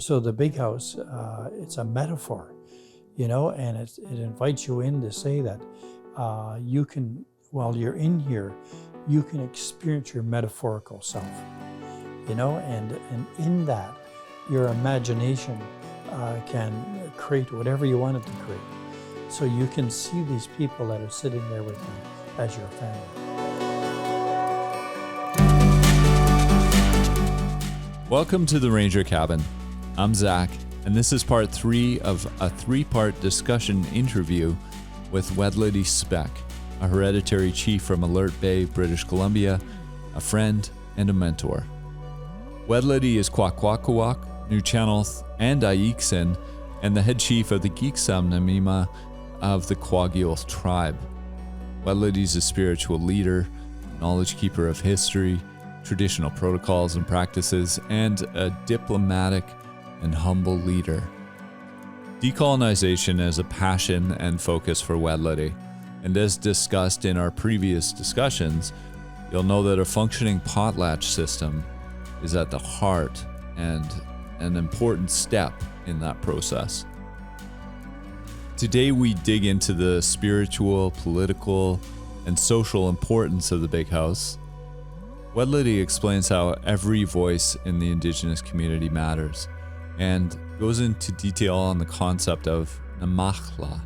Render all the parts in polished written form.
So the big house, it's a metaphor, and it invites you in to say that you can, while you're in here, you can experience your metaphorical self, and in that, your imagination can create whatever you want it to create. So you can see these people that are sitting there with you as your family. Welcome to the Ranger Cabin. I'm Zach, and this is part 3 of a 3-part discussion interview with Wedlidi Speck, a hereditary chief from Alert Bay, British Columbia, a friend and a mentor. Wedlidi is Kwakwaka'wakw, Nuuchanulth and E'iksan, and the head chief of the Gixsam namima of the Kwaguł tribe. Wedlidi is a spiritual leader, knowledge keeper of history, traditional protocols and practices, and a diplomatic and humble leader. Decolonization is a passion and focus for Wedlidi, and as discussed in our previous discussions, you'll know that a functioning potlatch system is at the heart and an important step in that process. Today we dig into the spiritual, political, and social importance of the big house. Wedlidi explains how every voice in the Indigenous community matters and goes into detail on the concept of namima,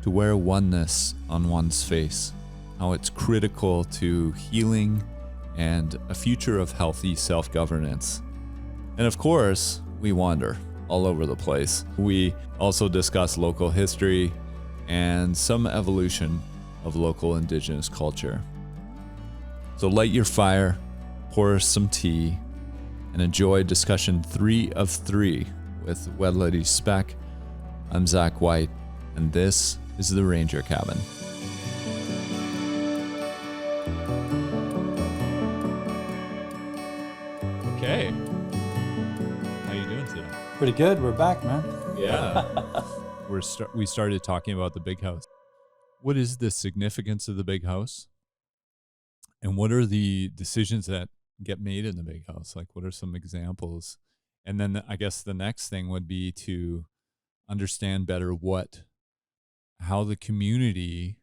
to wear oneness on one's face, how it's critical to healing and a future of healthy self-governance. And of course, we wander all over the place. We also discuss local history and some evolution of local Indigenous culture. So light your fire, pour some tea, and enjoy discussion 3 of 3 with Wedlidi Speck. I'm Zach Whyte, and this is the Ranger Cabin. Okay. How you doing today? Pretty good. We're back, man. Yeah. We started talking about the big house. What is the significance of the big house? And what are the decisions that get made in the big house? Like, what are some examples? And then I guess the next thing would be to understand better how the community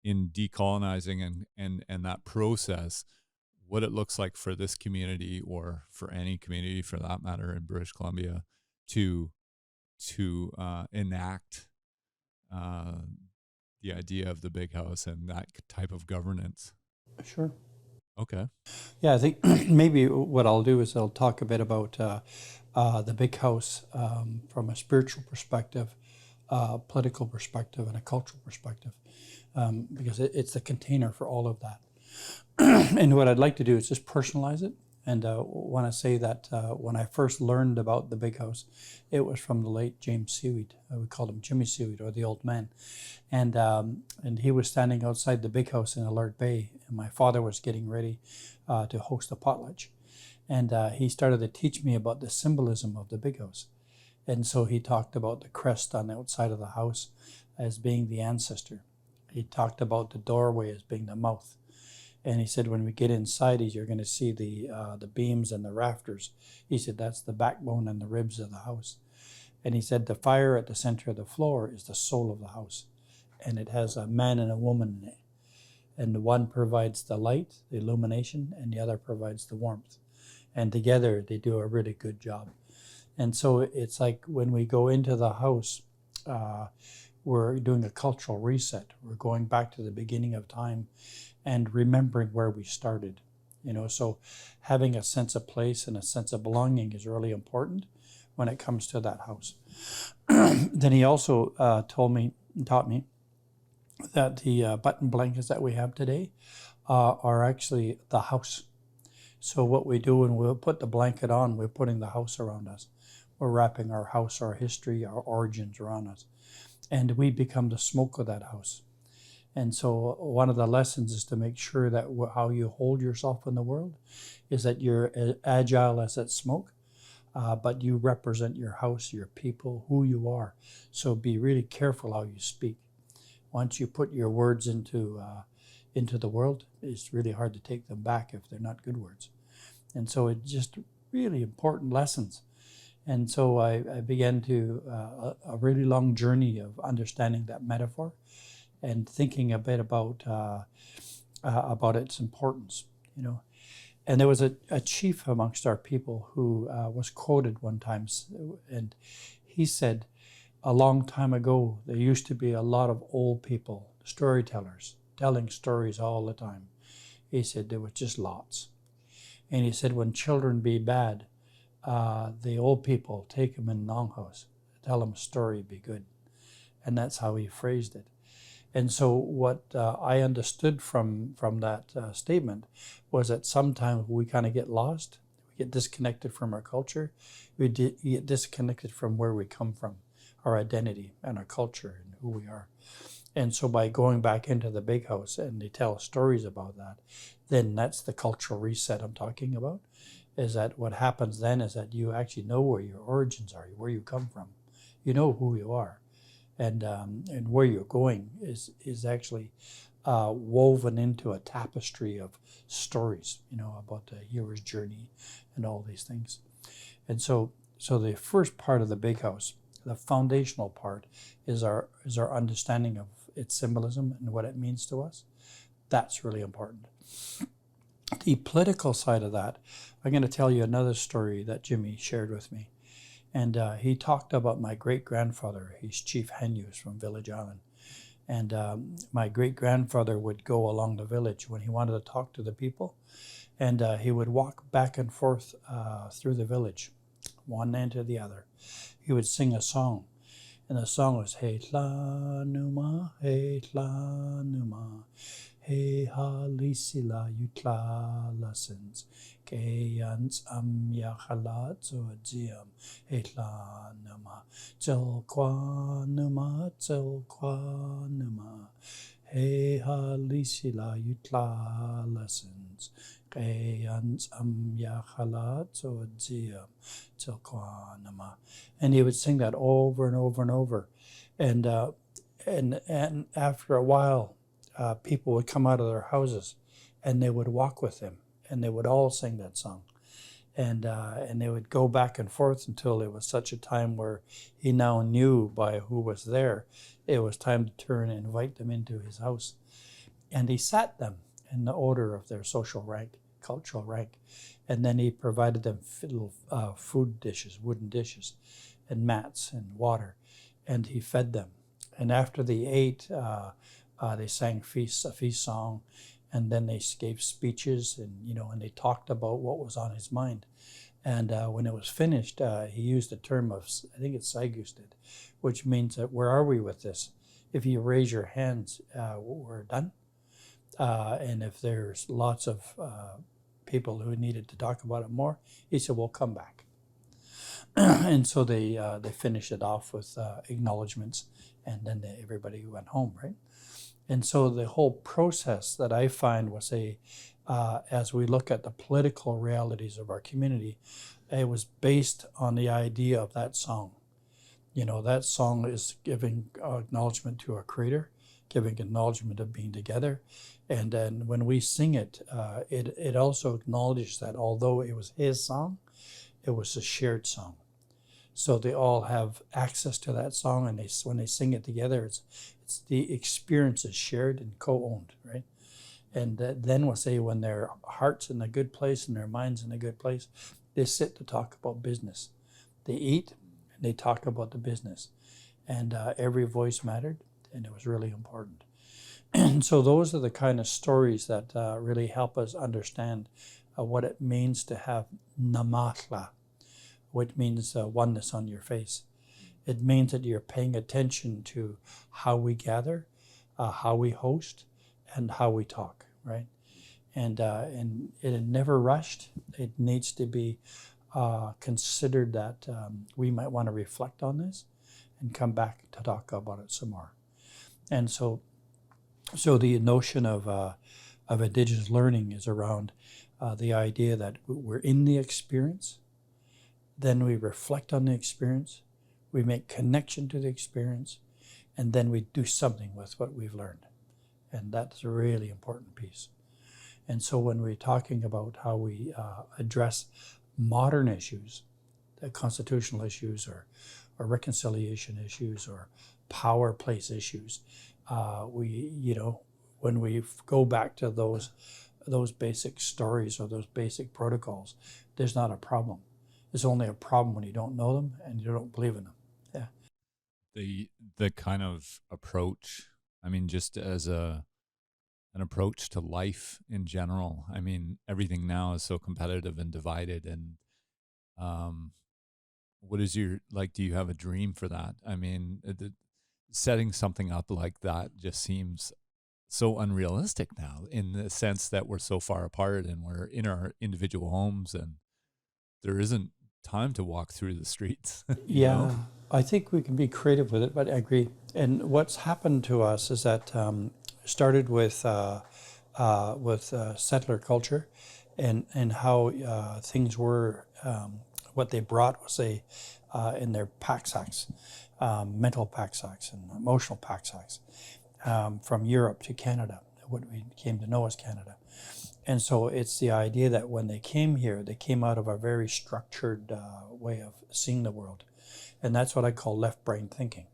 in decolonizing and that process, what it looks like for this community or for any community for that matter in British Columbia to enact the idea of the big house and that type of governance. Sure. Okay. Yeah, I think maybe what I'll do is I'll talk a bit about the big house from a spiritual perspective, political perspective, and a cultural perspective, because it's the container for all of that. And what I'd like to do is just personalize it. And want to say that when I first learned about the big house, it was from the late James Seaweed. We called him Jimmy Seaweed, or the old man. And he was standing outside the big house in Alert Bay, and my father was getting ready to host a potlatch. And he started to teach me about the symbolism of the big house. And so he talked about the crest on the outside of the house as being the ancestor. He talked about the doorway as being the mouth. And he said, when we get inside, you're going to see the beams and the rafters. He said, that's the backbone and the ribs of the house. And he said, the fire at the center of the floor is the soul of the house. And it has a man and a woman in it. And the one provides the light, the illumination, and the other provides the warmth. And together, they do a really good job. And so it's like when we go into the house, we're doing a cultural reset. We're going back to the beginning of time and remembering where we started, so having a sense of place and a sense of belonging is really important when it comes to that house. Then he also taught me that the button blankets that we have today are actually the house. So what we do when we put the blanket on, we're putting the house around us. We're wrapping our house, our history, our origins around us. And we become the smoke of that house. And so one of the lessons is to make sure that how you hold yourself in the world is that you're as agile as that smoke, but you represent your house, your people, who you are. So be really careful how you speak. Once you put your words into the world, it's really hard to take them back if they're not good words. And so it's just really important lessons. And so I began to a really long journey of understanding that metaphor and thinking a bit about its importance, you know. And there was a chief amongst our people who was quoted one time, and he said, a long time ago, there used to be a lot of old people, storytellers, telling stories all the time. He said there was just lots. And he said when children be bad, the old people take them in longhouse, tell them a story, be good. And that's how he phrased it. And so what I understood from that statement was that sometimes we kind of get lost, we get disconnected from our culture, we get disconnected from where we come from, our identity and our culture and who we are. And so by going back into the big house and they tell stories about that, then that's the cultural reset I'm talking about, is that what happens then is that you actually know where your origins are, where you come from. You know who you are. And where you're going is actually woven into a tapestry of stories, you know, about the hero's journey and all these things. And so the first part of the big house, the foundational part, is our understanding of its symbolism and what it means to us. That's really important. The political side of that, I'm going to tell you another story that Jimmy shared with me. And he talked about my great-grandfather. He's Chief Henyus from Village Island. And my great-grandfather would go along the village when he wanted to talk to the people. And he would walk back and forth through the village, one end to the other. He would sing a song. And the song was, He tla numa, He ha lisila yutla lessons. Keyans yahalat so jiam. He tla numa, Til kwa numa. He ha lisila yutla lessons. Keyans yahalat so jiam. Til kwa numa. And he would sing that over and over and over. And after a while, people would come out of their houses and they would walk with him and they would all sing that song. And they would go back and forth until it was such a time where he now knew by who was there, it was time to turn and invite them into his house. And he sat them in the order of their social rank, cultural rank. And then he provided them little food dishes, wooden dishes, and mats and water. And he fed them. And after they ate, they sang a feast song, and then they gave speeches, and they talked about what was on his mind. And when it was finished, he used the term of, I think it's Saigusted, which means that where are we with this? If you raise your hands, we're done. And if there's lots of people who needed to talk about it more, he said, "We'll come back." And so they finished it off with acknowledgments, and then everybody went home, right? And so the whole process that I find was as we look at the political realities of our community, it was based on the idea of that song. That song is giving acknowledgement to our Creator, giving acknowledgement of being together. And then when we sing it, it also acknowledges that although it was his song, it was a shared song. So they all have access to that song, and when they sing it together, it's the experience is shared and co-owned, right? And then we'll say when their heart's in a good place and their mind's in a good place, they sit to talk about business. They eat and they talk about the business. And every voice mattered, and it was really important. And so those are the kind of stories that really help us understand what it means to have namatla, which means oneness on your face. It means that you're paying attention to how we gather, how we host, and how we talk, right? And it never rushed. It needs to be considered that we might want to reflect on this and come back to talk about it some more. And so the notion of Indigenous learning is around the idea that we're in the experience, then we reflect on the experience, we make connection to the experience, and then we do something with what we've learned. And that's a really important piece. And so when we're talking about how we address modern issues, constitutional issues or reconciliation issues or power place issues. When we go back to those basic stories or those basic protocols, there's not a problem. There's only a problem when you don't know them and you don't believe in them. Yeah. The kind of approach, I mean, just as an approach to life in general. I mean, everything now is so competitive and divided. And what is your, like, do you have a dream for that? I mean, setting something up like that just seems so unrealistic now, in the sense that we're so far apart and we're in our individual homes and there isn't time to walk through the streets. you know? I think we can be creative with it, but I agree. And what's happened to us is that started with settler culture, and how things were. What they brought was in their pack sacks, mental pack sacks and emotional pack sacks, from Europe to Canada, what we came to know as Canada. And so it's the idea that when they came here, they came out of a very structured way of seeing the world. And that's what I call left brain thinking.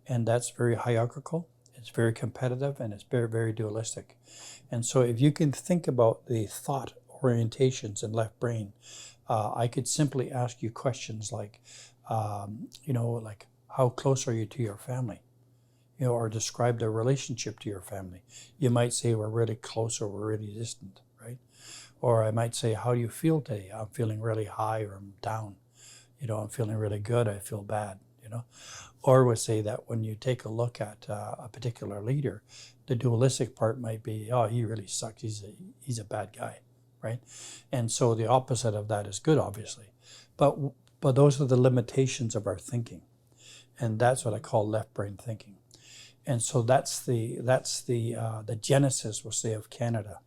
And that's very hierarchical, it's very competitive, and it's very, very dualistic. And so if you can think about the thought orientations in left brain, I could simply ask you questions like, like, how close are you to your family? Or describe the relationship to your family. You might say we're really close or we're really distant, right? Or I might say, how do you feel today? I'm feeling really high or I'm down. I'm feeling really good, I feel bad, Or would say that when you take a look at a particular leader, the dualistic part might be, oh, he really sucks, he's a bad guy, right? And so the opposite of that is good, obviously. But those are the limitations of our thinking. And that's what I call left brain thinking. And so that's the genesis, we'll say, of Canada.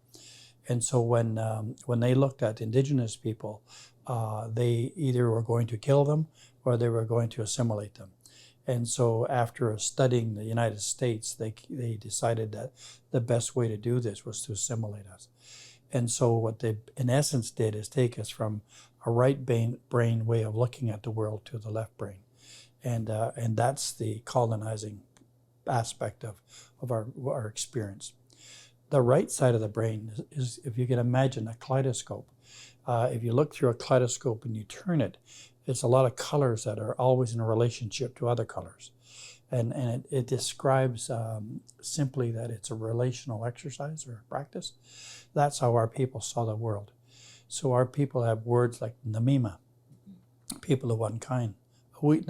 And so when they looked at Indigenous people, they either were going to kill them or they were going to assimilate them. And so after studying the United States, they decided that the best way to do this was to assimilate us. And so what they, in essence, did is take us from a right brain way of looking at the world to the left brain. And that's the colonizing aspect of our experience. The right side of the brain is, if you can imagine, a kaleidoscope. If you look through a kaleidoscope and you turn it, it's a lot of colors that are always in a relationship to other colors. And it describes simply that it's a relational exercise or practice. That's how our people saw the world. So our people have words like namima, people of one kind, Whyte,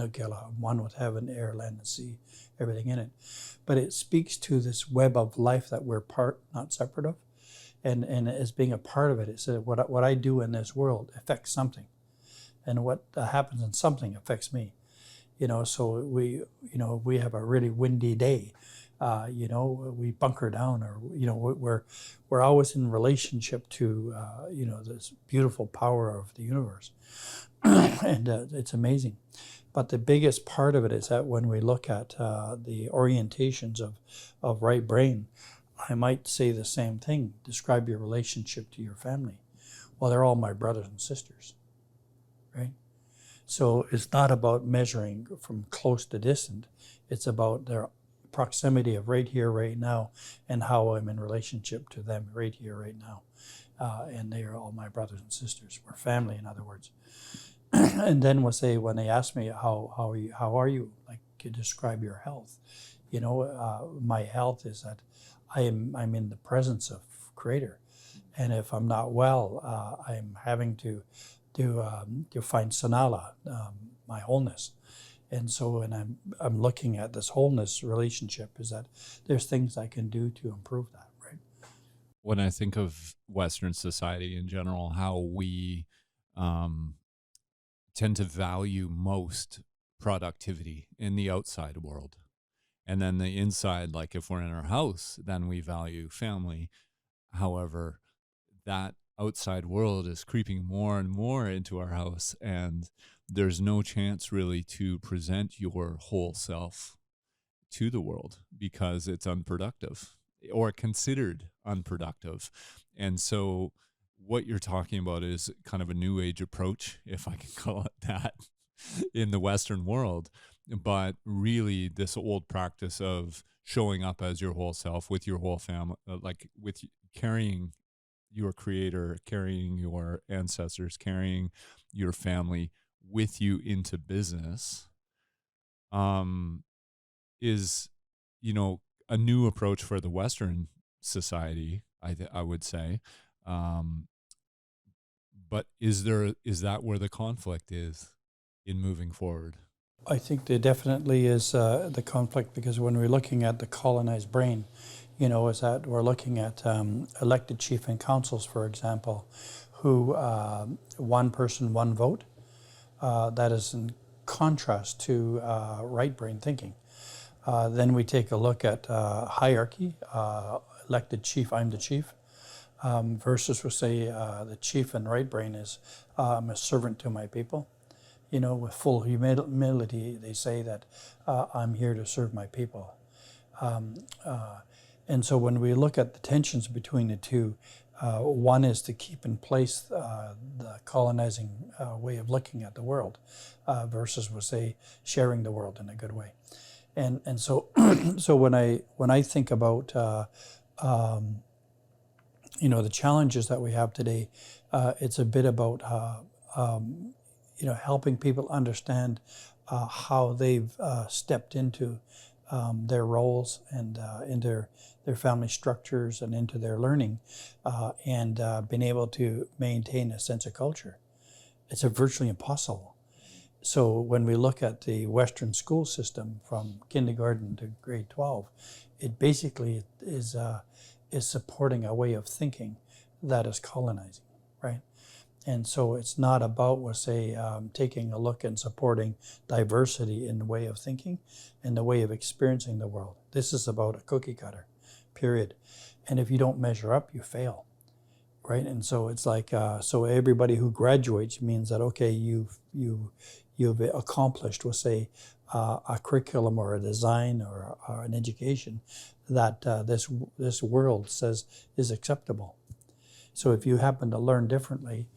one with heaven, air, land, and sea, everything in it. But it speaks to this web of life that we're part, not separate of. And as being a part of it, it says what I do in this world affects something. And what happens in something affects me. So we have a really windy day. We bunker down, or we're always in relationship to this beautiful power of the universe, and it's amazing. But the biggest part of it is that when we look at the orientations of right brain, I might say the same thing. Describe your relationship to your family. Well, they're all my brothers and sisters, right? So it's not about measuring from close to distant. It's about their proximity of right here, right now, and how I'm in relationship to them right here, right now. And they are all my brothers and sisters. We're family, in other words. And then we'll say, when they ask me, how are you? Like, you describe your health. My health is that I'm in the presence of Creator. And if I'm not well, I'm having to find sanala, my wholeness. And so when I'm looking at this wholeness relationship, is that there's things I can do to improve that, right? When I think of Western society in general, how we tend to value most productivity in the outside world. And then the inside, like if we're in our house, then we value family. However, that outside world is creeping more and more into our house, and there's no chance really to present your whole self to the world because it's unproductive or considered unproductive. And so what you're talking about is kind of a new age approach, if I can call it that, in the Western world. But really, this old practice of showing up as your whole self with your whole family, like with carrying your creator, carrying your ancestors, carrying your family with you into business, is, a new approach for the Western society, I would say. But is that where the conflict is in moving forward? I think there definitely is the conflict, because when we're looking at the colonized brain, is that we're looking at elected chief and councils, for example, who one person, one vote. That is in contrast to right brain thinking. Then we take a look at hierarchy, elected chief, I'm the chief, versus we'll say the chief and right brain is I'm a servant to my people. With full humility, they say that I'm here to serve my people. And so when we look at the tensions between the two, one is to keep in place the colonizing way of looking at the world versus, we'll say, sharing the world in a good way. And so so when I think about the challenges that we have today, it's a bit about helping people understand how they've stepped into their roles and into their family structures and into their learning, and been able to maintain a sense of culture. It's virtually impossible. So when we look at the Western school system from kindergarten to grade 12, it basically is supporting a way of thinking that is colonizing, right? And so it's not about, we'll say, taking a look and supporting diversity in the way of thinking and the way of experiencing the world. This is about a cookie cutter, period. And if you don't measure up, you fail, right? And so it's like, so everybody who graduates means that, okay, you've accomplished, we'll say, a curriculum or a design or an education that this world says is acceptable. So if you happen to learn differently,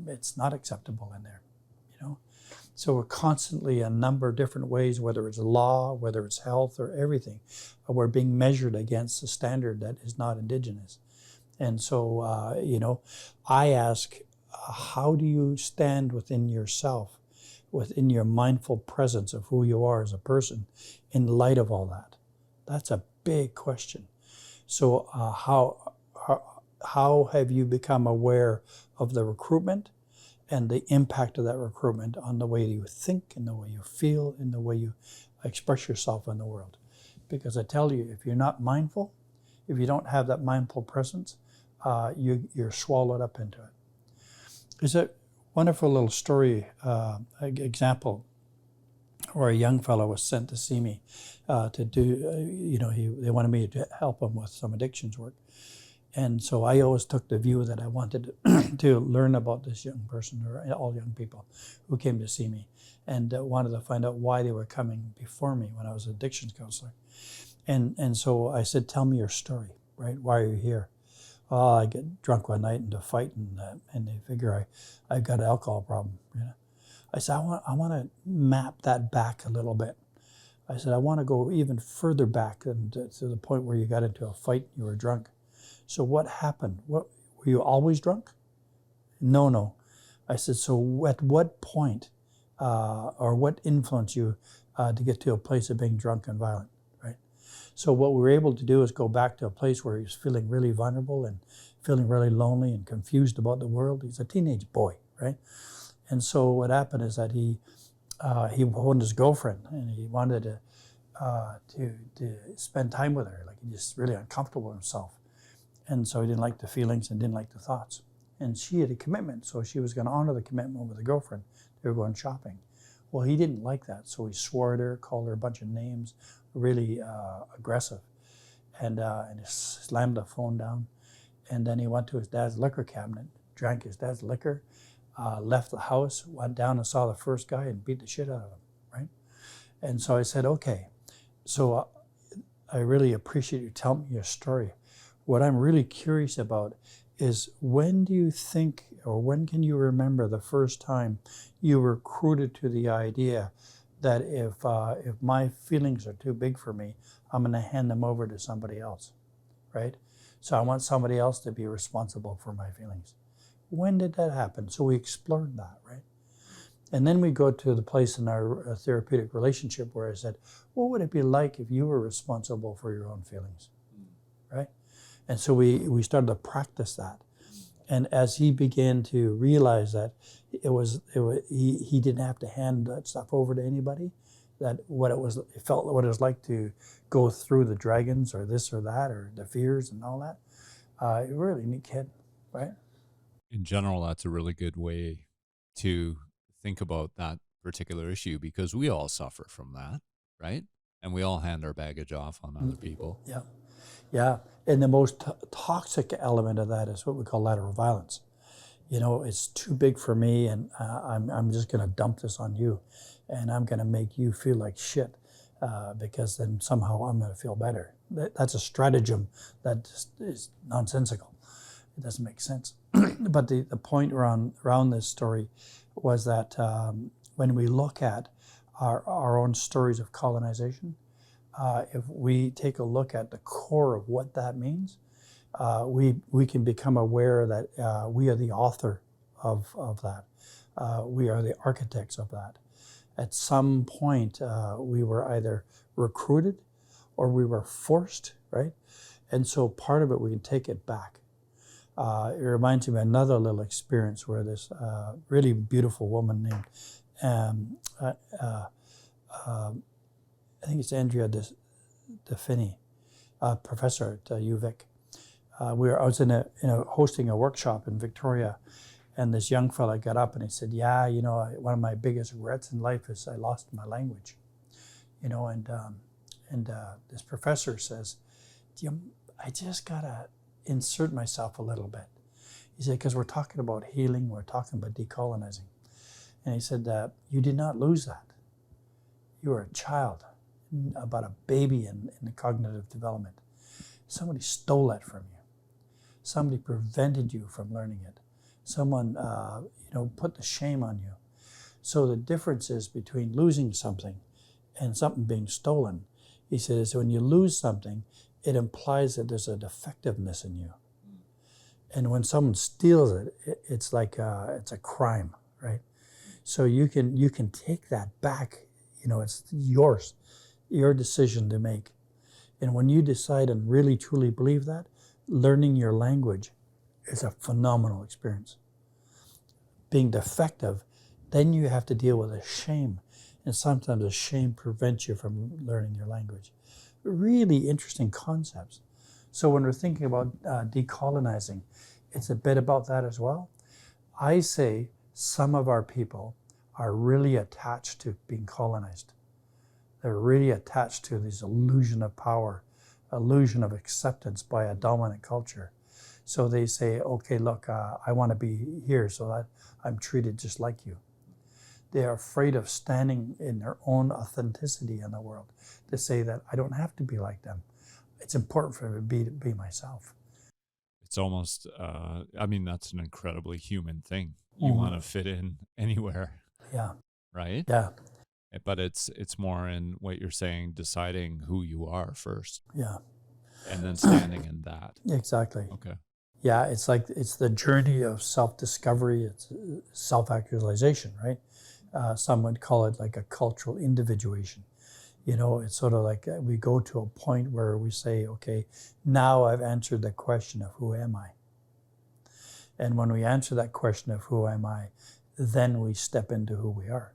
it's not acceptable in there, So we're constantly a number of different ways, whether it's law, whether it's health or everything, we're being measured against a standard that is not Indigenous. And so, I ask, how do you stand within yourself, within your mindful presence of who you are as a person in light of all that? That's a big question. So how have you become aware of the recruitment and the impact of that recruitment on the way you think and the way you feel and the way you express yourself in the world? Because I tell you, if you're not mindful, if you don't have that mindful presence, you're swallowed up into it. There's a wonderful little story, example, where a young fellow was sent to see me to do, they wanted me to help him with some addictions work. And so I always took the view that I wanted to learn about this young person, or all young people who came to see me, and wanted to find out why they were coming before me when I was an addictions counselor. And so I said, tell me your story, right? Why are you here? Oh, I get drunk one night and to fight, and they figure I've got an alcohol problem. I said, I want to map that back a little bit. I said, I want to go even further back and to the point where you got into a fight and you were drunk. So what happened? Were you always drunk? No. I said, so at what point or what influenced you to get to a place of being drunk and violent, right? So what we were able to do is go back to a place where he was feeling really vulnerable and feeling really lonely and confused about the world. He's a teenage boy, right? And so what happened is that he wanted his girlfriend, and he wanted to spend time with her. Like, he just really uncomfortable with himself. And so he didn't like the feelings and didn't like the thoughts. And she had a commitment, so she was going to honor the commitment with the girlfriend. They were going shopping. Well, he didn't like that, so he swore at her, called her a bunch of names, really aggressive, and he slammed the phone down. And then he went to his dad's liquor cabinet, drank his dad's liquor, left the house, went down and saw the first guy and beat the shit out of him, right? And so I said, okay, so I really appreciate you telling me your story. What I'm really curious about is when do you think, or when can you remember the first time you were recruited to the idea that if my feelings are too big for me, I'm going to hand them over to somebody else, right? So I want somebody else to be responsible for my feelings. When did that happen? So we explored that, right? And then we go to the place in our therapeutic relationship where I said, what would it be like if you were responsible for your own feelings, right? And so we started to practice that. And as he began to realize that he didn't have to hand that stuff over to anybody, that what it was like to go through the dragons or this or that or the fears and all that. Really neat kid, right? In general, that's a really good way to think about that particular issue, because we all suffer from that, right? And we all hand our baggage off on other people. Yeah. Yeah. And the most toxic element of that is what we call lateral violence. You know, it's too big for me, and I'm just going to dump this on you, and I'm going to make you feel like shit, because then somehow I'm going to feel better. That's a stratagem that just is nonsensical. It doesn't make sense. But the point around this story was that when we look at our own stories of colonization, if we take a look at the core of what that means, we can become aware that we are the author of that. We are the architects of that. At some point, we were either recruited or we were forced, right? And so part of it, we can take it back. It reminds me of another little experience where this really beautiful woman named, I think it's Andrea DeFinney, professor at UVic. I was hosting a workshop in Victoria, and this young fella got up and he said, "Yeah, you know, one of my biggest regrets in life is I lost my language." You know, and this professor says, "I just gotta insert myself a little bit." He said, "Because we're talking about healing, we're talking about decolonizing," and he said, "You did not lose that. You were a child, about a baby in the cognitive development. Somebody stole that from you. Somebody prevented you from learning it. Someone, put the shame on you. So the difference is between losing something and something being stolen," he says, "when you lose something, it implies that there's a defectiveness in you. And when someone steals it, it's like it's a crime, right? So you can take that back. You know, it's yours, your decision to make. And when you decide and really truly believe that, learning your language is a phenomenal experience. Being defective, then you have to deal with a shame. And sometimes the shame prevents you from learning your language. Really interesting concepts. So when we're thinking about decolonizing, it's a bit about that as well. I say some of our people are really attached to being colonized. They're really attached to this illusion of power, illusion of acceptance by a dominant culture. So they say, okay, look, I want to be here so that I'm treated just like you. They are afraid of standing in their own authenticity in the world, to say that I don't have to be like them. It's important for me to be myself. It's almost, that's an incredibly human thing. You want to fit in anywhere. Yeah. Right? Yeah. But it's more in what you're saying, deciding who you are first. Yeah. And then standing in that. Exactly. Okay. Yeah, it's the journey of self-discovery, it's self-actualization, right? Some would call it like a cultural individuation. You know, it's sort of like we go to a point where we say, okay, now I've answered the question of who am I? And when we answer that question of who am I, then we step into who we are.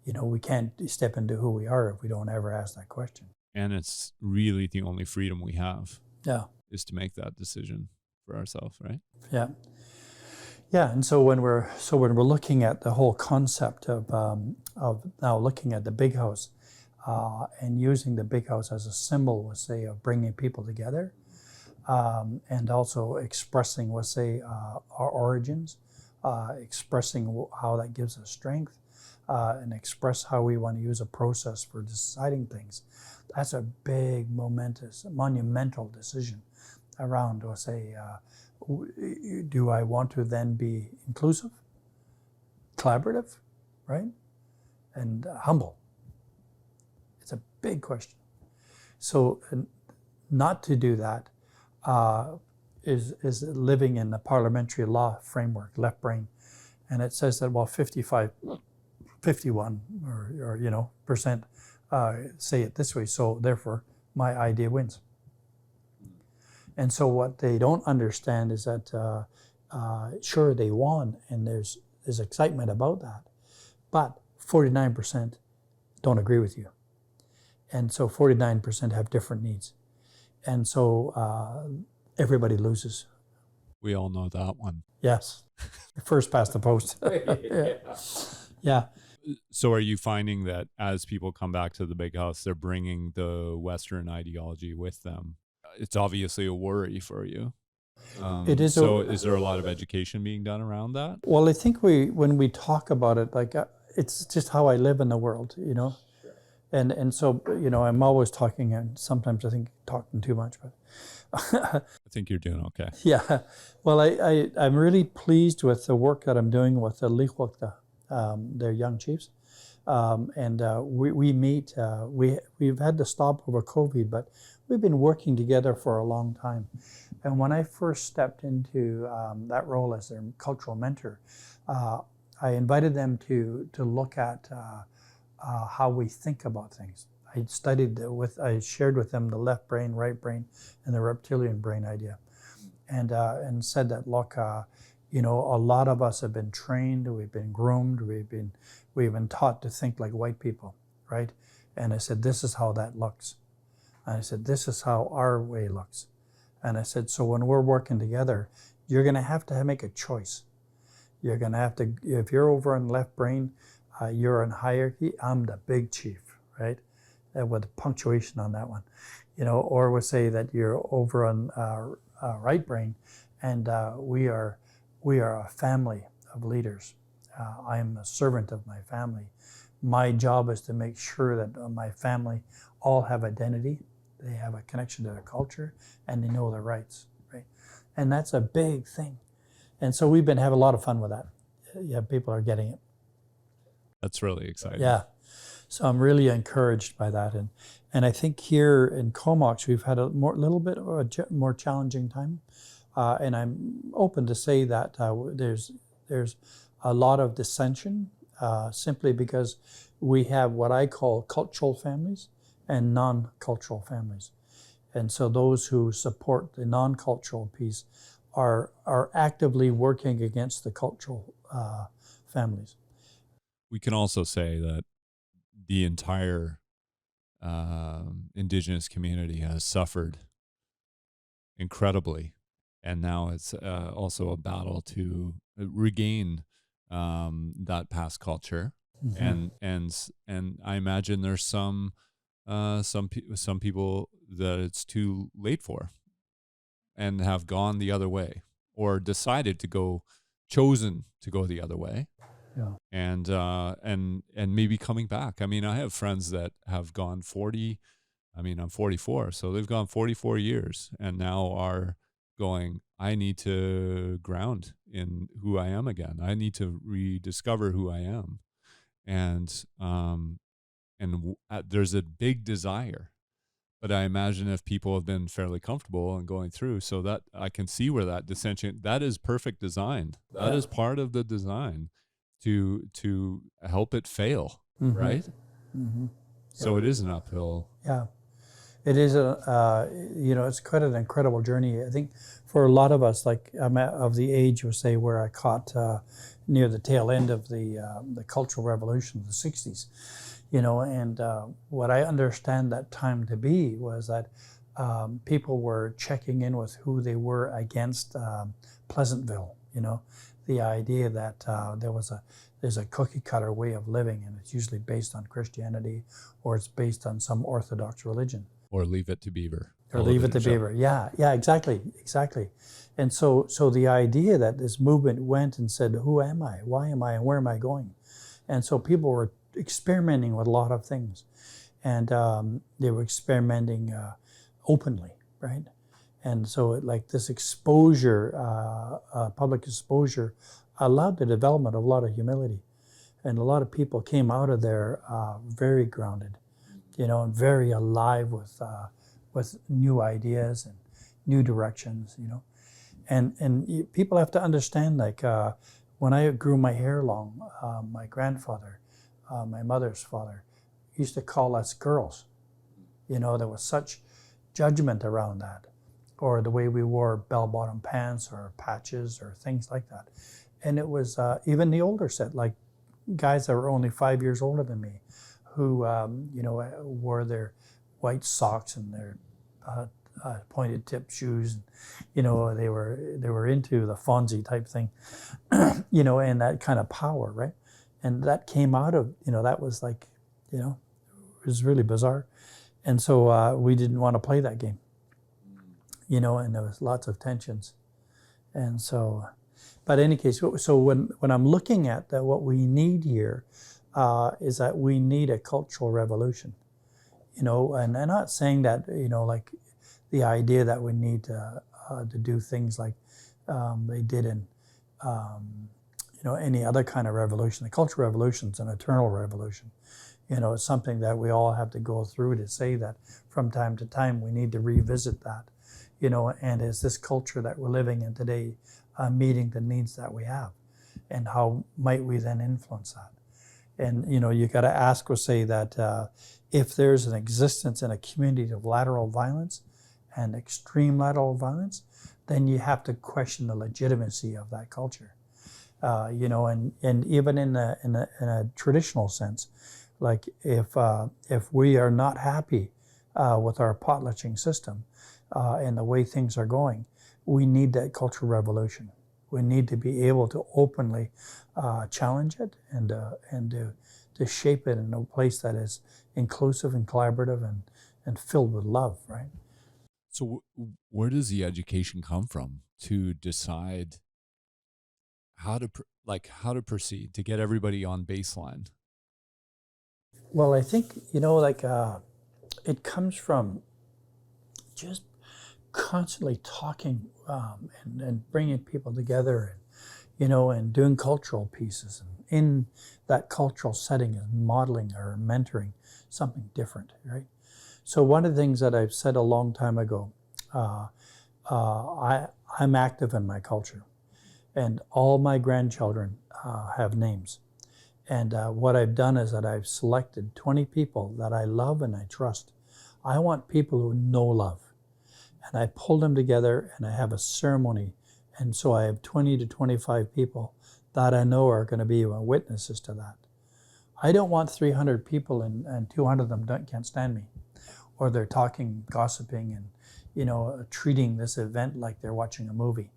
You know, we can't step into who we are if we don't ever ask that question. And it's really the only freedom we have. Yeah. Is to make that decision for ourselves, right? Yeah. Yeah, and so when we're looking at the whole concept of now looking at the big house and using the big house as a symbol, let's say, of bringing people together, and also expressing, let's say, our origins, expressing how that gives us strength, and express how we want to use a process for deciding things. That's a big, monumental decision around, let's say, do I want to then be inclusive, collaborative, right? And humble? It's a big question. So not to do that is living in the parliamentary law framework, left brain. And it says that, well, 51 or percent say it this way, so therefore my idea wins. And so what they don't understand is that sure, they won and there's excitement about that, but 49% don't agree with you. And so 49% have different needs. And so everybody loses. We all know that one. Yes. First past the post. Yeah. So are you finding that as people come back to the big house, they're bringing the Western ideology with them? It's obviously a worry for you. It is. So is there a lot of education being done around that? Well, I think when we talk about it, like it's just how I live in the world, Sure. And so, I'm always talking, and sometimes I think talking too much, but I think you're doing okay. Yeah. Well, I'm really pleased with the work that I'm doing with the Lihuakta, their young chiefs. We meet, we've had to stop over COVID, but we've been working together for a long time. And when I first stepped into that role as their cultural mentor, I invited them to look at how we think about things. I shared with them the left brain, right brain, and the reptilian brain idea, and said that, look, a lot of us have been trained, we've been groomed, we've been taught to think like white people, right? And I said, this is how that looks. And I said, this is how our way looks. And I said, so when we're working together, you're going to have to make a choice. You're going to have to, if you're over in left brain, you're in hierarchy, I'm the big chief, right? With punctuation on that one, or we'll say that you're over on right brain, and we are a family of leaders. I am a servant of my family. My job is to make sure that my family all have identity, they have a connection to their culture, and they know their rights, right? And that's a big thing. And so we've been having a lot of fun with that. Yeah, people are getting it. That's really exciting. Yeah. So I'm really encouraged by that. And I think here in Comox, we've had a little bit of a more challenging time. And I'm open to say that there's a lot of dissension simply because we have what I call cultural families and non-cultural families. And so those who support the non-cultural piece are actively working against the cultural families. We can also say that the entire Indigenous community has suffered incredibly, and now it's also a battle to regain that past culture. Mm-hmm. And I imagine there's some people that it's too late for, and have gone the other way, or decided to chosen to go the other way. Yeah. And maybe coming back. I mean, I have friends that have gone 40. I mean, I'm 44, so they've gone 44 years and now are going, I need to ground in who I am again. I need to rediscover who I am. And there's a big desire. But I imagine if people have been fairly comfortable and going through, so that I can see where that dissension, that is perfect design. That is part of the design. To help it fail, mm-hmm. right? Mm-hmm. So it is an uphill. Yeah, it is it's quite an incredible journey. I think for a lot of us, like I'm of the age, we'll say, where I caught near the tail end of the Cultural Revolution of the 60s, and what I understand that time to be was that people were checking in with who they were against Pleasantville, the idea that there's a cookie cutter way of living, and it's usually based on Christianity, or it's based on some Orthodox religion. Or Leave It to Beaver. Or Leave It to Beaver. Yeah, exactly. And so the idea that this movement went and said, who am I? Why am I? And where am I going? And so people were experimenting with a lot of things, and they were experimenting openly, right? And so like this exposure, public exposure, allowed the development of a lot of humility. And a lot of people came out of there very grounded, and very alive with new ideas and new directions, And people have to understand, like, when I grew my hair long, my grandfather, my mother's father, used to call us girls. There was such judgment around that, or the way we wore bell-bottom pants or patches or things like that. And it was even the older set, like guys that were only 5 years older than me, who wore their white socks and their pointed tip shoes. They were into the Fonzie type thing, and that kind of power, right? And that came out of that was like, it was really bizarre, and so we didn't want to play that game, and there was lots of tensions, and so. But in any case, so when I'm looking at that, what we need here is that we need a cultural revolution, and I'm not saying that, like the idea that we need to do things like they did in, any other kind of revolution. The cultural revolution is an eternal revolution. It's something that we all have to go through to say that from time to time we need to revisit that, and is this culture that we're living in today meeting the needs that we have, and how might we then influence that? And you got to ask or say that if there's an existence in a community of lateral violence and extreme lateral violence, then you have to question the legitimacy of that culture. And even in a traditional sense, like if we are not happy with our potlatching system and the way things are going, we need that cultural revolution. We need to be able to openly challenge it and to shape it in a place that is inclusive and collaborative and filled with love, right? So where does the education come from to decide how to proceed to get everybody on baseline? Well, I think, it comes from just constantly talking and bringing people together, and doing cultural pieces, and in that cultural setting is modeling or mentoring something different, right? So one of the things that I've said a long time ago, I'm active in my culture, and all my grandchildren have names. And what I've done is that I've selected 20 people that I love and I trust. I want people who know love. And I pull them together and I have a ceremony. And so I have 20 to 25 people that I know are going to be witnesses to that. I don't want 300 people and 200 of them can't stand me. Or they're talking, gossiping, and treating this event like they're watching a movie.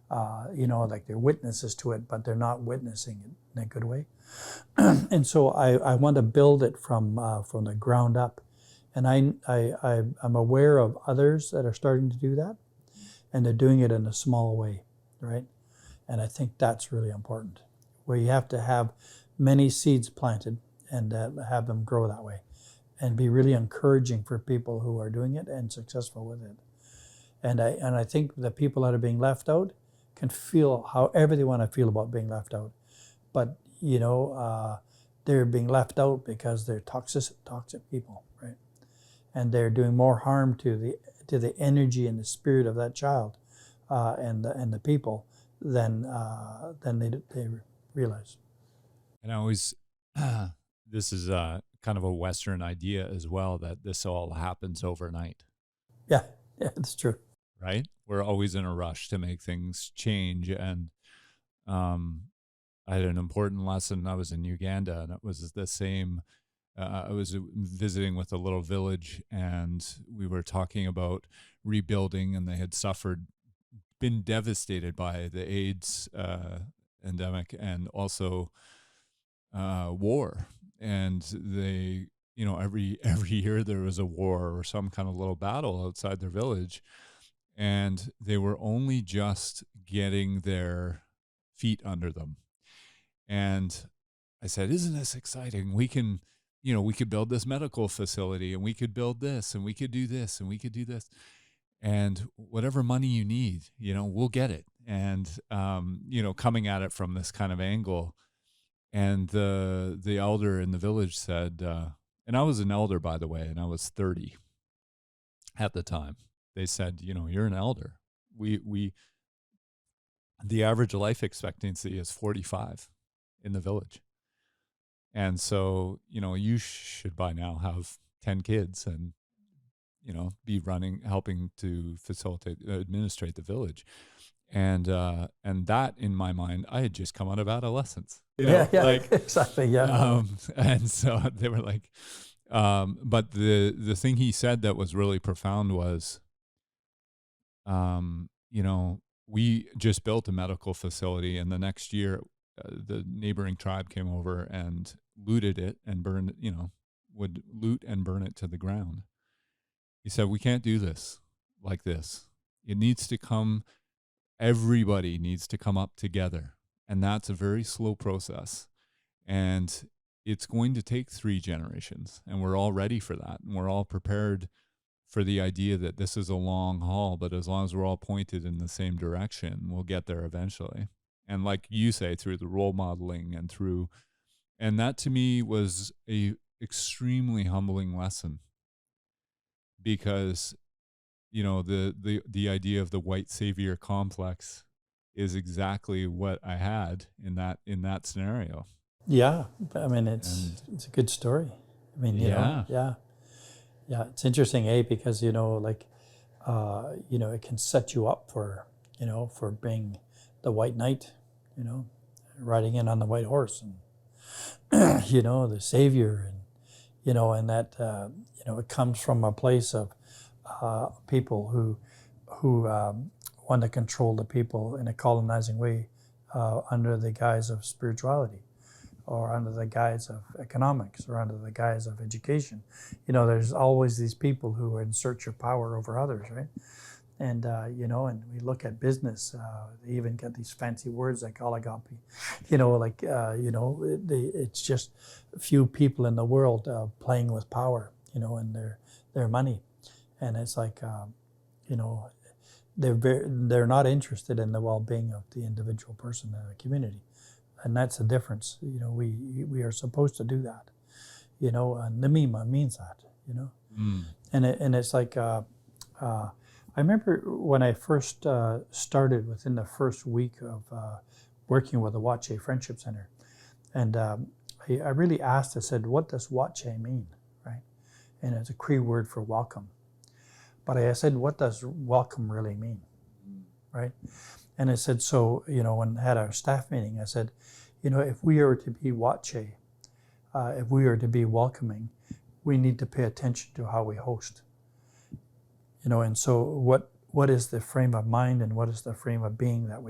Like they're witnesses to it, but they're not witnessing it in a good way. And so I want to build it from the ground up. And I'm aware of others that are starting to do that, and they're doing it in a small way, right? And I think that's really important, where you have to have many seeds planted and have them grow that way, and be really encouraging for people who are doing it and successful with it. And I think the people that are being left out can feel however they want to feel about being left out, but they're being left out because they're toxic people, right? And they're doing more harm to the energy and the spirit of that child and the people than they realize. And I always, this is kind of a Western idea as well, that this all happens overnight. Yeah, that's true. Right? We're always in a rush to make things change. And I had an important lesson. I was in Uganda, and it was the same. I was visiting with a little village, and we were talking about rebuilding, and they had been devastated by the AIDS endemic and also war. And they, every year there was a war or some kind of little battle outside their village, and they were only just getting their feet under them. And I said, "Isn't this exciting? We can, we could build this medical facility, and we could build this, and we could do this, and we could do this." and whatever money you need, we'll get it. And, coming at it from this kind of angle. And the elder in the village said, and I was an elder, by the way, and I was 30 at the time. They said, you're an elder. The average life expectancy is 45 in the village. And so, you should by now have 10 kids and, be helping to administrate the village. And that, in my mind, I had just come out of adolescence. Exactly. Yeah. And so they were like, but the thing he said that was really profound was, we just built a medical facility, and the next year, the neighboring tribe came over and looted it and burned, would loot and burn it to the ground. He said, we can't do this like this. It needs to come, everybody needs to come up together. And that's a very slow process. And it's going to take 3 generations. And we're all ready for that. And we're all prepared for the idea that this is a long haul, but as long as we're all pointed in the same direction, we'll get there eventually. And like you say, through the role modeling and that to me was a extremely humbling lesson, because, the idea of the white savior complex is exactly what I had in that scenario. Yeah. I mean, it's a good story. I mean, yeah. It's interesting, because, it can set you up for, for being the white knight, riding in on the white horse and, the savior, and, and that, it comes from a place of people who want to control the people in a colonizing way under the guise of spirituality, or under the guise of economics, or under the guise of education. There's always these people who are in search of power over others, right? And, and we look at business, they even get these fancy words like oligarchy, it's just a few people in the world playing with power, and their money. And it's like, they're not interested in the well-being of the individual person in the community. And that's the difference. We are supposed to do that. Namima means that, And it's like, I remember when I first started, within the first week of working with the Wache Friendship Center, and I really asked, I said, what does Wache mean, right? And it's a Cree word for welcome. But I said, what does welcome really mean, right? And I said, so, when I had our staff meeting, I said, if we are to be Wache, if we are to be welcoming, we need to pay attention to how we host. And so what is the frame of mind and what is the frame of being that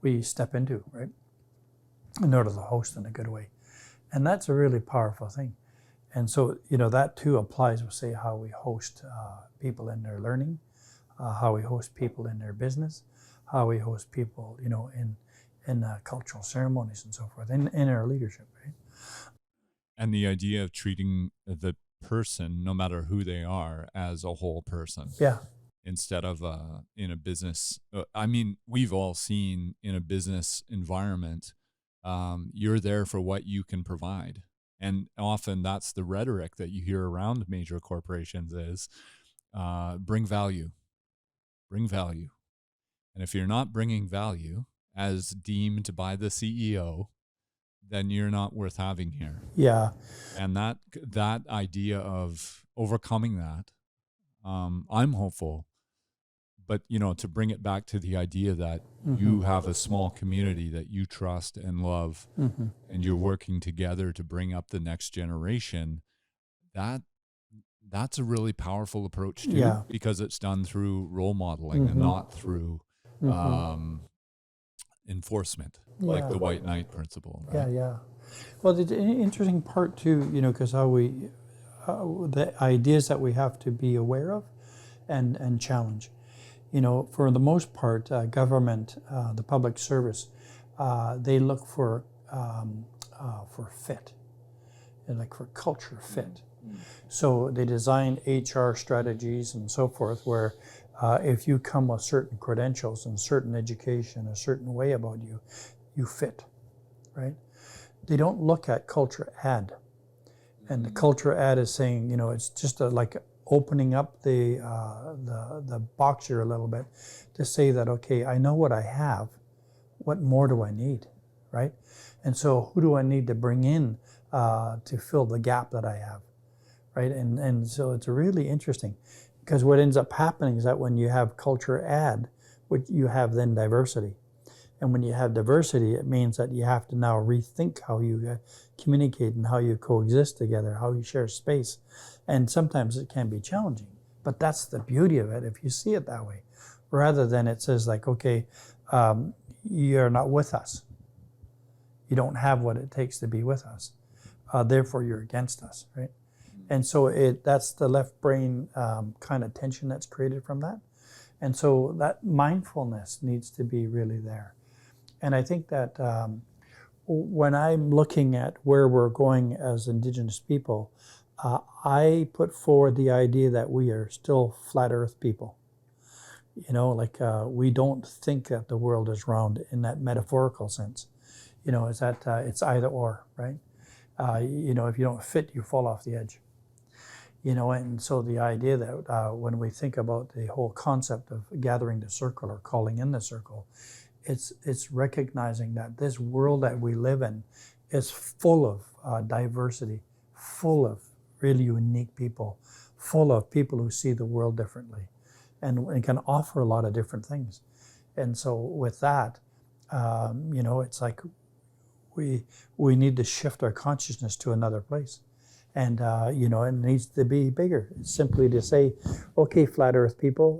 we step into, right? In order to host in a good way. And that's a really powerful thing. And so, that too applies with, say, how we host people in their learning, how we host people in their business, how we host people, in cultural ceremonies and so forth, in our leadership, right? And the idea of treating the person, no matter who they are, as a whole person. Yeah. Instead of in a business, we've all seen in a business environment, you're there for what you can provide. And often that's the rhetoric that you hear around major corporations is bring value. Bring value. And if you're not bringing value as deemed by the CEO, then you're not worth having here. Yeah. And that idea of overcoming that, I'm hopeful. But, to bring it back to the idea that you have a small community that you trust and love, and you're working together to bring up the next generation, that's a really powerful approach too, because it's done through role modeling and not through enforcement, like the white knight principle. Right? Yeah. Well, the interesting part too, because how we, the ideas that we have to be aware of and challenge. For the most part, government, the public service, they look for fit, and like for culture fit. So they design HR strategies and so forth where if you come with certain credentials and certain education, a certain way about you, you fit, right? They don't look at culture add. And the culture add is saying, it's just like opening up the box here a little bit to say that, okay, I know what I have. What more do I need, right? And so who do I need to bring in to fill the gap that I have, right? And so it's really interesting, because what ends up happening is that when you have culture add, you have then diversity. And when you have diversity, it means that you have to now rethink how you communicate and how you coexist together, how you share space. And sometimes it can be challenging, but that's the beauty of it if you see it that way, rather than it says like, okay, you're not with us. You don't have what it takes to be with us. Therefore, you're against us, right? And so that's the left brain kind of tension that's created from that. And so that mindfulness needs to be really there. And I think that when I'm looking at where we're going as Indigenous people, I put forward the idea that we are still flat earth people. We don't think that the world is round in that metaphorical sense. Is that it's either or, right? If you don't fit, you fall off the edge. And so the idea that when we think about the whole concept of gathering the circle or calling in the circle, it's recognizing that this world that we live in is full of diversity, full of really unique people, full of people who see the world differently, and can offer a lot of different things. And so with that, it's like we need to shift our consciousness to another place. And, it needs to be bigger. It's simply to say, okay, flat earth people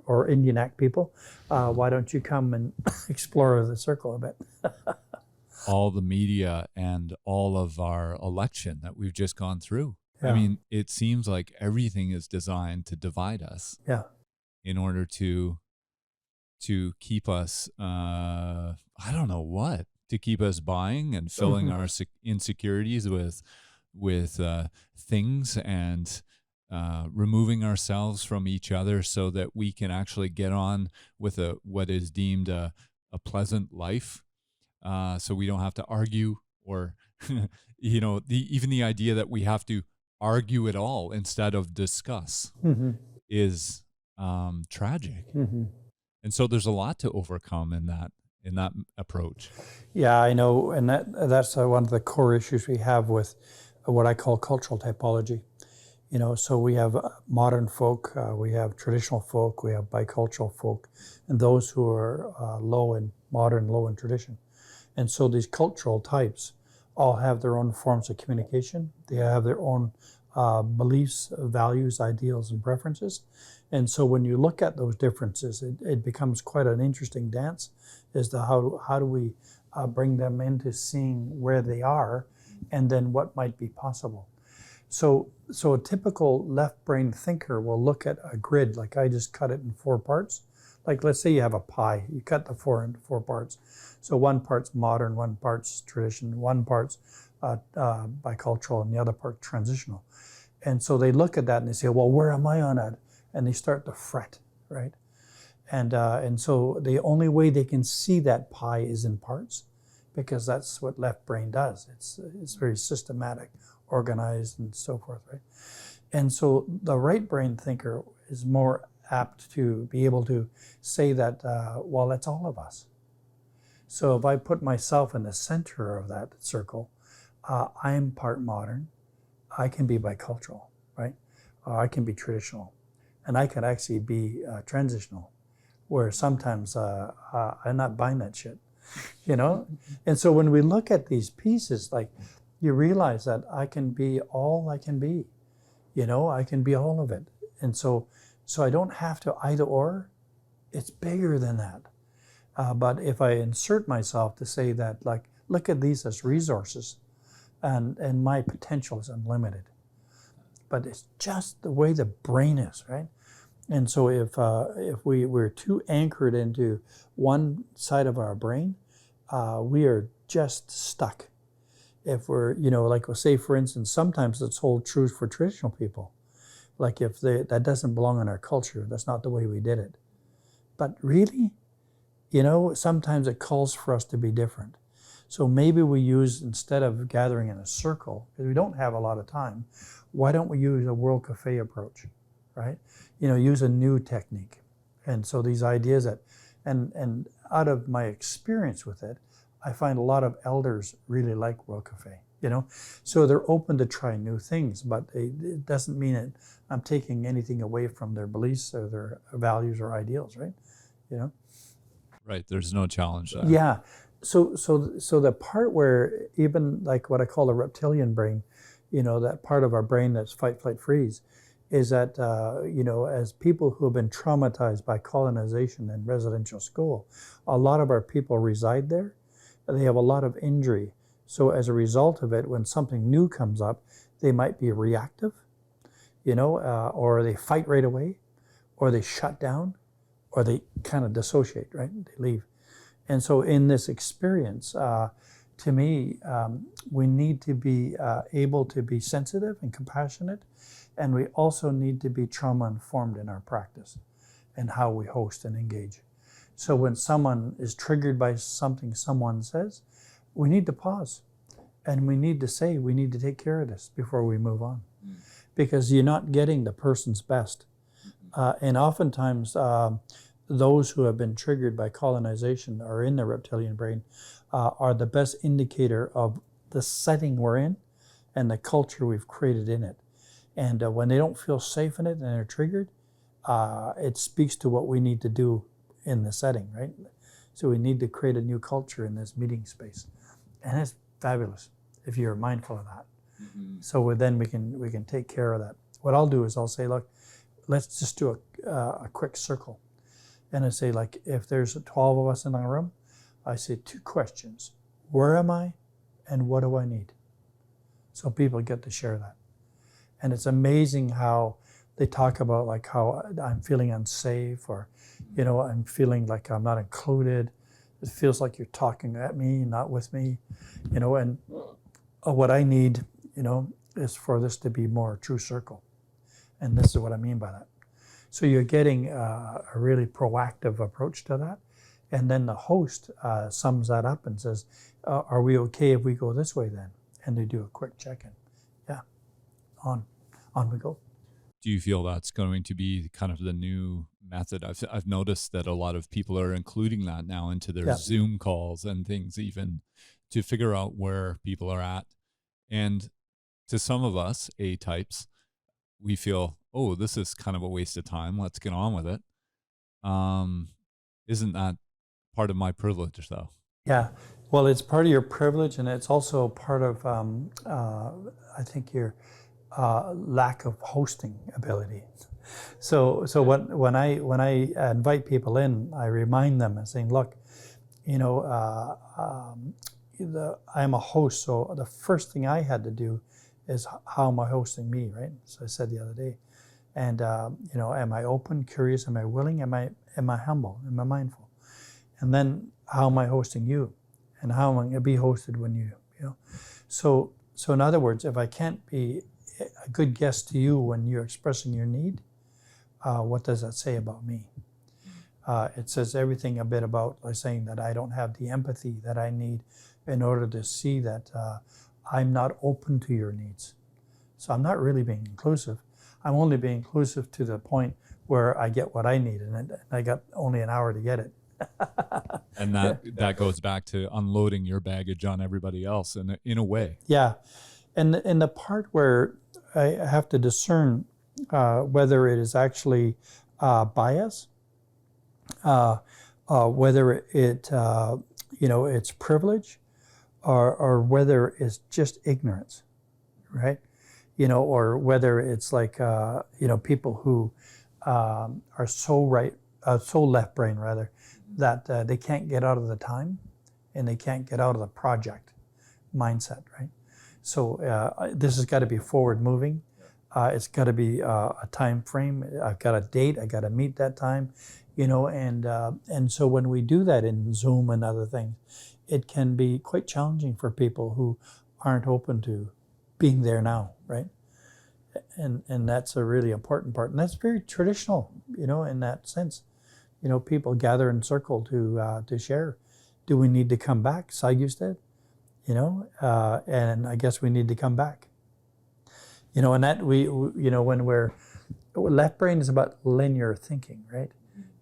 or Indianac people, why don't you come and explore the circle a bit? All the media and all of our election that we've just gone through. Yeah. I mean, it seems like everything is designed to divide us. Yeah. In order to keep us, I don't know what, to keep us buying and filling our insecurities with things and removing ourselves from each other so that we can actually get on with what is deemed a pleasant life. So we don't have to argue or, even the idea that we have to argue at all instead of discuss is tragic. And so there's a lot to overcome in that approach. Yeah, I know. And that's one of the core issues we have with what I call cultural typology. So we have modern folk, we have traditional folk, we have bicultural folk, and those who are low in modern, low in tradition. And so these cultural types all have their own forms of communication. They have their own beliefs, values, ideals, and preferences. And so when you look at those differences, it becomes quite an interesting dance as to how do we bring them into seeing where they are and then what might be possible. So a typical left brain thinker will look at a grid, like I just cut it in 4 parts. Like let's say you have a pie, you cut the 4 into 4 parts. So 1 part's modern, 1 part's tradition, 1 part's bicultural, and the other part transitional. And so they look at that and they say, well, where am I on that? And they start to fret, right? And so the only way they can see that pie is in parts, because that's what left brain does. It's very systematic, organized, and so forth, right? And so the right brain thinker is more apt to be able to say that, well, that's all of us. So if I put myself in the center of that circle, I am part modern, I can be bicultural, right? I can be traditional, and I can actually be transitional, where sometimes I'm not buying that shit. And so when we look at these pieces, like, you realize that I can be all I can be, I can be all of it. And so I don't have to either or. It's bigger than that. But if I insert myself to say that, like, look at these as resources, and my potential is unlimited. But it's just the way the brain is, right? And so if we're too anchored into one side of our brain, we are just stuck. If we're, like we'll say, for instance, sometimes it's hold true for traditional people. Like that doesn't belong in our culture. That's not the way we did it. But really, sometimes it calls for us to be different. So maybe we use, instead of gathering in a circle, because we don't have a lot of time, why don't we use a World Cafe approach, right? Use a new technique. And so these ideas that, and out of my experience with it, I find a lot of elders really like World Cafe, So they're open to try new things, but it doesn't mean that I'm taking anything away from their beliefs or their values or ideals, right? Right, there's no challenge there. Yeah. So the part where even like what I call the reptilian brain, that part of our brain that's fight, flight, freeze, is that, as people who have been traumatized by colonization and residential school, a lot of our people reside there. They have a lot of injury. So as a result of it, when something new comes up, they might be reactive, or they fight right away, or they shut down, or they kind of dissociate, right? They leave. And so in this experience, to me, we need to be able to be sensitive and compassionate, and we also need to be trauma-informed in our practice and how we host and engage. So when someone is triggered by something someone says, we need to pause, and we need to say, we need to take care of this before we move on, because you're not getting the person's best. And oftentimes, those who have been triggered by colonization or in the reptilian brain are the best indicator of the setting we're in and the culture we've created in it. And when they don't feel safe in it and they're triggered, it speaks to what we need to do in the setting, right? So we need to create a new culture in this meeting space. And it's fabulous if you're mindful of that. Mm-hmm. So then we can take care of that. What I'll do is I'll say, look, let's just do a quick circle. And I say, like, if there's 12 of us in a room, I say 2 questions. Where am I and what do I need? So people get to share that. And it's amazing how they talk about like how I'm feeling unsafe, or, I'm feeling like I'm not included. It feels like you're talking at me, not with me, and what I need, is for this to be more a true circle. And this is what I mean by that. So you're getting a really proactive approach to that. And then the host sums that up and says, are we okay if we go this way then? And they do a quick check-in. Yeah, on we go. Do you feel that's going to be kind of the new method? I've noticed that a lot of people are including that now into their Zoom calls and things, even to figure out where people are at. And to some of us, A-types, we feel, oh, this is kind of a waste of time. Let's get on with it. Isn't that part of my privilege, though? Yeah. Well, it's part of your privilege, and it's also part of, I think, your lack of hosting ability. So when I invite people in, I remind them and saying, look, I'm a host, so the first thing I had to do is how am I hosting me, right? So I said the other day, and am I open, curious, am I willing, am I humble, am I mindful, and then how am I hosting you, and how am I going to be hosted when you. So in other words, if I can't be a good guest to you when you're expressing your need, what does that say about me? It says everything a bit about saying that I don't have the empathy that I need in order to see that I'm not open to your needs. So I'm not really being inclusive. I'm only being inclusive to the point where I get what I need, and I got only an hour to get it. And that goes back to unloading your baggage on everybody else in a way. Yeah. And the part where I have to discern whether it is actually bias, whether it it's privilege, or whether it's just ignorance, right? Or whether it's like people who are so left brain rather, that they can't get out of the time, and they can't get out of the project mindset, right? So this has got to be forward moving. It's got to be a time frame. I've got a date. I got to meet that time, and so when we do that in Zoom and other things, it can be quite challenging for people who aren't open to being there now, right? And that's a really important part. And that's very traditional, in that sense. People gather in circle to share. Do we need to come back? Sagyusted, and I guess we need to come back. And that when we're, left brain is about linear thinking, right?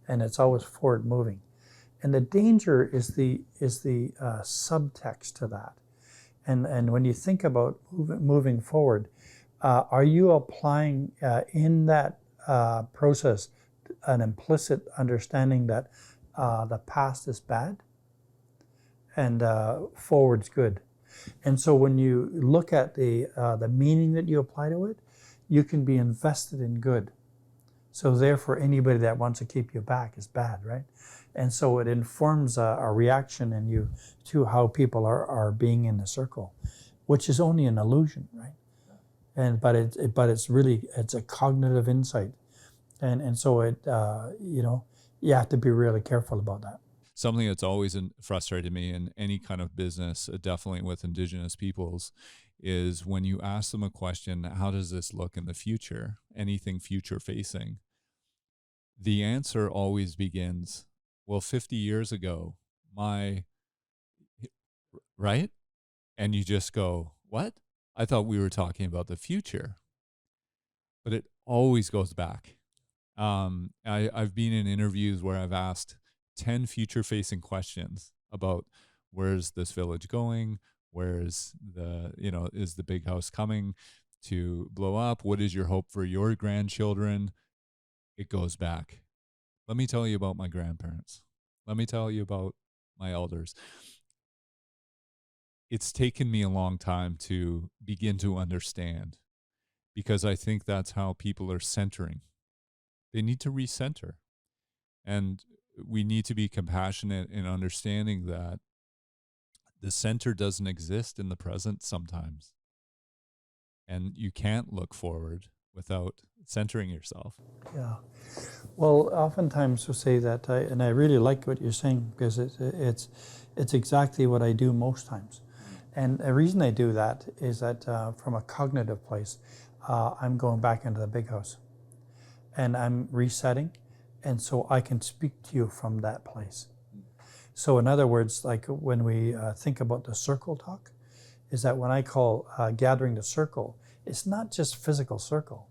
And it's always forward moving. And the danger is the subtext to that. And when you think about moving forward, are you applying in that process an implicit understanding that the past is bad and forward's good? And so when you look at the meaning that you apply to it, you can be invested in good. So therefore, anybody that wants to keep you back is bad, right? And so it informs a reaction in you to how people are being in the circle, which is only an illusion, right? But it's a cognitive insight, and so you have to be really careful about that. Something that's always frustrated me in any kind of business, definitely with Indigenous peoples, is when you ask them a question, how does this look in the future? Anything future facing? The answer always begins, well, 50 years ago, right? And you just go, what? I thought we were talking about the future. But it always goes back. I've been in interviews where I've asked 10 future-facing questions about where's this village going? Where's is the big house coming to blow up? What is your hope for your grandchildren? It goes back. Let me tell you about my grandparents. Let me tell you about my elders. It's taken me a long time to begin to understand, because I think that's how people are centering. They need to recenter. And we need to be compassionate in understanding that the center doesn't exist in the present sometimes. And you can't look forward without centering yourself. Yeah. Well, oftentimes we'll say that, and I really like what you're saying, because it's exactly what I do most times. And the reason I do that is that from a cognitive place, I'm going back into the big house. And I'm resetting, and so I can speak to you from that place. So in other words, like when we think about the circle talk, is that when I call gathering the circle, it's not just physical circle.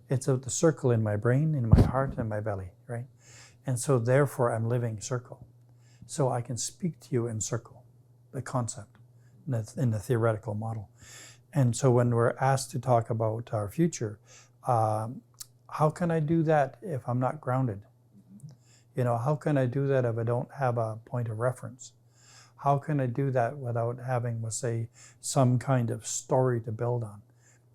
It's the circle in my brain, in my heart, and my belly, right? And so therefore I'm living circle. So I can speak to you in circle, the concept, in the theoretical model. And so when we're asked to talk about our future, how can I do that if I'm not grounded? How can I do that if I don't have a point of reference? How can I do that without having, let's say, some kind of story to build on?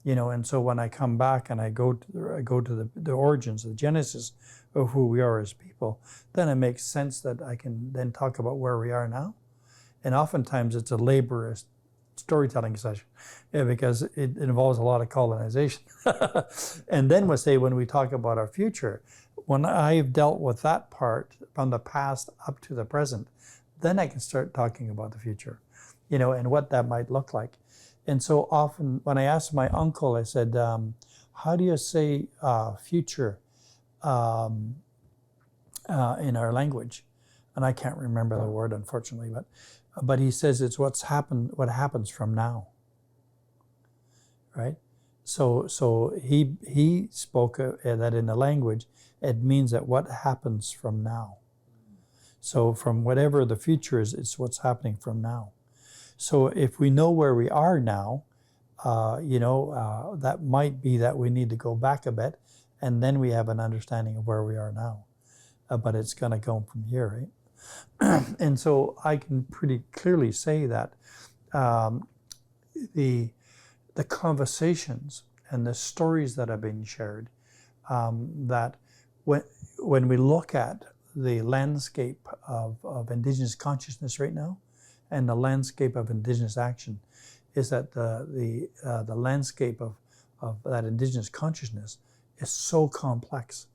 And so when I come back and I go to the origins, the genesis of who we are as people, then it makes sense that I can then talk about where we are now. And oftentimes it's a laborious storytelling session, because it involves a lot of colonization. And then we'll say, when we talk about our future, when I've dealt with that part from the past up to the present, then I can start talking about the future, and what that might look like. And so often when I asked my uncle, I said, how do you say future in our language? And I can't remember the word, unfortunately, but he says it's what happens from now, right? So he spoke that in the language, it means that what happens from now. So from whatever the future is, it's what's happening from now. So if we know where we are now, that might be that we need to go back a bit, and then we have an understanding of where we are now. But it's going to go from here, right? And so I can pretty clearly say that the conversations and the stories that have been shared, that when we look at the landscape of Indigenous consciousness right now, and the landscape of Indigenous action, is that the landscape of that Indigenous consciousness is so complex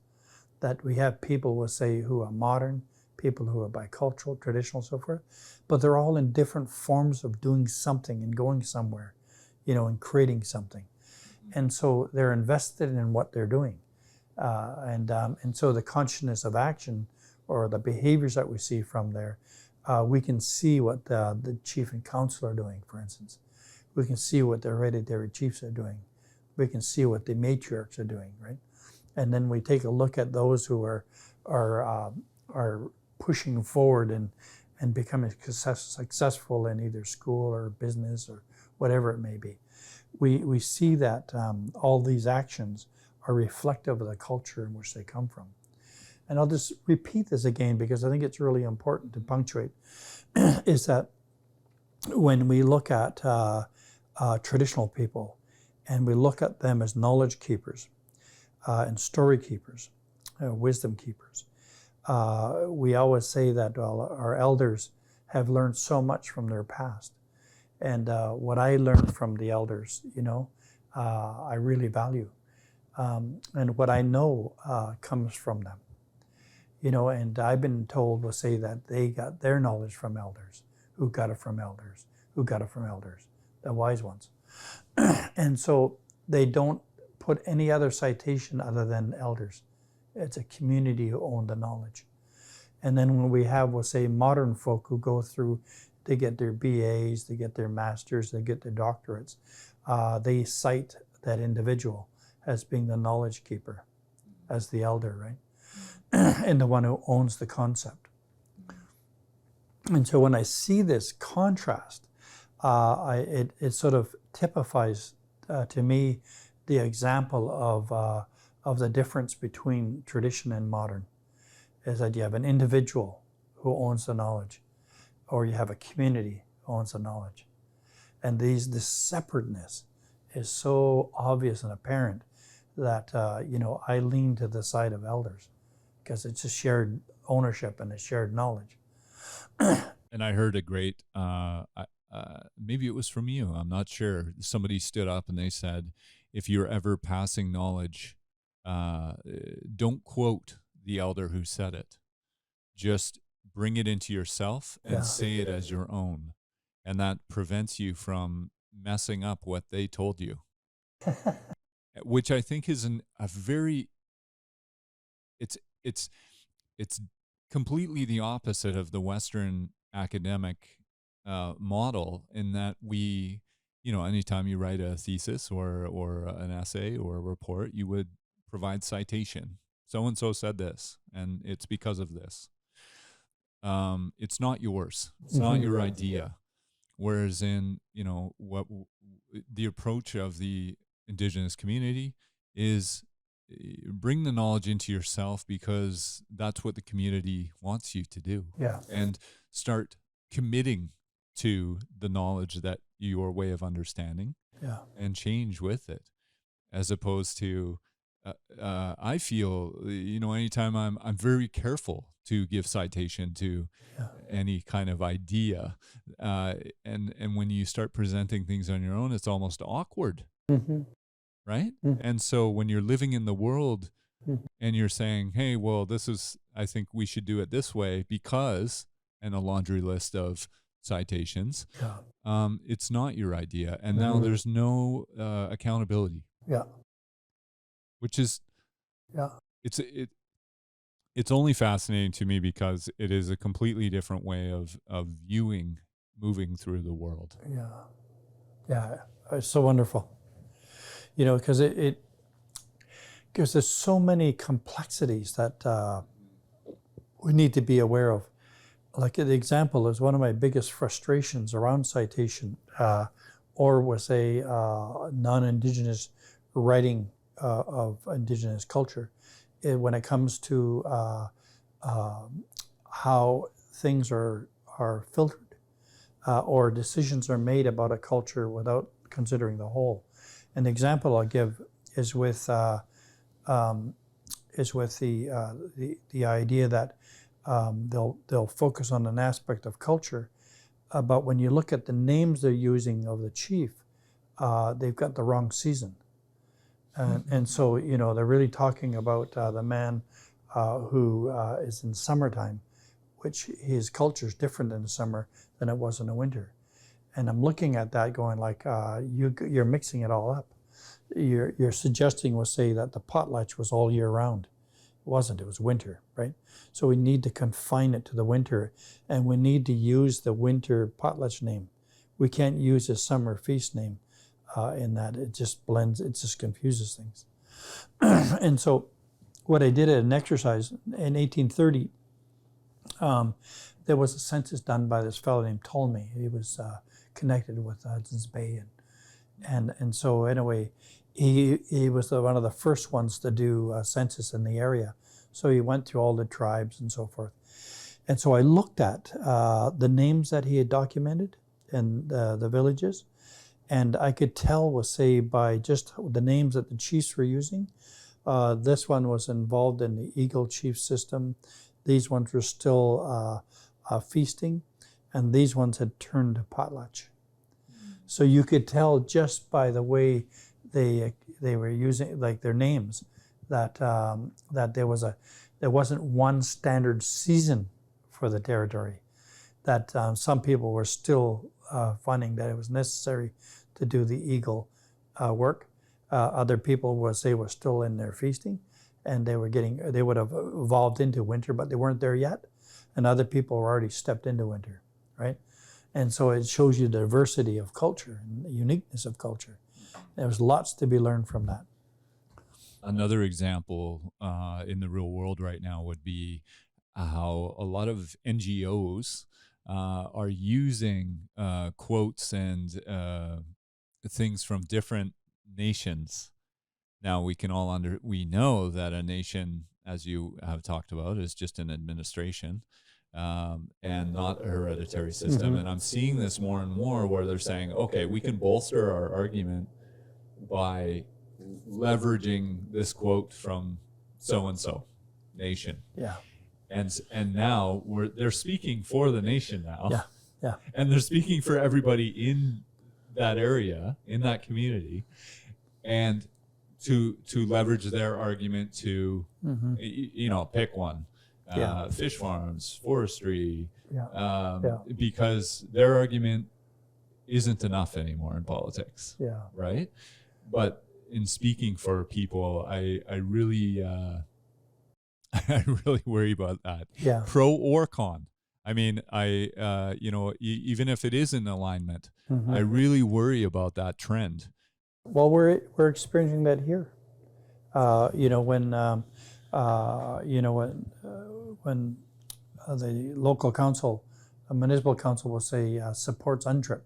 that we have people, we'll say, who are modern, people who are bicultural, traditional, so forth, but they're all in different forms of doing something and going somewhere, and creating something. And so they're invested in what they're doing. And so the consciousness of action or the behaviors that we see from there, we can see what the chief and council are doing, for instance. We can see what the hereditary chiefs are doing. We can see what the matriarchs are doing, right? And then we take a look at those who are pushing forward and becoming successful in either school or business or whatever it may be. We see that all these actions are reflective of the culture in which they come from. And I'll just repeat this again because I think it's really important to punctuate, is that when we look at traditional people and we look at them as knowledge keepers and story keepers, wisdom keepers, we always say that our elders have learned so much from their past. And what I learned from the elders, I really value. And what I know comes from them. And I've been told, we'll say that they got their knowledge from elders, who got it from elders, who got it from elders, the wise ones. And so they don't put any other citation other than elders. It's a community who own the knowledge. And then when we have, we'll say, modern folk who go through, they get their BAs, they get their masters, they get their doctorates, they cite that individual as being the knowledge keeper, as the elder, right? And the one who owns the concept. And so when I see this contrast, it sort of typifies to me the example of the difference between tradition and modern, is that you have an individual who owns the knowledge, or you have a community who owns the knowledge. And this separateness is so obvious and apparent that I lean to the side of elders, because it's a shared ownership and a shared knowledge. And I heard a great, maybe it was from you, I'm not sure. Somebody stood up and they said, if you're ever passing knowledge, don't quote the elder who said it. Just bring it into yourself and say it as your own. And that prevents you from messing up what they told you. Which I think is it's completely the opposite of the Western academic model, in that we, anytime you write a thesis or an essay or a report, you would provide citation. So-and-so said this, and it's because of this. It's not yours. It's not your idea. Whereas in, what the approach of the Indigenous community is, bring the knowledge into yourself, because that's what the community wants you to do. Yeah. And start committing to the knowledge that your way of understanding, and change with it, as opposed to, I feel, anytime I'm very careful to give citation to any kind of idea. And when you start presenting things on your own, it's almost awkward. Mm-hmm. Right? Mm-hmm. And so when you're living in the world and you're saying, hey, well, I think we should do it this way because, and a laundry list of citations, it's not your idea. And now there's no accountability. Yeah. Which is, it's only fascinating to me because it is a completely different way of viewing, moving through the world. Yeah. Yeah. It's so wonderful. Because because there's so many complexities that we need to be aware of. Like the example is one of my biggest frustrations around citation, or was a non-Indigenous writing of Indigenous culture, when it comes to how things are filtered, or decisions are made about a culture without considering the whole. An example I'll give is with the idea that they'll focus on an aspect of culture, but when you look at the names they're using of the chief, they've got the wrong season, and so they're really talking about the man who is in summertime, which his culture is different in the summer than it was in the winter. And I'm looking at that going like, you're mixing it all up. you're suggesting was say that the potlatch was all year round. It wasn't. It was winter, right? So we need to confine it to the winter, and we need to use the winter potlatch name. We can't use a summer feast name in that. It just blends. It just confuses things. And so, what I did at an exercise in 1830, there was a census done by this fellow named Ptolemy. He was connected with Hudson's Bay, and so anyway, he was one of the first ones to do a census in the area. So he went through all the tribes and so forth. And so I looked at the names that he had documented and the villages, and I could tell, say, by just the names that the chiefs were using. This one was involved in the Eagle Chief system. These ones were still feasting, and these ones had turned to potlatch. So you could tell just by the way they were using, like, their names, that that there wasn't one standard season for the territory. That some people were still finding that it was necessary to do the eagle work. Other people were still in their feasting, and they would have evolved into winter, but they weren't there yet. And other people were already stepped into winter, right? And so it shows you the diversity of culture and the uniqueness of culture. There's lots to be learned from that. Another example in the real world right now would be how a lot of NGOs are using quotes and things from different nations. Now we know that a nation, as you have talked about, is just an administration and not a hereditary system. And I'm seeing this more and more where they're saying, okay, we can bolster our argument by leveraging this quote from so-and-so nation. Yeah. And now they're speaking for the nation now. Yeah. Yeah. And they're speaking for everybody in that area, in that community, and to leverage their argument to, pick one. Fish farms, forestry, because their argument isn't enough anymore in politics. Yeah. Right? But in speaking for people, I really I really worry about that. Yeah. Pro or con. I mean, even if it is in alignment, I really worry about that trend. Well, we're experiencing that here. When the local council, a municipal council will say supports UNDRIP,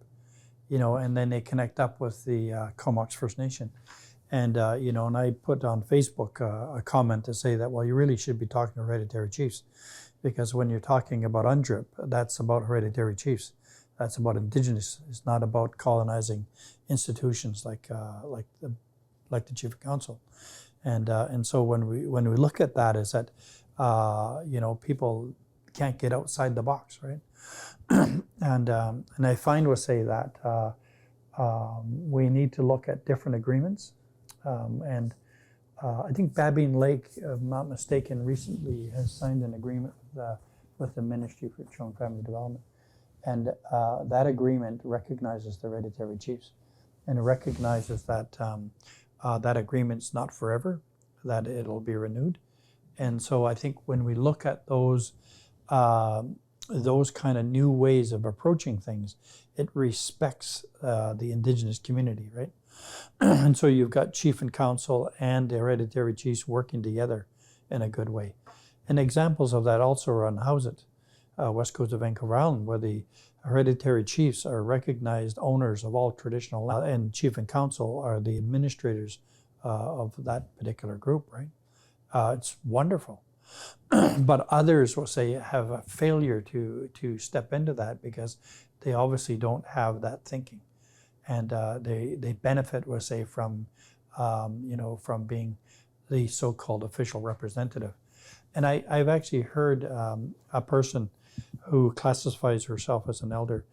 and then they connect up with the Comox First Nation. And, and I put on Facebook a comment to say that, well, you really should be talking to hereditary chiefs, because when you're talking about UNDRIP, that's about hereditary chiefs. That's about Indigenous. It's not about colonizing institutions like the Chief Council. And so when we look at that, is that people can't get outside the box, right? and I find we'll say that we need to look at different agreements. I think Babine Lake, if I'm not mistaken, recently has signed an agreement with the Ministry for Children and Family Development. And that agreement recognizes the hereditary chiefs, and it recognizes that that agreement's not forever, that it'll be renewed. And so I think when we look at those kind of new ways of approaching things, it respects the Indigenous community, right? And so you've got chief and council and the hereditary chiefs working together in a good way. And examples of that also are on Howsett, west coast of Vancouver Island, where the hereditary chiefs are recognized owners of all traditional land, and chief and council are the administrators of that particular group, right? It's wonderful. But others will say have a failure to step into that because they obviously don't have that thinking. And they benefit, we'll say, from being the so-called official representative. And I've actually heard a person who classifies herself as an elder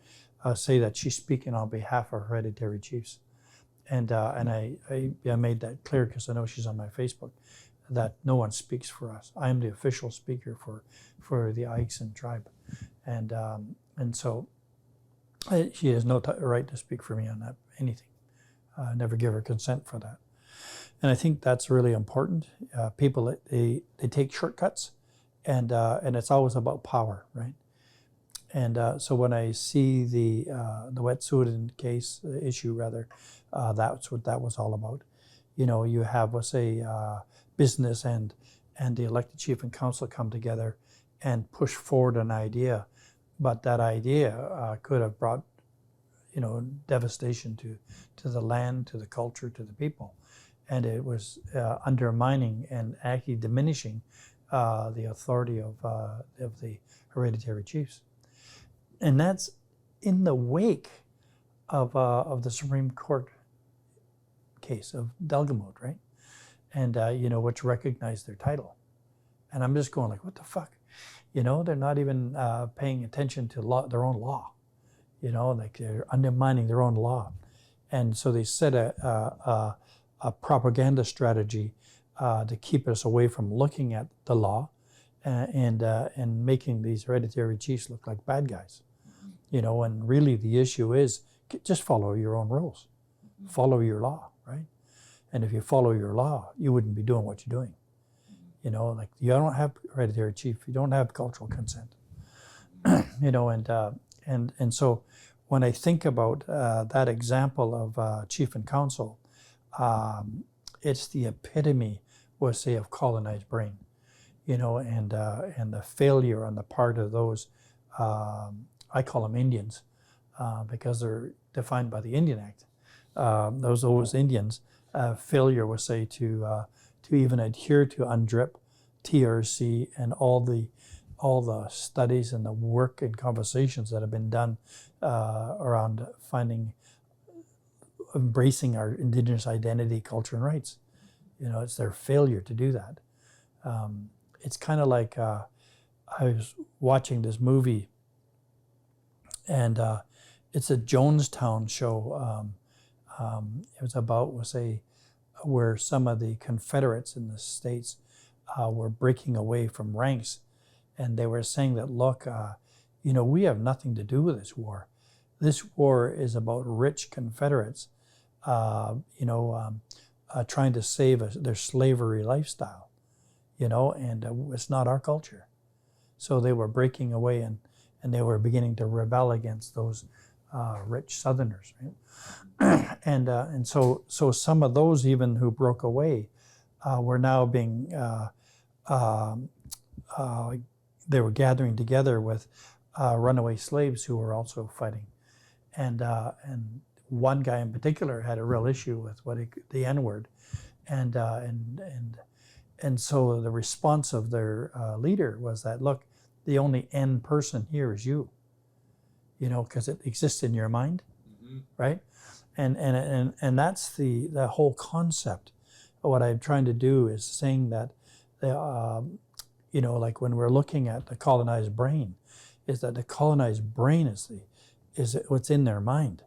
say that she's speaking on behalf of hereditary chiefs. And I made that clear because I know she's on my Facebook, that no one speaks for us. I am the official speaker for the E'iksan tribe. And so she has no right to speak for me on that, anything. Never give her consent for that. And I think that's really important. People, they take shortcuts, and it's always about power, right? And so when I see the wet'suwet'en case issue, rather, that's what that was all about. You know, you have, let's say, business and the elected chief and council come together and push forward an idea, but that idea could have brought, you know, devastation to the land, to the culture, to the people. And it was undermining and actually diminishing the authority of the hereditary chiefs. And that's in the wake of the Supreme Court case of Delgamode, right? And, you know, which recognized their title. And I'm just going like, what the fuck? You know, they're not even paying attention to their own law. You know, like they're undermining their own law. And so they set a propaganda strategy to keep us away from looking at the law and making these hereditary chiefs look like bad guys. You know, and really the issue is just follow your own rules. Follow your law, right? And if you follow your law, you wouldn't be doing what you're doing. You know, like you don't have hereditary chief, you don't have cultural consent. You know, and so when I think about that example of chief and council, it's the epitome, we'll say, of colonized brain. You know, and the failure on the part of those, I call them Indians, because they're defined by the Indian Act. Those Indians, failure, we'll say, to even adhere to UNDRIP, TRC, and all the studies and the work and conversations that have been done around embracing our Indigenous identity, culture, and rights. You know, it's their failure to do that. It's kind of like I was watching this movie, and it's a Jonestown show. It was about, we'll say, where some of the Confederates in the States were breaking away from ranks. And they were saying that, look, you know, we have nothing to do with this war. This war is about rich Confederates, you know, trying to save their slavery lifestyle, you know, and it's not our culture. So they were breaking away and they were beginning to rebel against those rich Southerners, right? And so some of those even who broke away were now being, they were gathering together with runaway slaves who were also fighting. And one guy in particular had a real issue with the N-word. And so the response of their leader was that, look, the only N person here is you, you know, because it exists in your mind, right? And that's the whole concept. What I'm trying to do is saying that, you know, like when we're looking at the colonized brain, is that the colonized brain is what's in their mind,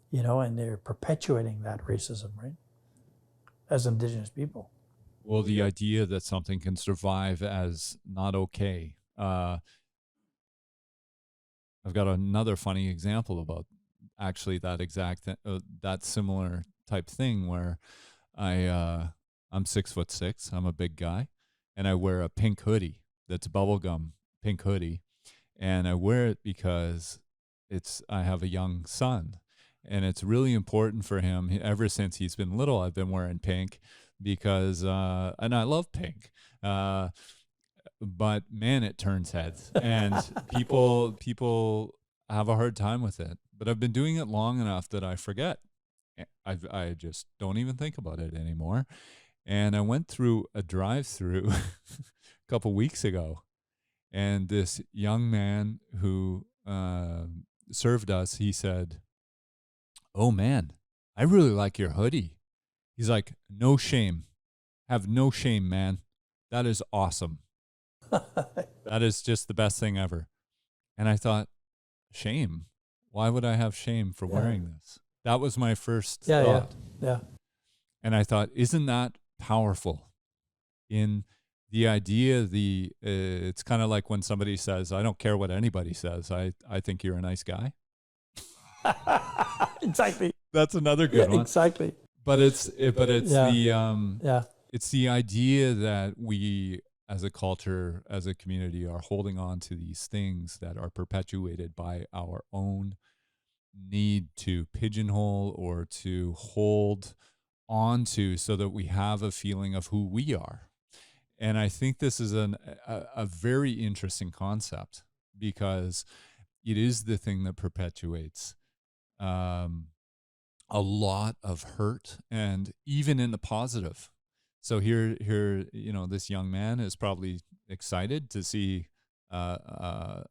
you know, and they're perpetuating that racism, right? As Indigenous people. Well, the idea that something can survive as not okay. I've got another funny example about actually that exact that similar type thing where I'm 6'6", I'm a big guy, and I wear a pink hoodie that's bubblegum pink hoodie, and I wear it because I have a young son, and it's really important for him. Ever since he's been little, I've been wearing pink because and I love pink. But man, it turns heads, and people have a hard time with it. But I've been doing it long enough that I forget. I just don't even think about it anymore. And I went through a drive-through a couple weeks ago, and this young man who served us, he said, "Oh man, I really like your hoodie." He's like, "No shame. Have no shame, man. That is awesome. That is just the best thing ever." And I thought, shame? Why would I have shame for wearing this? That was my first thought. Yeah. And I thought, isn't that powerful? In the idea, it's kind of like when somebody says, "I don't care what anybody says. I think you're a nice guy." Exactly. That's another good one. Exactly. but it's Yeah. it's the idea that we as a culture, as a community, are holding on to these things that are perpetuated by our own need to pigeonhole or to hold on to, so that we have a feeling of who we are. And I think this is a very interesting concept, because it is the thing that perpetuates a lot of hurt, and even in the positive. So here, this young man is probably excited to see a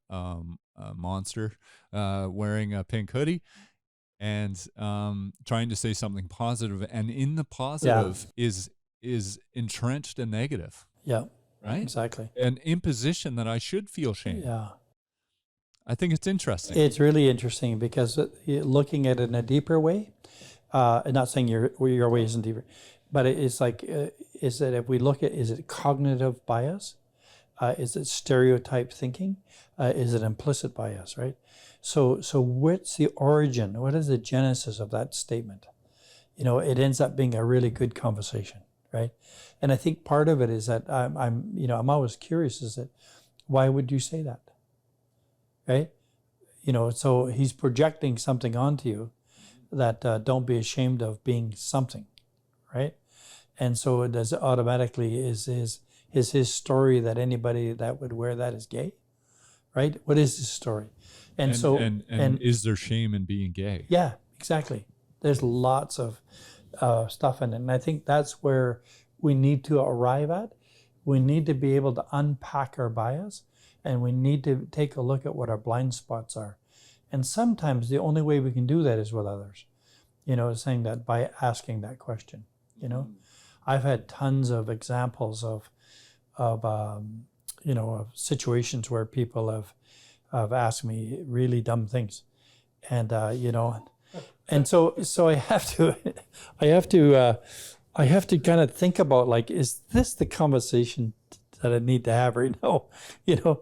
monster wearing a pink hoodie and trying to say something positive, and in the positive is entrenched a negative. Yeah. Right? Exactly. An imposition that I should feel shame. Yeah. I think it's interesting. It's really interesting, because looking at it in a deeper way, not saying your way isn't deeper, but it's like, is that if we look at, is it cognitive bias? Is it stereotype thinking? Is it implicit bias, right? So what's the origin? What is the genesis of that statement? It ends up being a really good conversation, right? And I think part of it is that I'm always curious, is that why would you say that, right? So he's projecting something onto you that don't be ashamed of being something, right? And so it does automatically is his story that anybody that would wear that is gay, right? What is his story? And is there shame in being gay? Yeah, exactly. There's lots of stuff in it. And I think that's where we need to arrive at. We need to be able to unpack our bias, and we need to take a look at what our blind spots are. And sometimes the only way we can do that is with others, saying that by asking that question, I've had tons of examples of situations where people have asked me really dumb things, and and so I have to kind of think about, like, is this the conversation that I need to have right now? And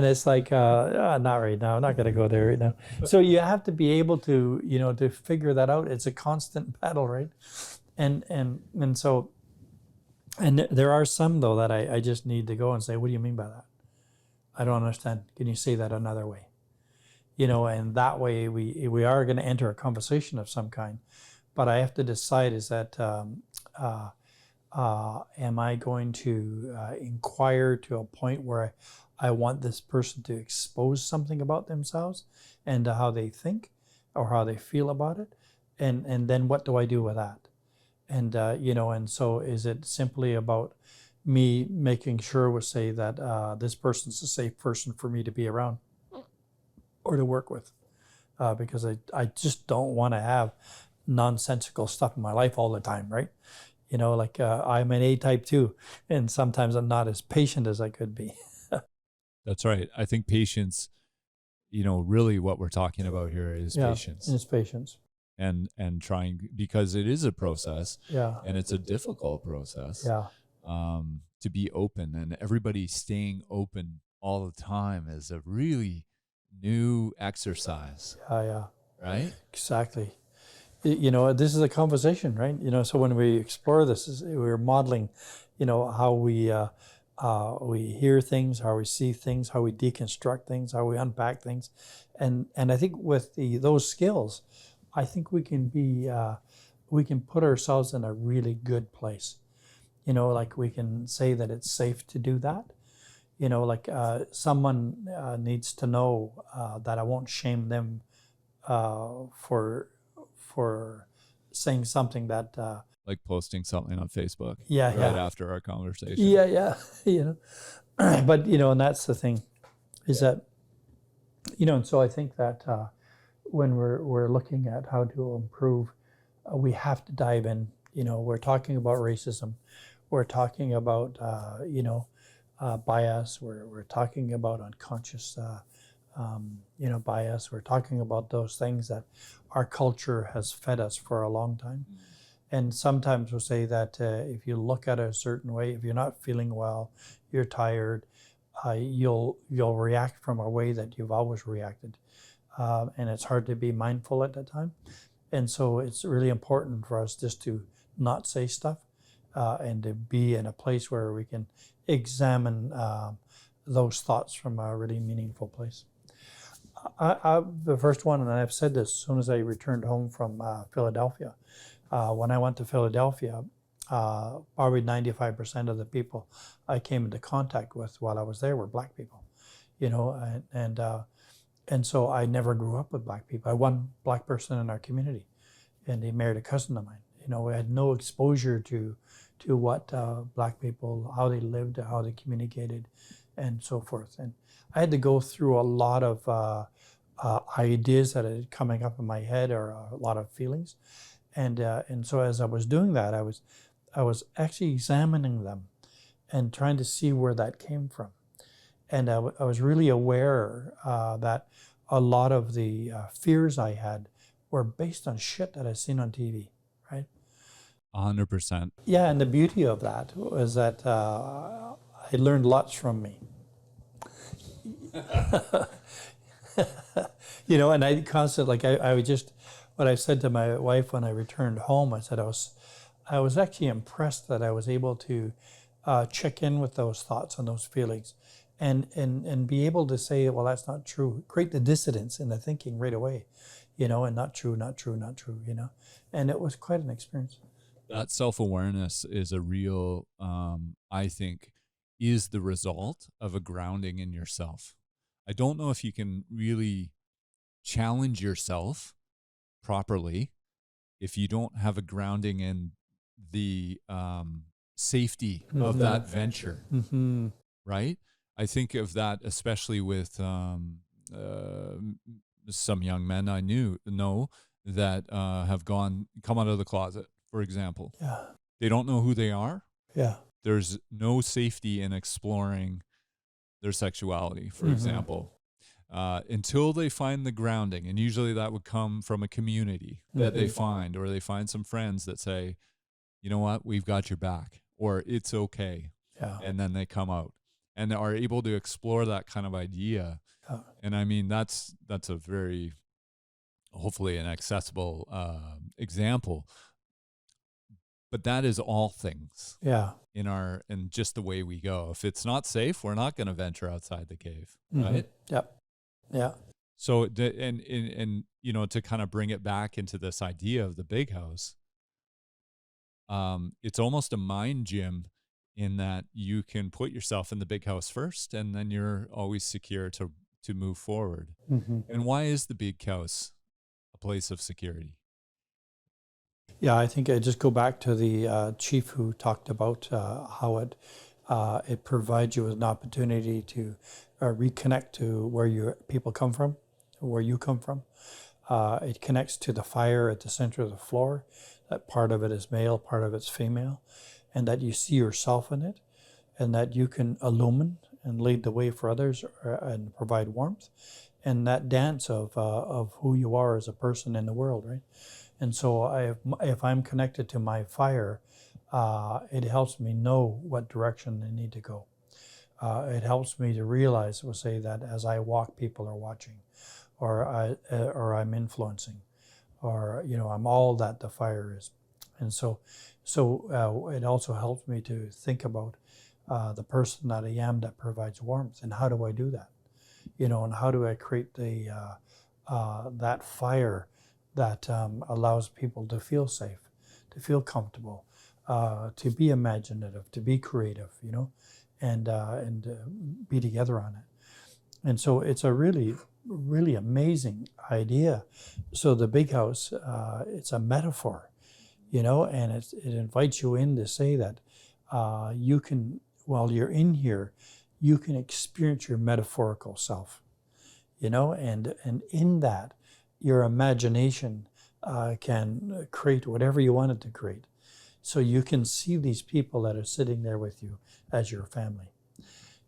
it's like, not right now. I'm not going to go there right now. So you have to be able to, to figure that out. It's a constant battle, right? And so there are some, though, that I just need to go and say, what do you mean by that? I don't understand. Can you say that another way? And that way we are going to enter a conversation of some kind. But I have to decide, is that, am I going to inquire to a point where I want this person to expose something about themselves and how they think or how they feel about it? And then what do I do with that? And, and so is it simply about me making sure, we'll say, that this person's a safe person for me to be around or to work with? Because I just don't want to have nonsensical stuff in my life all the time, right? I'm an A-type too, and sometimes I'm not as patient as I could be. That's right. I think patience, really what we're talking about here is patience. It's patience. And trying, because it is a process, and it's a difficult process, to be open, and everybody staying open all the time is a really new exercise. Right? Exactly. This is a conversation, right? So when we explore this, we're modeling, how we hear things, how we see things, how we deconstruct things, how we unpack things, and I think with those skills, I think we can put ourselves in a really good place. Like we can say that it's safe to do that. Someone needs to know that I won't shame them for saying something that like posting something on Facebook after our conversation. But and that's the thing, is that and so I think that when we're looking at how to improve, we have to dive in. We're talking about racism, we're talking about bias, we're talking about unconscious bias. We're talking about those things that our culture has fed us for a long time. And sometimes we'll say that if you look at it a certain way, if you're not feeling well, you're tired, you'll react from a way that you've always reacted. And it's hard to be mindful at that time. And so it's really important for us just to not say stuff and to be in a place where we can examine those thoughts from a really meaningful place. The first one, and I've said this as soon as I returned home from Philadelphia. When I went to Philadelphia, probably 95% of the people I came into contact with while I was there were Black people, and so I never grew up with Black people. I had one Black person in our community, and he married a cousin of mine. We had no exposure to what Black people, how they lived, how they communicated, and so forth. And I had to go through a lot of ideas that are coming up in my head, or a lot of feelings, and so as I was doing that, I was actually examining them and trying to see where that came from. And I was really aware that a lot of the fears I had were based on shit that I'd seen on TV, right? 100%. Yeah, and the beauty of that was that I learned lots from me. And I constantly, I would just, what I said to my wife when I returned home, I said I was actually impressed that I was able to check in with those thoughts and those feelings, and be able to say, well, that's not true. Create the dissidence in the thinking right away, and not true, and it was quite an experience. That self-awareness is a real, I think, is the result of a grounding in yourself. I don't know if you can really challenge yourself properly if you don't have a grounding in the safety of that venture, right? I think of that especially with some young men I know that have come out of the closet, for example. Yeah. They don't know who they are. Yeah. There's no safety in exploring their sexuality, for example, until they find the grounding. And usually that would come from a community that they find, or they find some friends that say, you know what, we've got your back, or it's okay. Yeah. And then they come out and are able to explore that kind of idea. Yeah. And I mean, that's a very, hopefully an accessible example. But that is all things. Yeah. In just the way we go. If it's not safe, we're not going to venture outside the cave, right? Yep. Yeah. So, and to kind of bring it back into this idea of the big house, it's almost a mind gym in that you can put yourself in the big house first, and then you're always secure to move forward. And why is the big house a place of security? Yeah, I think I just go back to the chief who talked about how it provides you with an opportunity to reconnect to where your people come from, where you come from. It connects to the fire at the center of the floor. That part of it is male, part of it's female, and that you see yourself in it, and that you can illumine and lead the way for others and provide warmth, and that dance of who you are as a person in the world, right? And so if I'm connected to my fire, it helps me know what direction I need to go. It helps me to realize, we'll say, that as I walk, people are watching, or I'm influencing, or I'm all that the fire is. And so it also helps me to think about the person that I am that provides warmth, and how do I do that? And how do I create that fire that allows people to feel safe, to feel comfortable, to be imaginative, to be creative, and be together on it. And so it's a really, really amazing idea. So the big house, it's a metaphor, and it invites you in to say that you can, while you're in here, you can experience your metaphorical self, and in that, your imagination can create whatever you want it to create. So you can see these people that are sitting there with you as your family.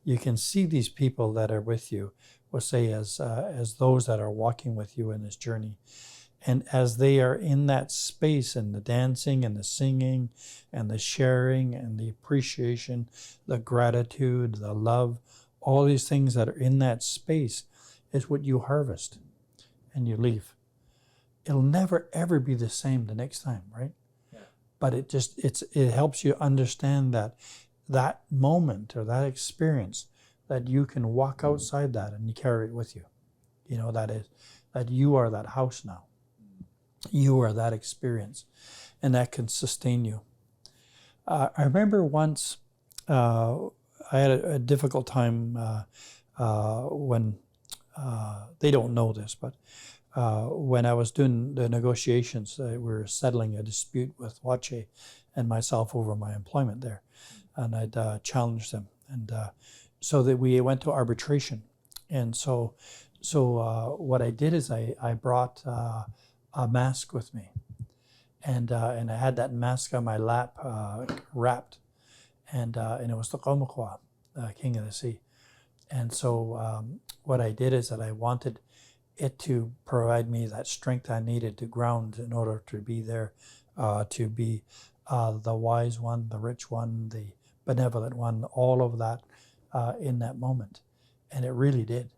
You can see these people that are with you, we'll say, as those that are walking with you in this journey. And as they are in that space, and the dancing and the singing and the sharing and the appreciation, the gratitude, the love, all these things that are in that space is what you harvest and you leave. it'll never ever be the same the next time, right? Yeah. But it helps you understand that moment or that experience, that you can walk outside that and you carry it with you. You know, that you are that house now. You are that experience, and that can sustain you. I remember once I had a difficult time when, they don't know this, but when I was doing the negotiations, we were settling a dispute with Whyte and myself over my employment there. And I'd challenged them. And so that we went to arbitration. And so what I did is I brought a mask with me. And I had that mask on my lap wrapped. And it was the Kwakwaka'wakw, King of the Sea. And so what I did is that I wanted it to provide me that strength I needed to ground in order to be there, to be the wise one, the rich one, the benevolent one, all of that in that moment. And it really did.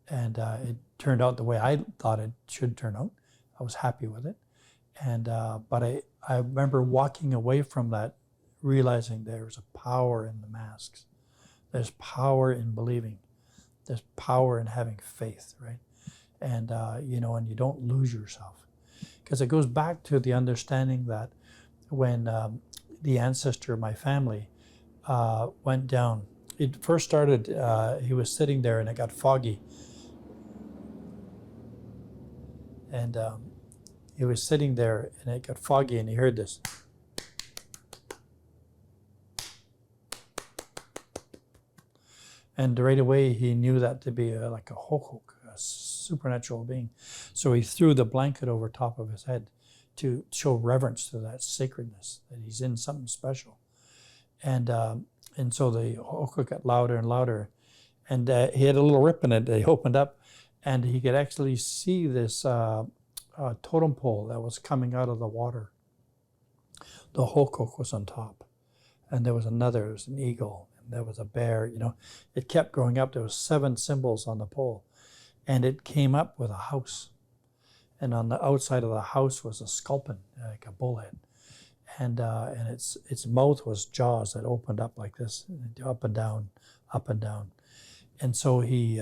And it turned out the way I thought it should turn out. I was happy with it. And but I remember walking away from that, realizing there's a power in the masks. There's power in believing. There's power in having faith, right? And, you know, and you don't lose yourself. Because it goes back to the understanding that when the ancestor of my family went down, it first started, he was sitting there and it got foggy. And he was sitting there and it got foggy and he heard this. And right away he knew that to be like a hokok, a supernatural being. So he threw the blanket over top of his head to show reverence to that sacredness, that he's in something special. And so the hokok got louder and louder. And he had a little rip in it that he opened up, and he could actually see this totem pole that was coming out of the water. The hokok was on top. And there was another, it was an eagle. There was a bear, you know. It kept growing up. There was 7 symbols on the pole. And it came up with a house. And on the outside of the house was a sculpin, like a bullhead. And its mouth was jaws that opened up like this, up and down, up and down. And so he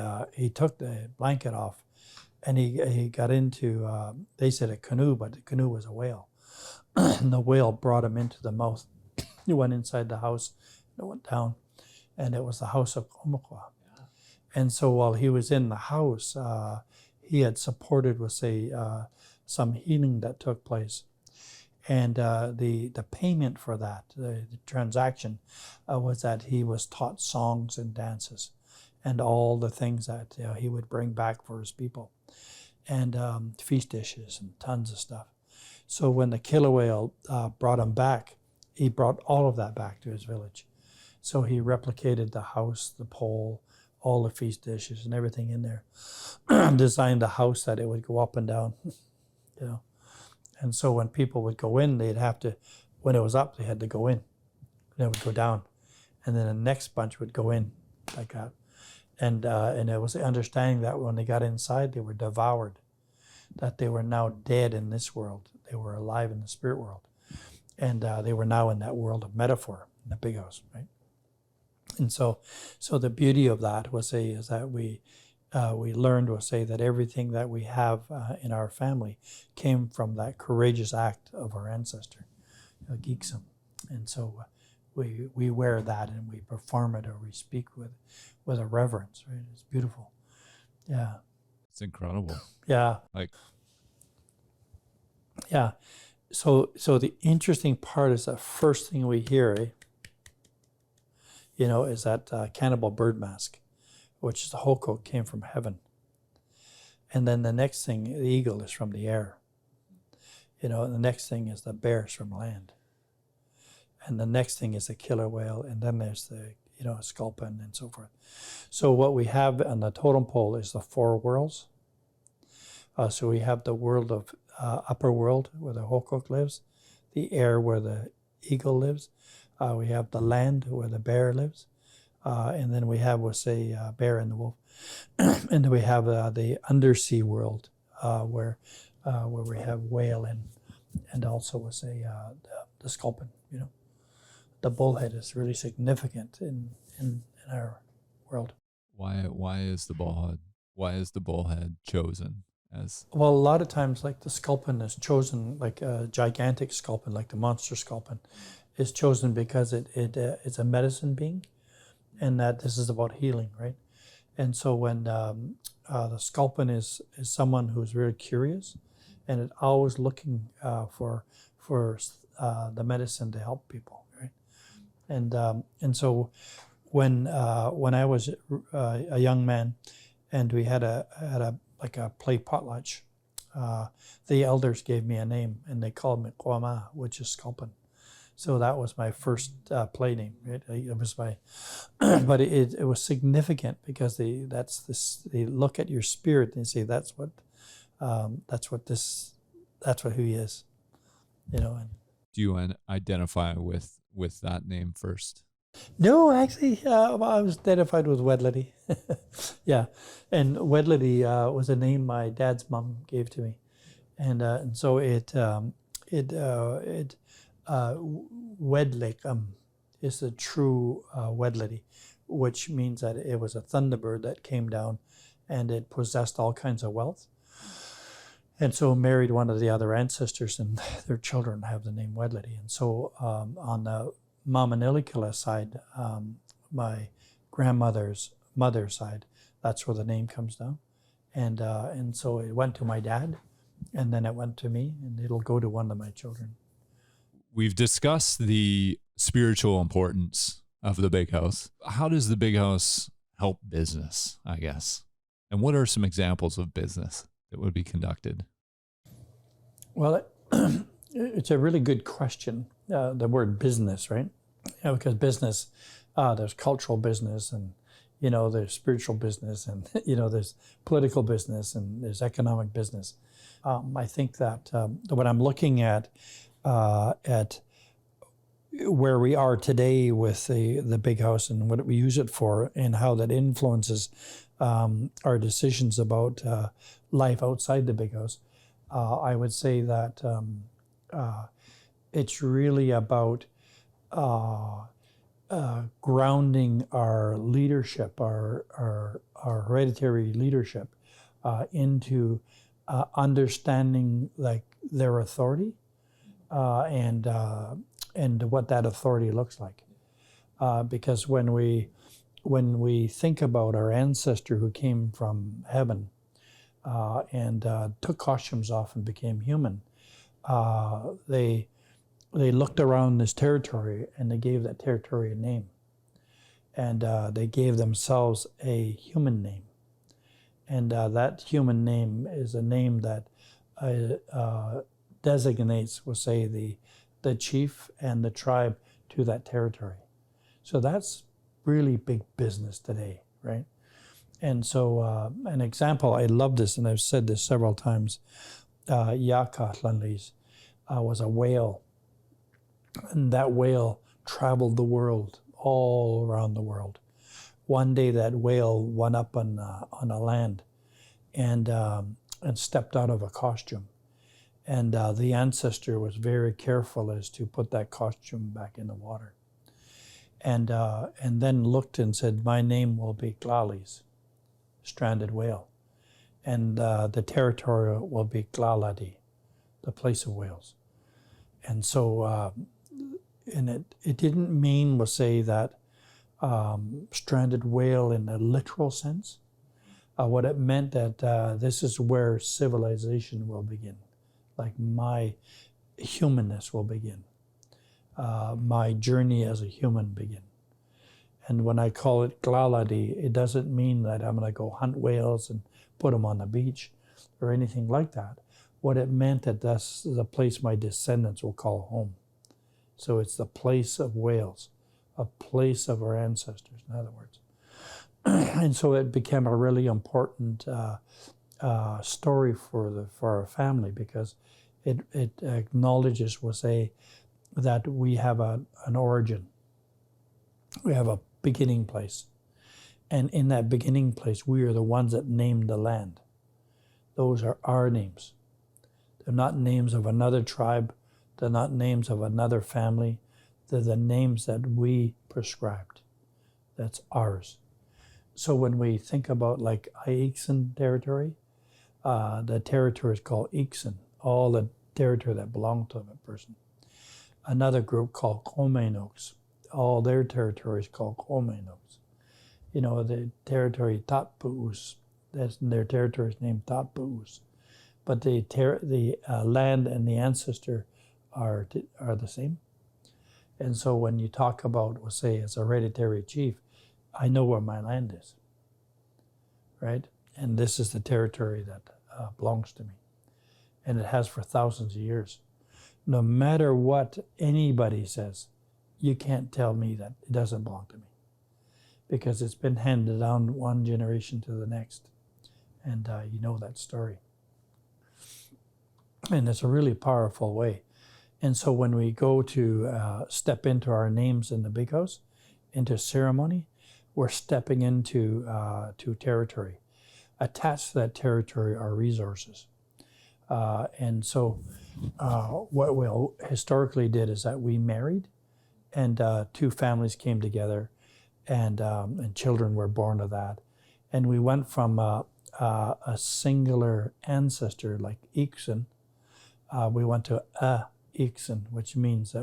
took the blanket off, and he got into, they said a canoe, but the canoe was a whale. And the whale brought him into the mouth. He went inside the house, and it went down. And it was the house of Kwakwaka'wakw. Yeah. And so while he was in the house, he had supported with, say, some healing that took place. And the payment for that, the transaction, was that he was taught songs and dances and all the things that he would bring back for his people. And feast dishes and tons of stuff. So when the killer whale brought him back, he brought all of that back to his village. So he replicated the house, the pole, all the feast dishes and everything in there. Designed a house that it would go up and down, you know. And so when people would go in, they'd have to, when it was up, they had to go in. And it would go down. And then the next bunch would go in like that. And it was the understanding that when they got inside, they were devoured. That they were now dead in this world. They were alive in the spirit world. And they were now in that world of metaphor, in the big house, right? And so the beauty of that was is that we learned that everything that we have in our family came from that courageous act of our ancestor, Gixsam. And so we wear that and we perform it or we speak with a reverence, right? It's beautiful. Yeah. It's incredible. Yeah. Yeah. So the interesting part is that first thing we hear, is that cannibal bird mask, which is the hokok, came from heaven. And then the next thing, the eagle is from the air. And the next thing is the bears from land. And the next thing is the killer whale. And then there's the, sculpin and so forth. So what we have on the totem pole is the 4 worlds. So we have the world of upper world where the hokok lives, the air where the eagle lives. We have the land where the bear lives. And then we have, bear and the wolf. And then we have the undersea world where where we have whale and also we'll say the sculpin. The bullhead is really significant in our world. Why is the bullhead chosen as? Well, a lot of times, like the sculpin is chosen, like a gigantic sculpin, like the monster sculpin, is chosen because it's a medicine being, and that this is about healing, right? And so when the sculpin is someone who's very curious, and it always looking for the medicine to help people, right? And so when I was a young man, and we had a play Potlatch, the elders gave me a name, and they called me Kwama, which is sculpin. So that was my first play name. Right? It was my, but it was significant because they look at your spirit and they say that's what who he is, And do you identify with that name first? No, actually, I was identified with Wedlidi. Yeah, and Wedlidi was a name my dad's mom gave to me, and so Wedlik is the true Wedlidi, which means that it was a thunderbird that came down, and it possessed all kinds of wealth, and so married one of the other ancestors, and their children have the name Wedlidi, and so on the Nuuchanulth side, my grandmother's mother's side, that's where the name comes down, and so it went to my dad, and then it went to me, and it'll go to one of my children. We've discussed the spiritual importance of the big house. How does the big house help business, I guess? And what are some examples of business that would be conducted? Well, it's a really good question, the word business, right? Because business, there's cultural business, and there's spiritual business, and there's political business, and there's economic business. I think that when I'm looking at where we are today with the big house and what we use it for, and how that influences our decisions about life outside the big house, I would say that it's really about grounding our leadership, our hereditary leadership, into understanding like their authority and what that authority looks like. Because when we think about our ancestor who came from heaven and took costumes off and became human, they looked around this territory and they gave that territory a name. And they gave themselves a human name. And that human name is a name that designates, we'll say, the chief and the tribe to that territory. So that's really big business today, right? And so an example, I love this, and I've said this several times, Kwakwaka'wakw was a whale. And that whale traveled the world, all around the world. One day that whale went up on a land and stepped out of a costume. And the ancestor was very careful as to put that costume back in the water. And then looked and said, my name will be Glalis, stranded whale. And the territory will be Glaladi, the place of whales. And so, and it didn't mean, we'll say, that stranded whale in a literal sense. What it meant that this is where civilization will begin. Like my humanness will begin. My journey as a human begin. And when I call it Glaladi, it doesn't mean that I'm going to go hunt whales and put them on the beach or anything like that. What it meant that that's the place my descendants will call home. So it's the place of whales, a place of our ancestors, in other words. And so it became a really important story for our family, because it acknowledges, we'll say, that we have an origin. We have a beginning place. And in that beginning place, we are the ones that named the land. Those are our names. They're not names of another tribe. They're not names of another family. They're the names that we prescribed. That's ours. So when we think about like E'iksan territory, the territory is called Gixsam, all the territory that belonged to that person. Another group called Komenoks, all their territory is called Komenoks. You know, the territory Tatpu'us, their territory is named Tatpu'us. But the land and the ancestor are the same. And so when you talk about, we'll say, as a hereditary chief, I know where my land is, right? And this is the territory that belongs to me. And it has for thousands of years. No matter what anybody says, you can't tell me that it doesn't belong to me, because it's been handed down one generation to the next. And you know that story. And it's a really powerful way. And so when we go to step into our names in the big house, into ceremony, we're stepping into to territory. Attached to that territory are resources. And so what we historically did is that we married, and two families came together, and children were born of that. And we went from a singular ancestor like E'iksan, we went to E'iksan, which means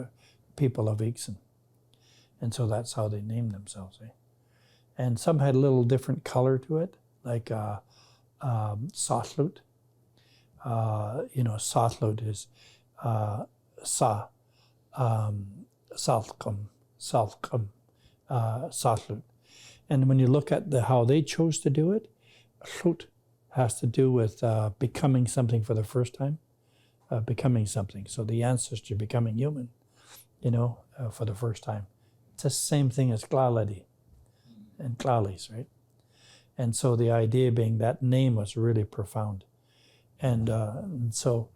people of Gixsam. And so that's how they named themselves. Eh? And some had a little different color to it, like Sothlut. Sothlut is Salcum, Sothlut. And when you look at how they chose to do it, Hlut has to do with becoming something for the first time, becoming something. So the ancestor becoming human, for the first time. It's the same thing as Glaladi and Glalis, right? And so the idea being that name was really profound. And so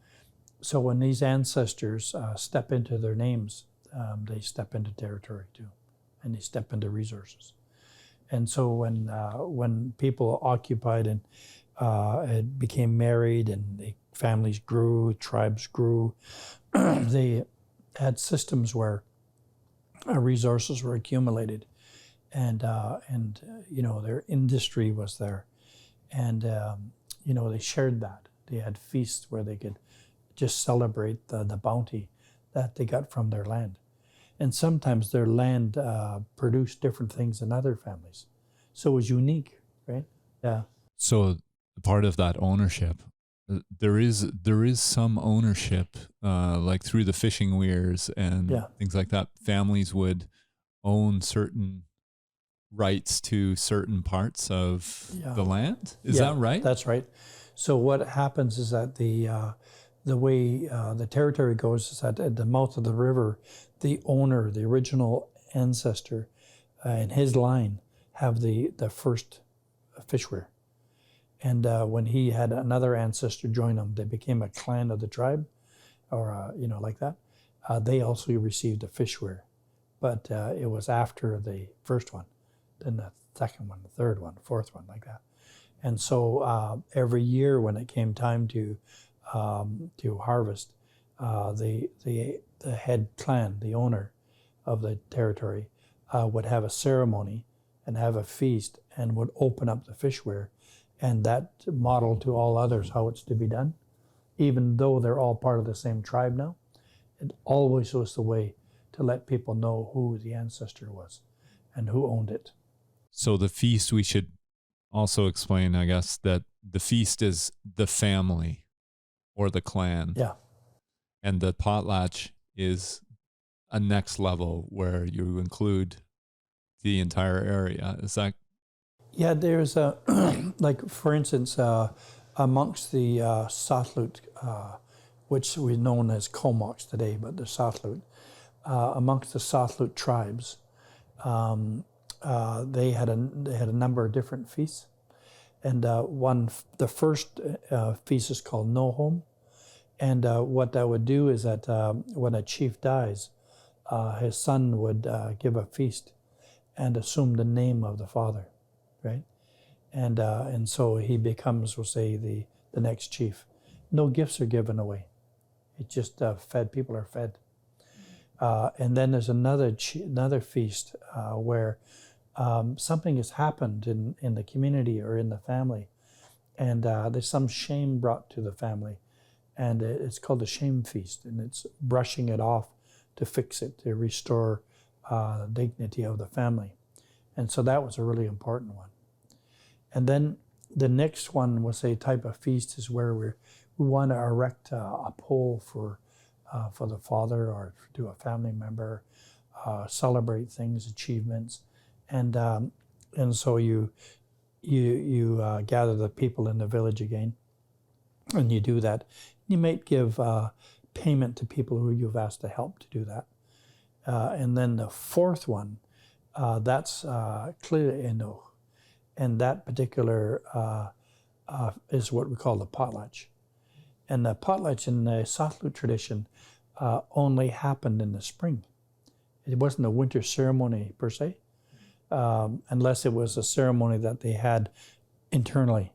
when these ancestors step into their names, they step into territory too, and they step into resources. And so when people occupied and became married, and the families grew, tribes grew, they had systems where resources were accumulated, and their industry was there, and they shared that. They had feasts where they could just celebrate the bounty that they got from their land. And sometimes their land produced different things than other families. So it was unique, right? Yeah. So part of that ownership, there is some ownership, like through the fishing weirs and things like that. Families would own certain rights to certain parts of the land. Is that right? That's right. So what happens is that the way the territory goes is that at the mouth of the river, the owner, the original ancestor, and his line have the first fish weir. And when he had another ancestor join him, they became a clan of the tribe, or like that. They also received a fish weir, but it was after the first one, then the second one, the third one, the fourth one, like that. And so every year when it came time to harvest, the head clan, the owner of the territory, would have a ceremony and have a feast and would open up the fish weir, and that modeled to all others how it's to be done. Even though they're all part of the same tribe now, it always was the way to let people know who the ancestor was and who owned it. So the feast, we should also explain, I guess, that the feast is the family or the clan. Yeah. And the potlatch is a next level where you include the entire area. Is that? Yeah, there's like, for instance, amongst the Sothlut, which we known as Comox today, but the Sothlut, amongst the Sothlut tribes, they had a number of different feasts, and the first feast is called No Home, and what that would do is that when a chief dies, his son would give a feast and assume the name of the father, right? And so he becomes, we'll say, the next chief. No gifts are given away. It just fed, people are fed. And then there's another feast where something has happened in the community or in the family, and there's some shame brought to the family, and it's called the shame feast, and it's brushing it off to fix it, to restore the dignity of the family. And so that was a really important one. And then the next one was a type of feast is where we want to erect a pole for the father or to a family member, celebrate things, achievements, and so you gather the people in the village again, and you do that. You might give payment to people who you've asked to help to do that. And then the fourth one, that's clearly eno, and that particular is what we call the potlatch. And the potlatch in the Sathlut tradition only happened in the spring. It wasn't a winter ceremony per se, unless it was a ceremony that they had internally.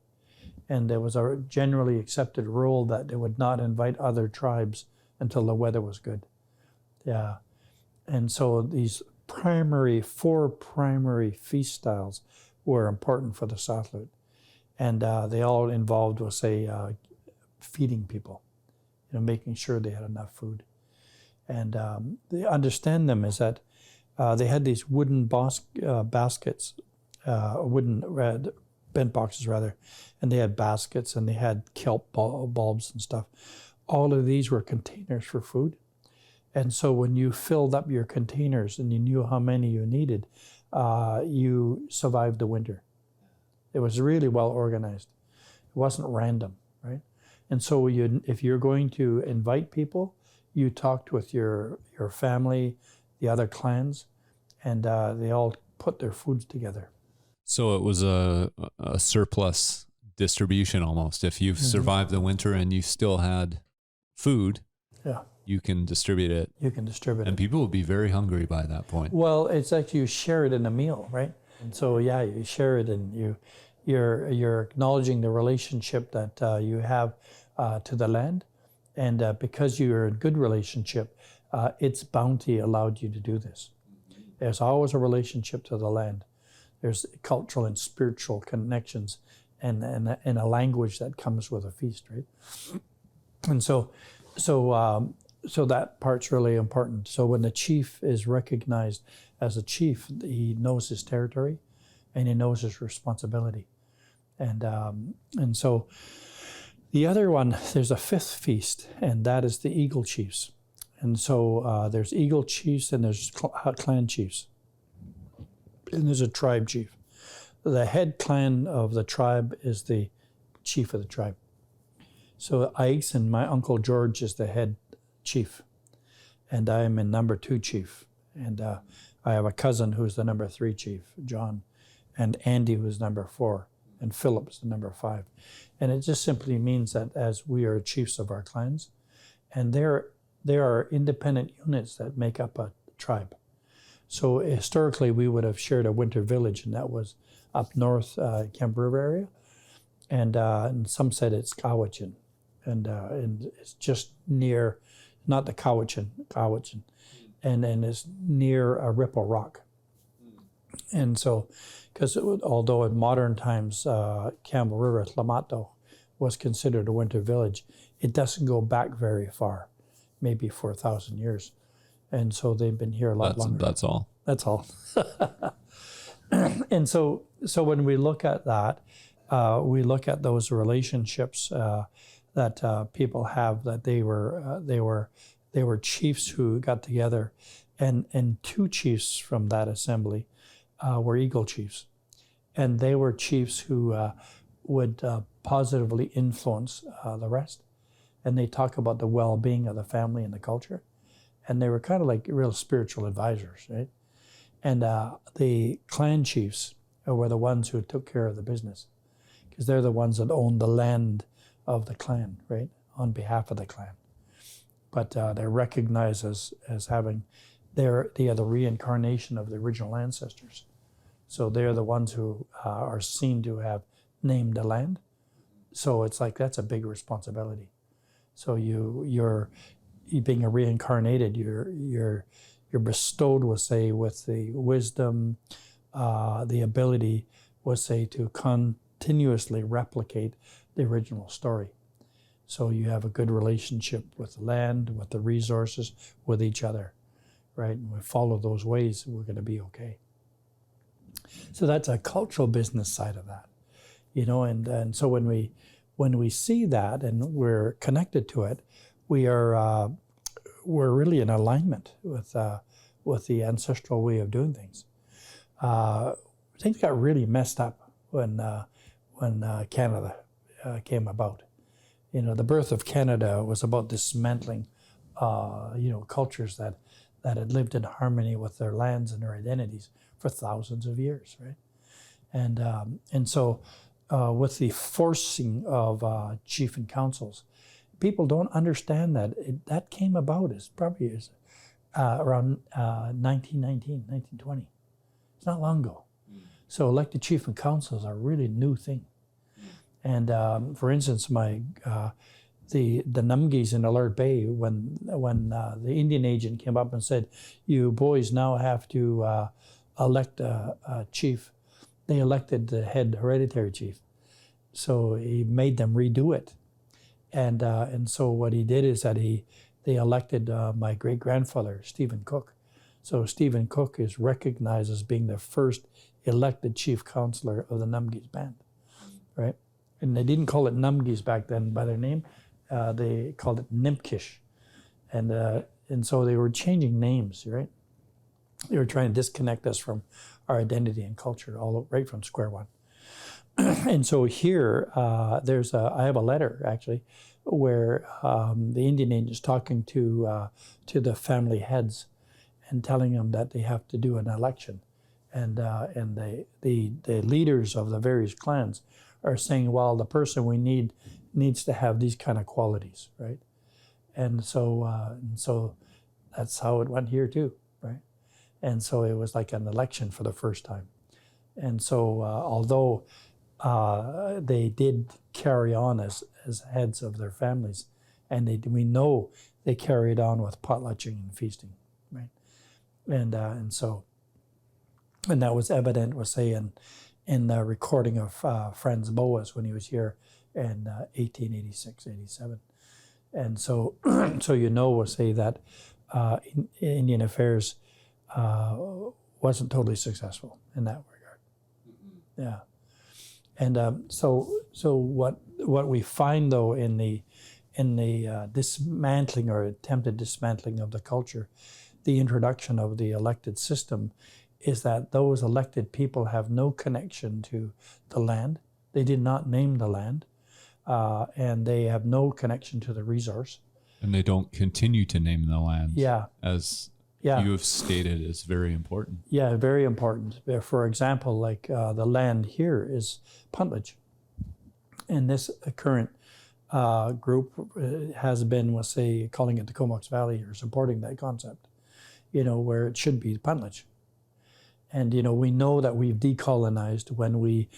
And there was a generally accepted rule that they would not invite other tribes until the weather was good. Yeah. And so these four primary feast styles were important for the Sathlut. And they all involved, we'll say, feeding people, making sure they had enough food. And they understand them is that they had these wooden baskets, wooden bent boxes rather, and they had baskets and they had kelp bulbs and stuff. All of these were containers for food. And so when you filled up your containers and you knew how many you needed, you survived the winter. It was really well organized. It wasn't random, right? And so if you're going to invite people, you talked with your family, the other clans, and they all put their foods together. So it was a surplus distribution almost. If you've survived the winter and you still had food, you can distribute it. You can distribute it. And people will be very hungry by that point. Well, it's actually you share it in a meal, right? And so you share it, and you're acknowledging the relationship that you have to the land, and because you're in good relationship, its bounty allowed you to do this. There's always a relationship to the land. There's cultural and spiritual connections, and a language that comes with a feast, right? And so that part's really important. So when the chief is recognized as a chief, he knows his territory, and he knows his responsibility, and so the other one, there's a fifth feast, and that is the Eagle Chiefs. And so there's Eagle Chiefs and there's clan chiefs, and there's a tribe chief. The head clan of the tribe is the chief of the tribe. So E'iksan, my uncle George, is the head chief, and I am in number 2 chief. And I have a cousin who's the number 3 chief, John, and Andy, who's number 4, and Philip is the number 5. And it just simply means that as we are chiefs of our clans, and there are independent units that make up a tribe. So historically, we would have shared a winter village, and that was up north, Kemp River area. And some said it's Kwawachin, and it's just near, not the Kwawachin, and it's near a Ripple Rock. And so, because although in modern times Campbell River, Tlamato, was considered a winter village, it doesn't go back very far, maybe for 1,000 years. And so they've been here a lot longer. That's all. That's all. And so when we look at that, we look at those relationships that people have, that they were chiefs who got together, and 2 chiefs from that assembly were Eagle Chiefs. And they were chiefs who would positively influence the rest. And they talk about the well-being of the family and the culture. And they were kind of like real spiritual advisors, right? And the clan chiefs were the ones who took care of the business, because they're the ones that own the land of the clan, right, on behalf of the clan. But they're recognized as having, they are the reincarnation of the original ancestors. So they're the ones who are seen to have named the land. So it's like, that's a big responsibility. So you're being reincarnated. You're bestowed, we'll say, with the wisdom, the ability, we'll say, to continuously replicate the original story. So you have a good relationship with the land, with the resources, with each other, right? And we follow those ways, we're going to be okay. So that's a cultural business side of that, and so when we see that and we're connected to it, we're really in alignment with the ancestral way of doing things. Things got really messed up when Canada came about. The birth of Canada was about dismantling, cultures that had lived in harmony with their lands and their identities for thousands of years, right? And so with the forcing of chief and councils, people don't understand that came about around 1919, 1920. It's not long ago. So elected chief and councils are a really new thing. And for instance, the Numgis in Alert Bay, when the Indian agent came up and said, "You boys now have to elect a chief," they elected the head hereditary chief. So he made them redo it. And so what he did is that they elected my great-grandfather, Stephen Cook. So Stephen Cook is recognized as being the first elected chief counselor of the Numgis band, right? And they didn't call it Numgis back then by their name. They called it Nimkish. And so they were changing names, right? They were trying to disconnect us from our identity and culture, right from square one. And so here, I have a letter, actually, where the Indian agent is talking to the family heads and telling them that they have to do an election. And the leaders of the various clans are saying, well, the person we need needs to have these kind of qualities, right? And so that's how it went here too, right? And so it was like an election for the first time. And so although they did carry on as heads of their families, and we know they carried on with potlatching and feasting, right? And that was evident, we'll say, in the recording of Franz Boas when he was here in 1886, 87. And so, we'll say that Indian affairs wasn't totally successful in that regard. Mm-hmm. Yeah. And so what we find though in the dismantling or attempted dismantling of the culture, the introduction of the elected system, is that those elected people have no connection to the land. They did not name the land, and they have no connection to the resource. And they don't continue to name the land. Yeah. As yeah. you have stated, is very important. Yeah, very important. For example, like the land here is Potlatch. And this current group has been, we'll say, calling it the Comox Valley or supporting that concept, where it should be Potlatch. And, we know that we've decolonized when we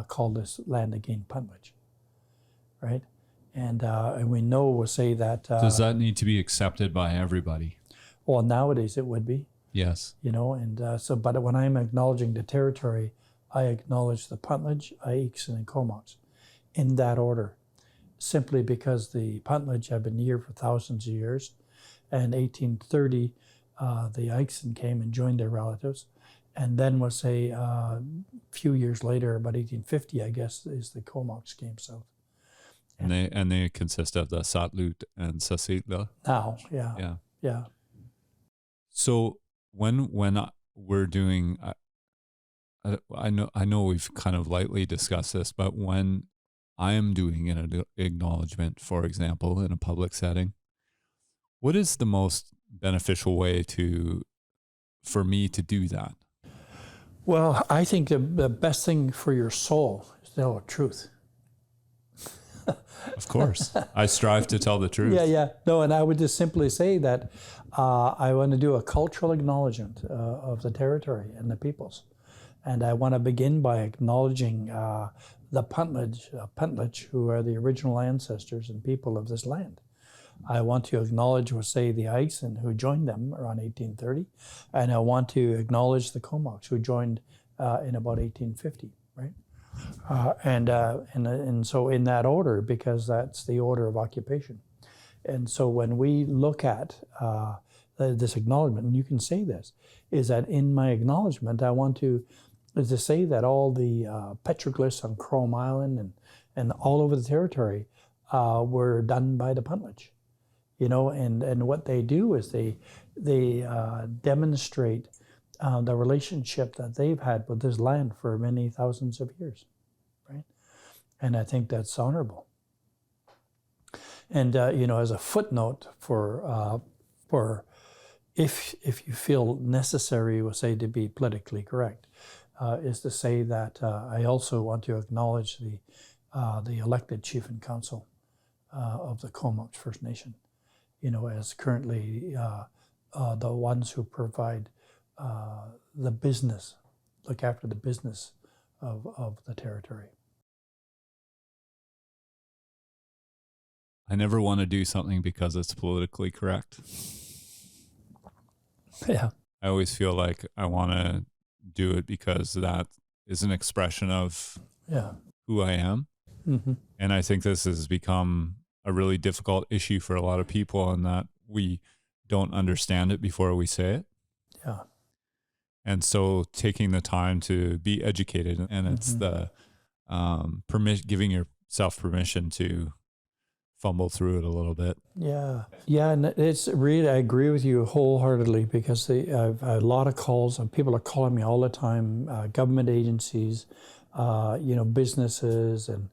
call this land again Potlatch, right? And we know, we'll say that... Does that need to be accepted by everybody? Well, nowadays it would be. Yes. But when I'm acknowledging the territory, I acknowledge the Potlatch, E'iksan, and Comox in that order, simply because the Potlatch have been here for thousands of years. And 1830, the E'iksan came and joined their relatives. And then we'll say a few years later, about 1850, I guess, is the Comox came south. And they consist of the Satlut and Sasitla. Now, yeah. Yeah. So when we're doing, I know we've kind of lightly discussed this, but when I am doing an acknowledgement, for example, in a public setting, what is the most beneficial way for me to do that? Well, I think the best thing for your soul is to tell the truth. Of course. I strive to tell the truth. Yeah. No, and I would just simply say that I want to do a cultural acknowledgement of the territory and the peoples. And I want to begin by acknowledging the Potlatch, who are the original ancestors and people of this land. I want to acknowledge, we'll say, the E'iksan who joined them around 1830, and I want to acknowledge the Comox who joined in about 1850, right? And so in that order, because that's the order of occupation. And so when we look at this acknowledgement, and you can say this, is that in my acknowledgement, I want to say that all the petroglyphs on Chrome Island and all over the territory were done by the Potlatch, you know, and what they do is they demonstrate the relationship that they've had with this land for many thousands of years, right? And I think that's honorable. And you know, as a footnote for if you feel necessary, we'll say, to be politically correct, is to say that I also want to acknowledge the elected chief and council of the Comox First Nation, you know, as currently the ones who provide the business, look after the business of the territory. I never want to do something because it's politically correct. Yeah. I always feel like I want to do it because that is an expression of who I am. Mm-hmm. And I think this has become a really difficult issue for a lot of people, in that we don't understand it before we say it. Yeah. And so taking the time to be educated, and it's the giving yourself permission to fumble through it a little bit. Yeah, and it's really, I agree with you wholeheartedly, because I've had a lot of calls, and people are calling me all the time, government agencies, you know, businesses and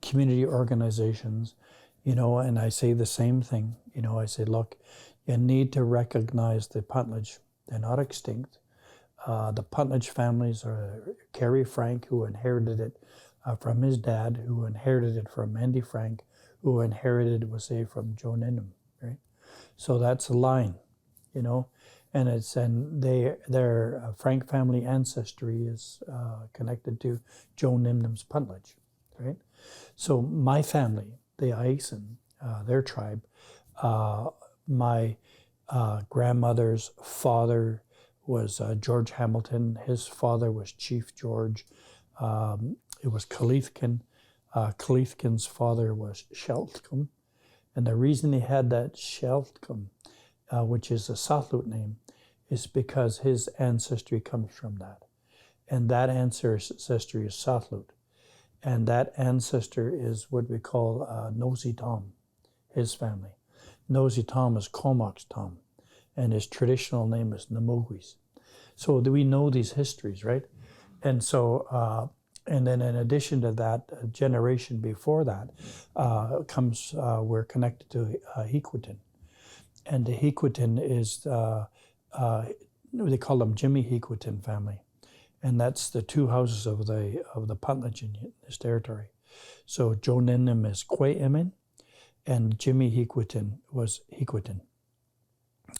community organizations, you know, and I say the same thing. You know, I say, look, you need to recognize the Potlatch. They're not extinct. The Potlatch families are Kerry Frank, who inherited it from his dad, who inherited it from Andy Frank, who inherited, we'll say, from Joe Ninham, right? So that's a line, you know, and their Frank family ancestry is connected to Joe Ninham's Potlatch, right? So my family, the E'iksan, their tribe, my grandmother's father was George Hamilton. His father was Chief George. It was Calithkin. Calithkin's father was Sheltcombe. And the reason he had that Sheltcombe, which is a Southloot name, is because his ancestry comes from that. And that ancestry is Southloot. And that ancestor is what we call Nosy Tom, his family. Nosy Tom is Comox Tom, and his traditional name is Namugwis. So we know these histories, right? And so, and then in addition to that, a generation before that we're connected to Hequatin. And the Hequatin is, they call them Jimmy Hequatin family. And that's the two houses of the Potlatch in this territory. So Joe Ninham is Kwaguł, and Jimmy Hequatin was Hequatin.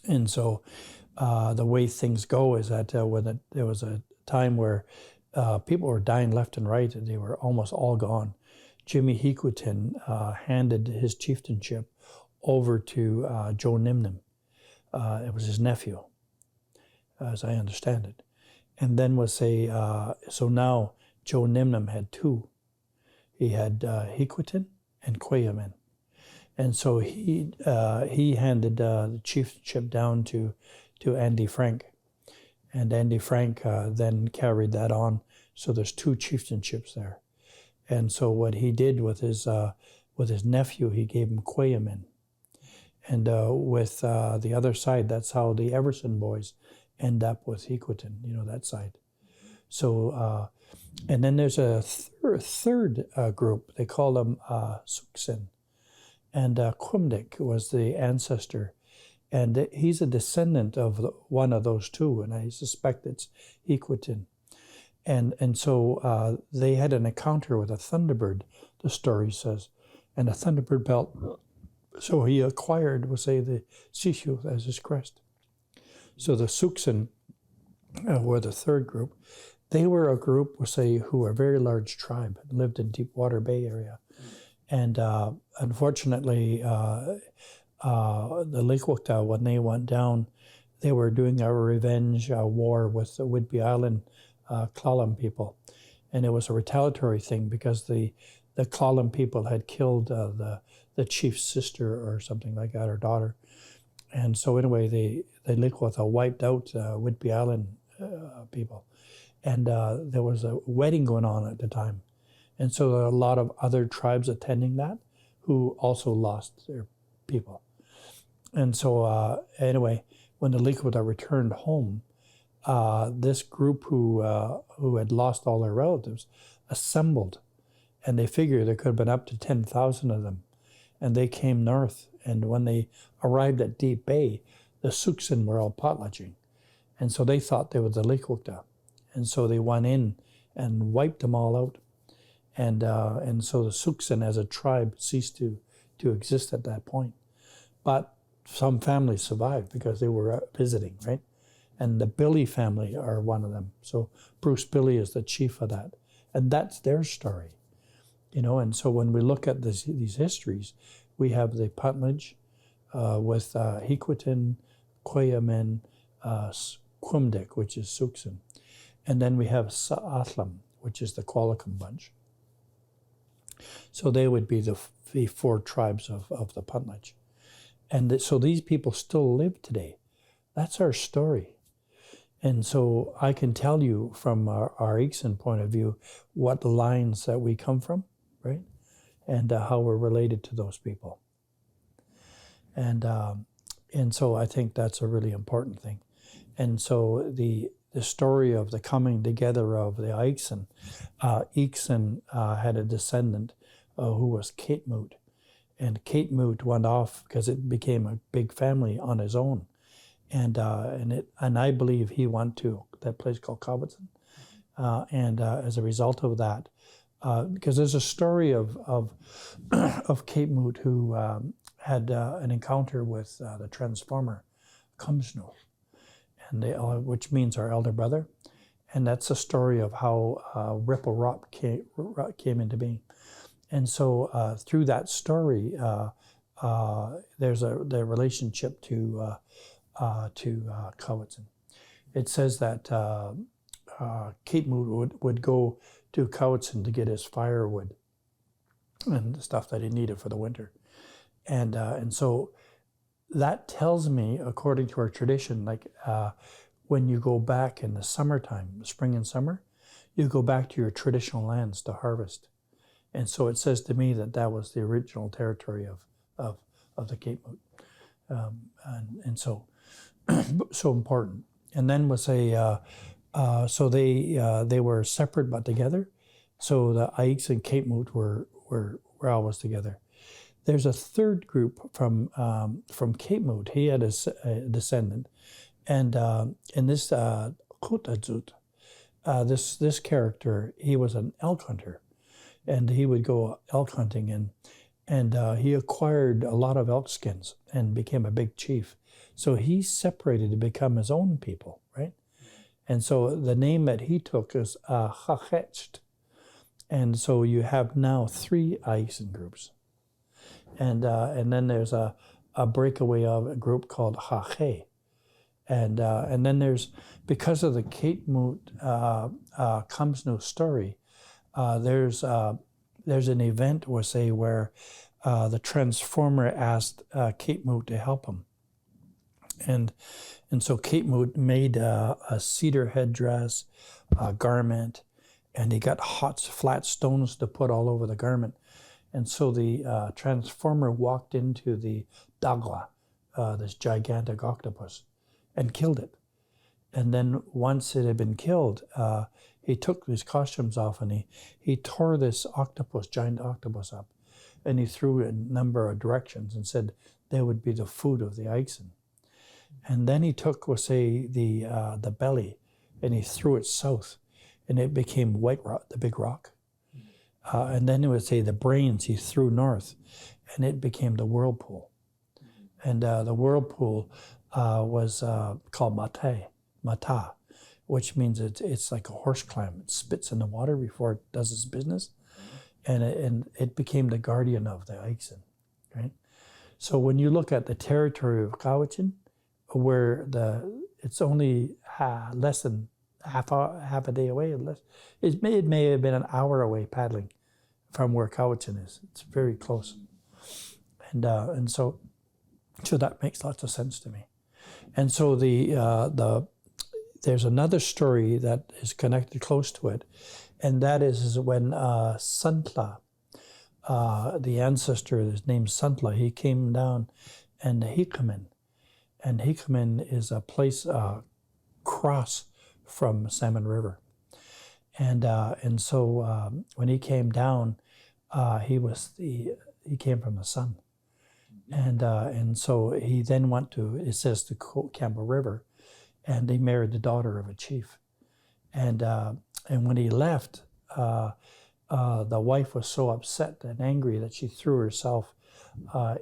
And so the way things go is that when there was a time where people were dying left and right, and they were almost all gone, Jimmy Hequatin handed his chieftainship over to Joe Ninham. It was his nephew, as I understand it. And then we'll say, so now Joe Ninham had two. He had Hequatin and Kwaguł. And so he handed the chieftainship down to Andy Frank. And Andy Frank then carried that on. So there's two chieftainships there. And so what he did with his nephew, he gave him Kwaguł. And with the other side, that's how the Everson boys end up with Hequatin, you know, that side. So, and then there's a third group. They call them Suksin. And Quimdik was the ancestor. And he's a descendant of one of those two, and I suspect it's Hequatin. And so they had an encounter with a thunderbird, the story says, and a thunderbird belt. So he acquired, we'll say, the Sishu as his crest. So the Suksin were the third group. They were a group, we'll say, who were a very large tribe, lived in Deepwater Bay area. And unfortunately, the Kwakwaka'wakw, when they went down, they were doing a revenge war with the Whidbey Island Clallam people. And it was a retaliatory thing because the Clallam people had killed the chief's sister or something like that, or daughter. And so anyway, the Kwakwaka'wakw wiped out Whidbey Island people. And there was a wedding going on at the time. And so there were a lot of other tribes attending that who also lost their people. And so anyway, when the Kwakwaka'wakw returned home, this group who had lost all their relatives assembled, and they figured there could have been up to 10,000 of them. And they came north, and when they arrived at Deep Bay, the Suxan were all potlatching. And so they thought they were the Kwakwaka'wakw. And so they went in and wiped them all out. And so the Suxan as a tribe ceased to exist at that point. But some families survived because they were visiting, right? And the Billy family are one of them. So Bruce Billy is the chief of that. And that's their story, you know. And so when we look at these histories, we have the Potlatch with Hiquitin, Quayamin, Quimdic, which is Suxan. And then we have Sa'atlam, which is the Qualicum bunch. So they would be the four tribes of the Potlatch. And so these people still live today. That's our story. And so I can tell you from our E'iksan point of view what lines that we come from, right? And how we're related to those people. And so I think that's a really important thing. And so the story of the coming together of the E'iksan, E'iksan had a descendant who was Caitmut. And Caitmut went off because it became a big family on his own. And I believe he went to that place called Kwaguł. And as a result of that, because there's a story of Caitmut who had an encounter with the transformer, Nuuchanulth, and which means our elder brother. And that's a story of how Ripple Rock came into being. And so through that story, there's the relationship to Kwaguł. It says that Caitmut would go to Kwaguł to get his firewood and the stuff that he needed for the winter. And so that tells me, according to our tradition, like when you go back in the summertime, spring and summer, you go back to your traditional lands to harvest. And so it says to me that that was the original territory of the Caitmut. And so important. And then was so they were separate but together. So the E'iksan and Caitmut were always together. There's a third group from Caitmut. He had a descendant, and this Kutadzut, this character, he was an elk hunter, and he would go elk hunting, and he acquired a lot of elk skins and became a big chief. So he separated to become his own people, right? And so the name that he took is Chachetcht. And so you have now 3 E'iksan groups. And then there's a breakaway of a group called Hache. And then there's, because of the Caitmut Kamsnu story, there's an event, we'll say, where the transformer asked Caitmut to help him. And so Caitmut made a cedar headdress, a garment, and he got flat stones to put all over the garment. And so the transformer walked into the Dagla, this gigantic octopus, and killed it. And then once it had been killed, he took his costumes off and he tore this giant octopus up, and he threw it in a number of directions and said they would be the food of the E'iksan. And then he took, we'll say, the belly, and he threw it south, and it became White Rock, the big rock. And then it would say the brains he threw north, and it became the whirlpool. And the whirlpool was called Mata, which means it's like a horse clam. It spits in the water before it does its business. and it became the guardian of the E'iksan, right? So when you look at the territory of Kwakaka'wakw, where it's only less than half a day away, it may have been an hour away paddling from where Kwakaka'wakw is. It's very close, and so that makes lots of sense to me. And so there's another story that is connected close to it, and that is when Suntla, the ancestor is named Suntla, he came down and Hikamin. And Hikamin is a place cross from Salmon River. And so when he came down, he came from the sun. And so he then went to, it says, the Campbell River, and he married the daughter of a chief. And when he left, the wife was so upset and angry that she threw herself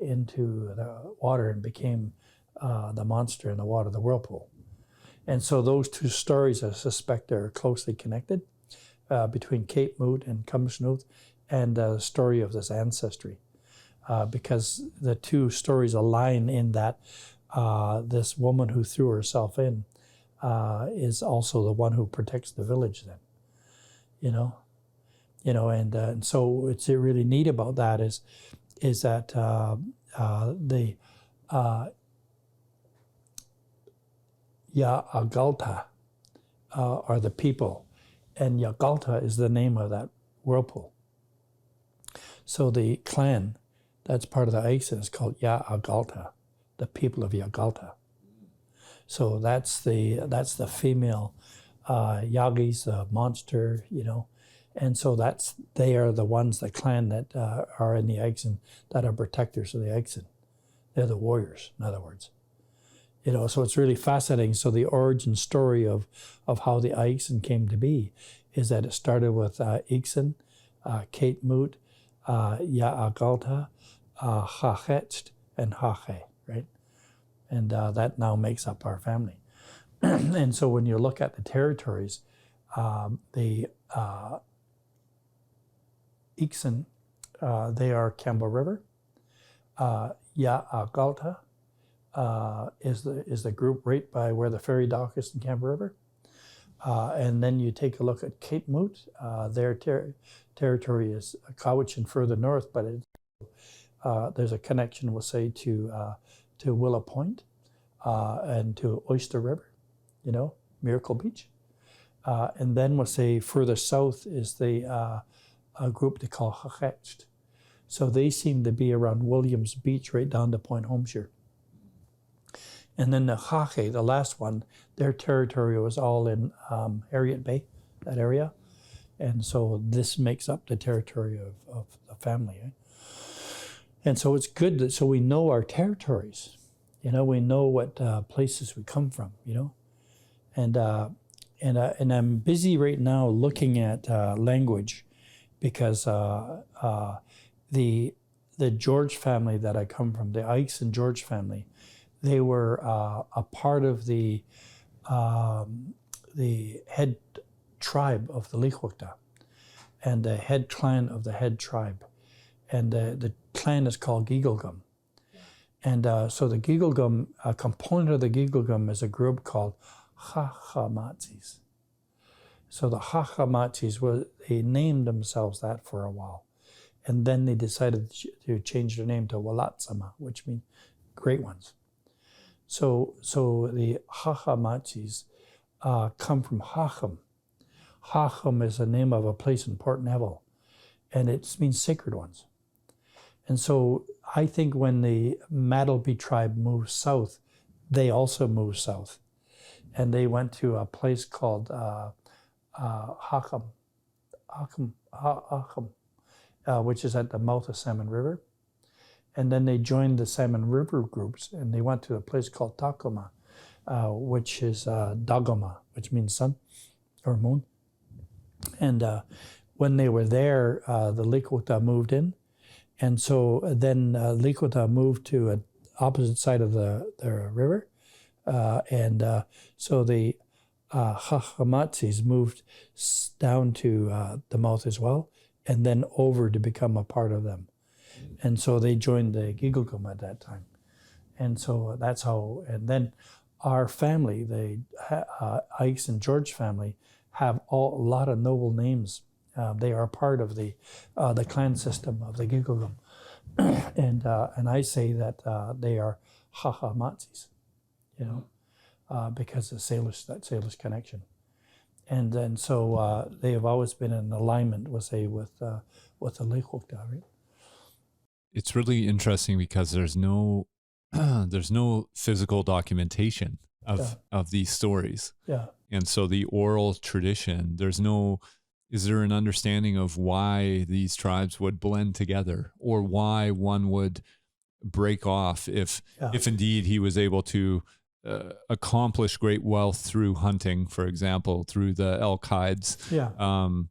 into the water and became the monster in the water, the whirlpool. And so those two stories, I suspect, are closely connected between Cape Moot and Nuuchanulth and the story of this ancestry. Because the two stories align in that this woman who threw herself in is also the one who protects the village then, and so what's really neat about that is that the Ya'agalta are the people, and Yagalta is the name of that whirlpool. So the clan that's part of the E'iksan is called Ya'agalta, the people of Yagalta. So that's the female Yagi's the monster, and so they are the ones, the clan that are in the E'iksan, that are protectors of the E'iksan. They're the warriors, in other words. So it's really fascinating. So the origin story of how the E'iksan came to be is that it started with E'iksan, Cape Moot, Ya'agalta, Hachetched, and Hache, right? And that now makes up our family. And so when you look at the territories, the E'iksan, they are Campbell River. Ya'agalta is the group right by where the ferry dock is in Campbell River. And then you take a look at Cape Moot. Their territory is Kwakaka'wakw further north, but there's a connection, we'll say, to Willow Point and to Oyster River, Miracle Beach. And then we'll say further south is a group they call Hachetched. So they seem to be around Williams Beach right down to Point Homeshire. And then the Hache, the last one, their territory was all in Harriet Bay, that area. And so this makes up the territory of the family. And so it's good that, so we know our territories, we know what places we come from, And I'm busy right now looking at language, because the George family that I come from, the E'iksan George family, they were a part of the head tribe of the Lichwakta and the head clan of the head tribe. And the clan is called Gixsam. And so the Gixsam, a component of the Gixsam is a group called Hachamatzis. So the Hachamatzis, they named themselves that for a while. And then they decided to change their name to Walatsama, which means great ones. So the Hachamatzis come from Hacham. Hacham is the name of a place in Port Neville, and it means sacred ones. And so I think when the Maddalby tribe moved south, they also moved south. And they went to a place called Hacham, which is at the mouth of Salmon River. And then they joined the Salmon River groups, and they went to a place called Takoma, which is Dagoma, which means sun or moon. And when they were there, the Lichwakta moved in. And so then Lichwakta moved to an opposite side of the river. So the Hachamatzis moved down to the mouth as well. and then over to become a part of them. And so they joined the Gixsam at that time. And so that's how, and then our family, the E'iksan and George family, have a lot of noble names. They are part of the clan system of the Gixsam. And I say that they are Hahamatsis, because of that Salish connection. And then so they have always been in alignment, with the Leichokta, right? It's really interesting because there's no physical documentation of these stories. Yeah. And so the oral tradition, is there an understanding of why these tribes would blend together, or why one would break off if indeed he was able to accomplish great wealth through hunting, for example, through the elk hides, and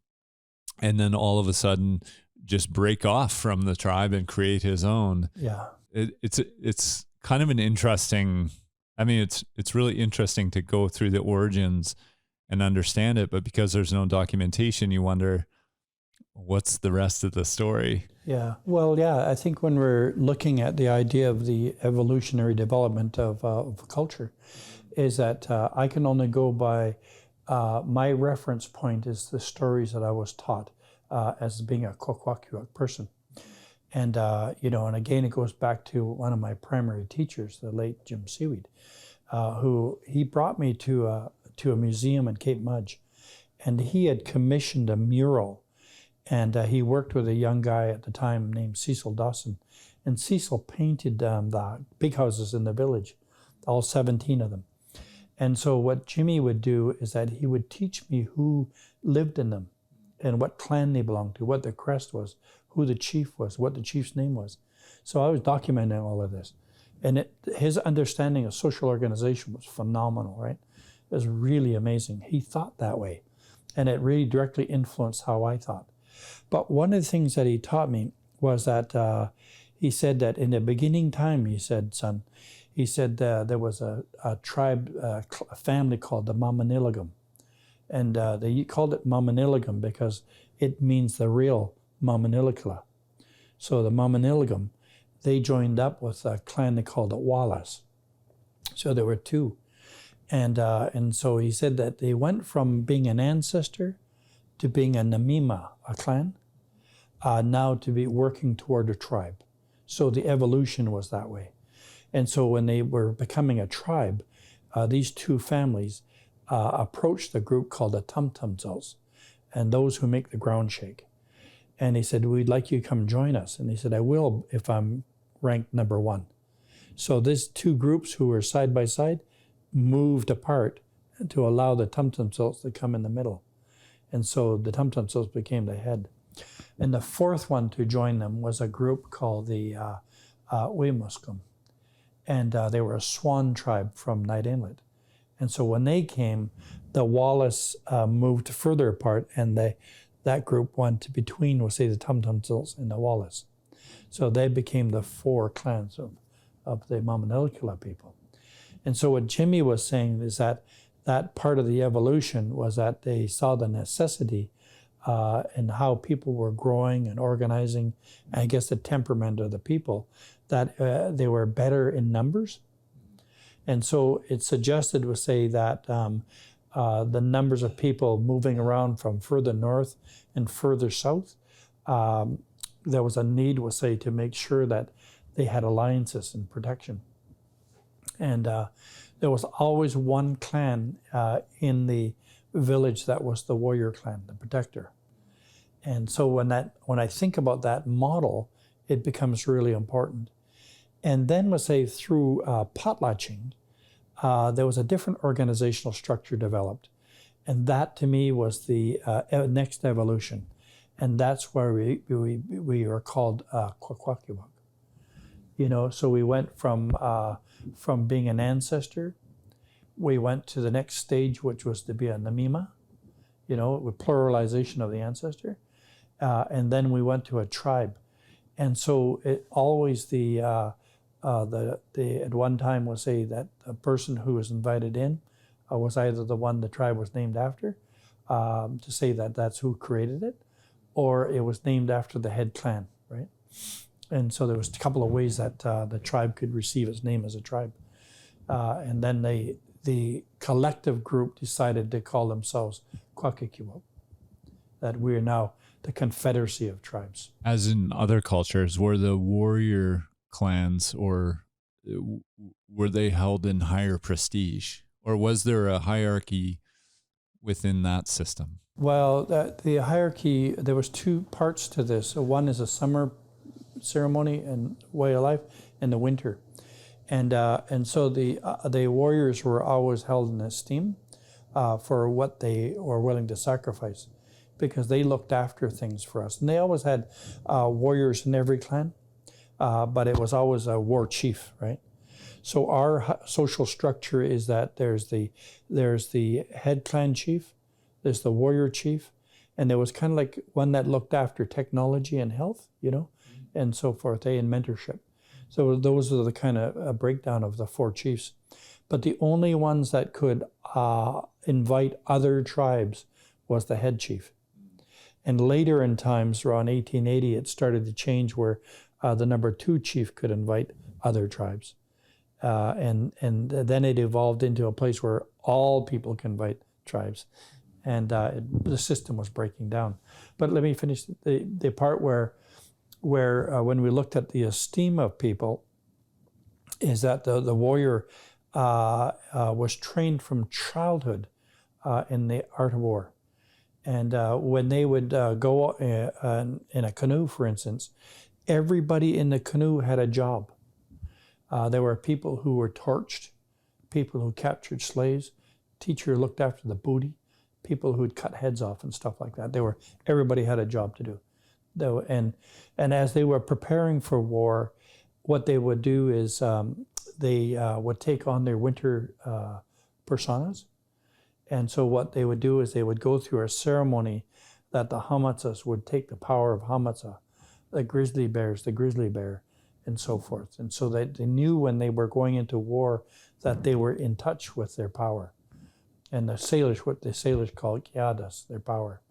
then all of a sudden just break off from the tribe and create his own. Yeah. It's kind of an interesting, it's really interesting to go through the origins and understand it, but because there's no documentation, you wonder, what's the rest of the story? Yeah. Well, I think when we're looking at the idea of the evolutionary development of culture, is that I can only go by my reference point is the stories that I was taught as being a Kwakwaka'wakw person. And, and again, it goes back to one of my primary teachers, the late Jim Seaweed, who he brought me to a museum in Cape Mudge, and he had commissioned a mural, and he worked with a young guy at the time named Cecil Dawson, and Cecil painted the big houses in the village, all 17 of them. And so what Jimmy would do is that he would teach me who lived in them and what clan they belonged to, what their crest was, who the chief was, what the chief's name was. So I was documenting all of this. And his understanding of social organization was phenomenal, right? It was really amazing. He thought that way. And it really directly influenced how I thought. But one of the things that he taught me was that he said that in the beginning time, he said, son, he said there was a tribe, a family called the Mamanilagam. And they called it Mamanilagam because it means the real Mamanilikala. So the Mamanilagam, they joined up with a clan they called the Wallace. So there were two. And so he said that they went from being an ancestor to being a namima, a clan, now to be working toward a tribe. So the evolution was that way. And so when they were becoming a tribe, these two families approached the group called the Tumtumzels, and those who make the ground shake. And he said, we'd like you to come join us. And he said, I will if I'm ranked number one. So these two groups who were side by side moved apart to allow the Tumtumzels to come in the middle. And so the Tumtumzels became the head. And the fourth one to join them was a group called the Wemuskum. And they were a Swan tribe from Night Inlet. And so when they came, the Wallace moved further apart, and that group went between, we'll say, the Tumtumzels and the Wallace. So they became the four clans of the Mamanilikala people. And so what Jimmy was saying is that part of the evolution was that they saw the necessity and how people were growing and organizing, and I guess the temperament of the people, that they were better in numbers. And so it suggested, we'll say, that the numbers of people moving around from further north and further south, there was a need, we'll say, to make sure that they had alliances and protection. And there was always one clan in the village that was the warrior clan, the protector. And so when I think about that model, it becomes really important. And then, we'll say, through potlatching, there was a different organizational structure developed. And that, to me, was the next evolution. And that's where we are called Kwakwaka'wakw. So we went from being an ancestor, we went to the next stage, which was to be a namima, with pluralization of the ancestor. And then we went to a tribe. And so it always at one time, we'll say that the person who was invited in was either the one the tribe was named after, to say that that's who created it, or it was named after the head clan, right? And so there was a couple of ways that the tribe could receive its name as a tribe. And then the collective group decided to call themselves Kwakwaka'wakw, that we are now the Confederacy of Tribes. As in other cultures, were the warrior clans, or were they held in higher prestige? Or was there a hierarchy within that system? Well, the hierarchy, there was two parts to this. So one is a summer ceremony and way of life, and the winter. And so the warriors were always held in esteem for what they were willing to sacrifice, because they looked after things for us. And they always had warriors in every clan, but it was always a war chief, right? So our social structure is that there's the head clan chief, there's the warrior chief, and there was kind of like one that looked after technology and health, and so forth, and mentorship. So those are the kind of breakdown of the four chiefs. But the only ones that could invite other tribes was the head chief. And later in times, around 1880, it started to change where the number two chief could invite other tribes. And then it evolved into a place where all people can invite tribes. And the system was breaking down. But let me finish the part where when we looked at the esteem of people, is that the warrior was trained from childhood in the art of war. And when they would go in a canoe, for instance, everybody in the canoe had a job. There were people who were torched, people who captured slaves, teacher looked after the booty, people who would cut heads off and stuff like that. Everybody had a job to do. And as they were preparing for war, what they would do is they would take on their winter personas. And so what they would do is they would go through a ceremony that the Hamatzas would take the power of Hamatza, the grizzly bears, the grizzly bear, and so forth. And so that they knew when they were going into war that they were in touch with their power. And the sailors, what the sailors call kiadas, their power.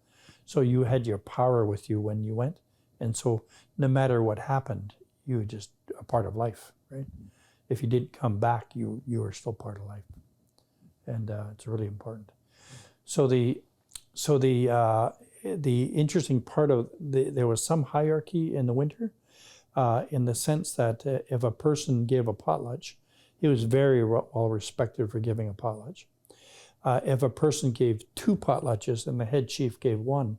So you had your power with you when you went. And so no matter what happened, you were just a part of life, right? If you didn't come back, you were still part of life. And it's really important. So the interesting part of there was some hierarchy in the winter, in the sense that if a person gave a potlatch, he was very well respected for giving a potlatch. If a person gave two potlatches and the head chief gave one,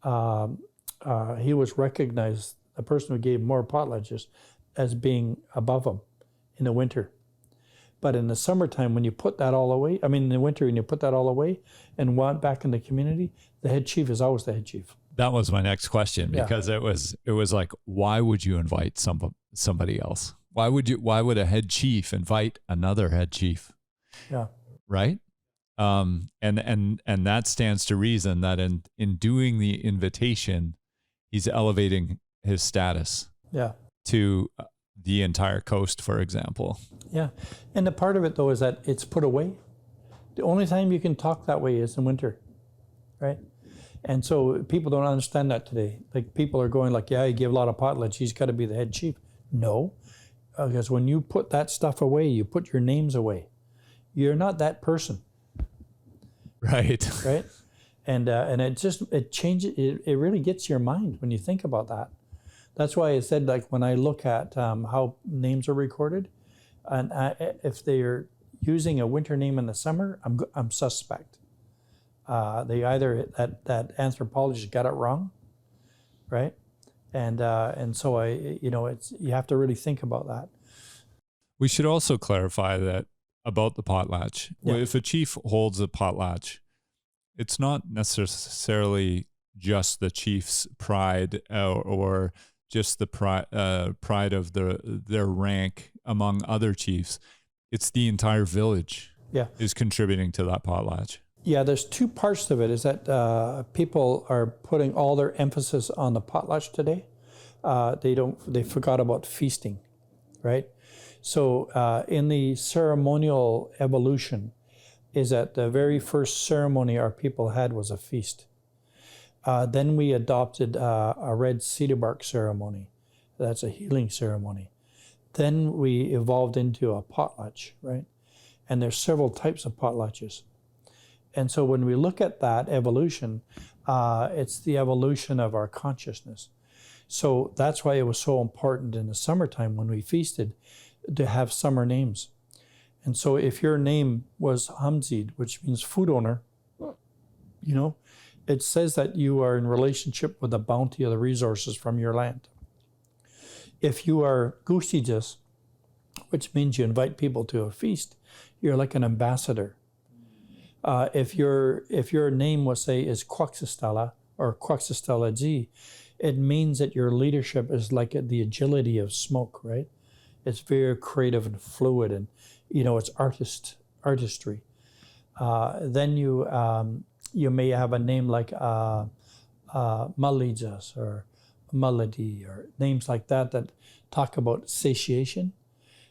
he was recognized, the person who gave more potlatches, as being above him in the winter. But in the summertime, when you put that all away, in the winter, when you put that all away and want back in the community, the head chief is always the head chief. That was my next question, because it was like, why would you invite somebody else? Why would a head chief invite another head chief? Yeah. Right? And that stands to reason that in doing the invitation, he's elevating his status. Yeah. To the entire coast, for example. Yeah. And the part of it, though, is that it's put away. The only time you can talk that way is in winter, right? And so people don't understand that today. Like, people are going like, yeah, you give a lot of potlatch, he's got to be the head chief. No, because when you put that stuff away, you put your names away. You're not that person. Right. Right? And it changes, it really gets your mind when you think about that. That's why I said, like, when I look at how names are recorded, and if they're using a winter name in the summer, I'm suspect. They either that anthropologist got it wrong, right? And so you have to really think about that. We should also clarify that about the potlatch. Yeah. If a chief holds a potlatch, it's not necessarily just the chief's pride or just the pride of their rank among other chiefs. It's the entire village is contributing to that potlatch. Yeah, there's two parts of it. Is that people are putting all their emphasis on the potlatch today. They forgot about feasting, right? So in the ceremonial evolution, is that the very first ceremony our people had was a feast. Then we adopted a red cedar bark ceremony. That's a healing ceremony. Then we evolved into a potlatch, right? And there's several types of potlatches. And so when we look at that evolution, it's the evolution of our consciousness. So that's why it was so important in the summertime when we feasted to have summer names. And so if your name was Hamzid, which means food owner, you know, it says that you are in relationship with the bounty of the resources from your land. If you are Gushijas, which means you invite people to a feast, you're like an ambassador. If your name was, say, is Kwakwaka'wakw or Kwakwaka'wakw, it means that your leadership is like the agility of smoke, right? It's very creative and fluid, and you know, it's artistry. Then you may have a name like Malijas or Maladi or names like that talk about satiation.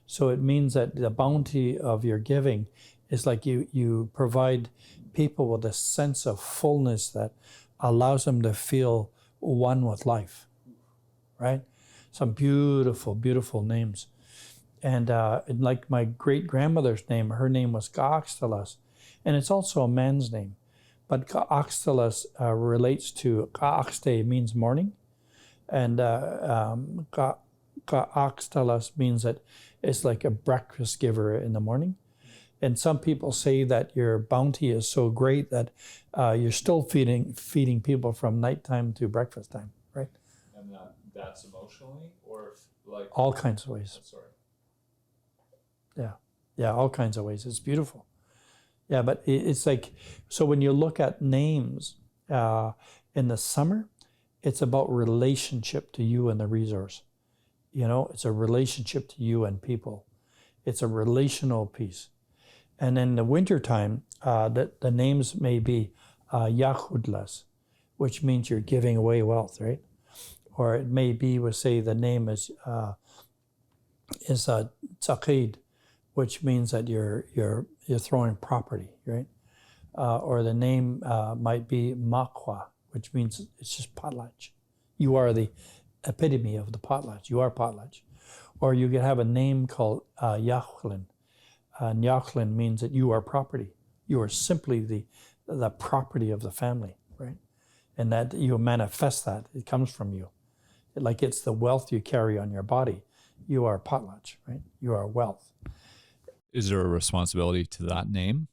So it means that the bounty of your giving is like you provide people with a sense of fullness that allows them to feel one with life, right? Some beautiful, beautiful names. And like my great-grandmother's name, her name was Ka'akstalas, and it's also a man's name. But Ka'akstalas relates to Ka'akste means morning, and Ka'akstalas means that it's like a breakfast giver in the morning. And some people say that your bounty is so great that you're still feeding people from nighttime to breakfast time, right? And that's emotionally, or like all kinds of ways. Sorry. Yeah, all kinds of ways. It's beautiful. Yeah, but it's like, so when you look at names in the summer, it's about relationship to you and the resource. You know, it's a relationship to you and people. It's a relational piece. And in the wintertime, the names may be Yahudlas, which means you're giving away wealth, right? Or it may be, we'll say the name is Tzaqid, which means that you're throwing property, right? Or the name might be Makwa, which means it's just potlatch. You are the epitome of the potlatch. You are potlatch. Or you could have a name called Yachlin. And Yachlin means that you are property. You are simply the property of the family, right? And that you manifest that. It comes from you. Like it's the wealth you carry on your body. You are potlatch, right? You are wealth. Is there a responsibility to that name?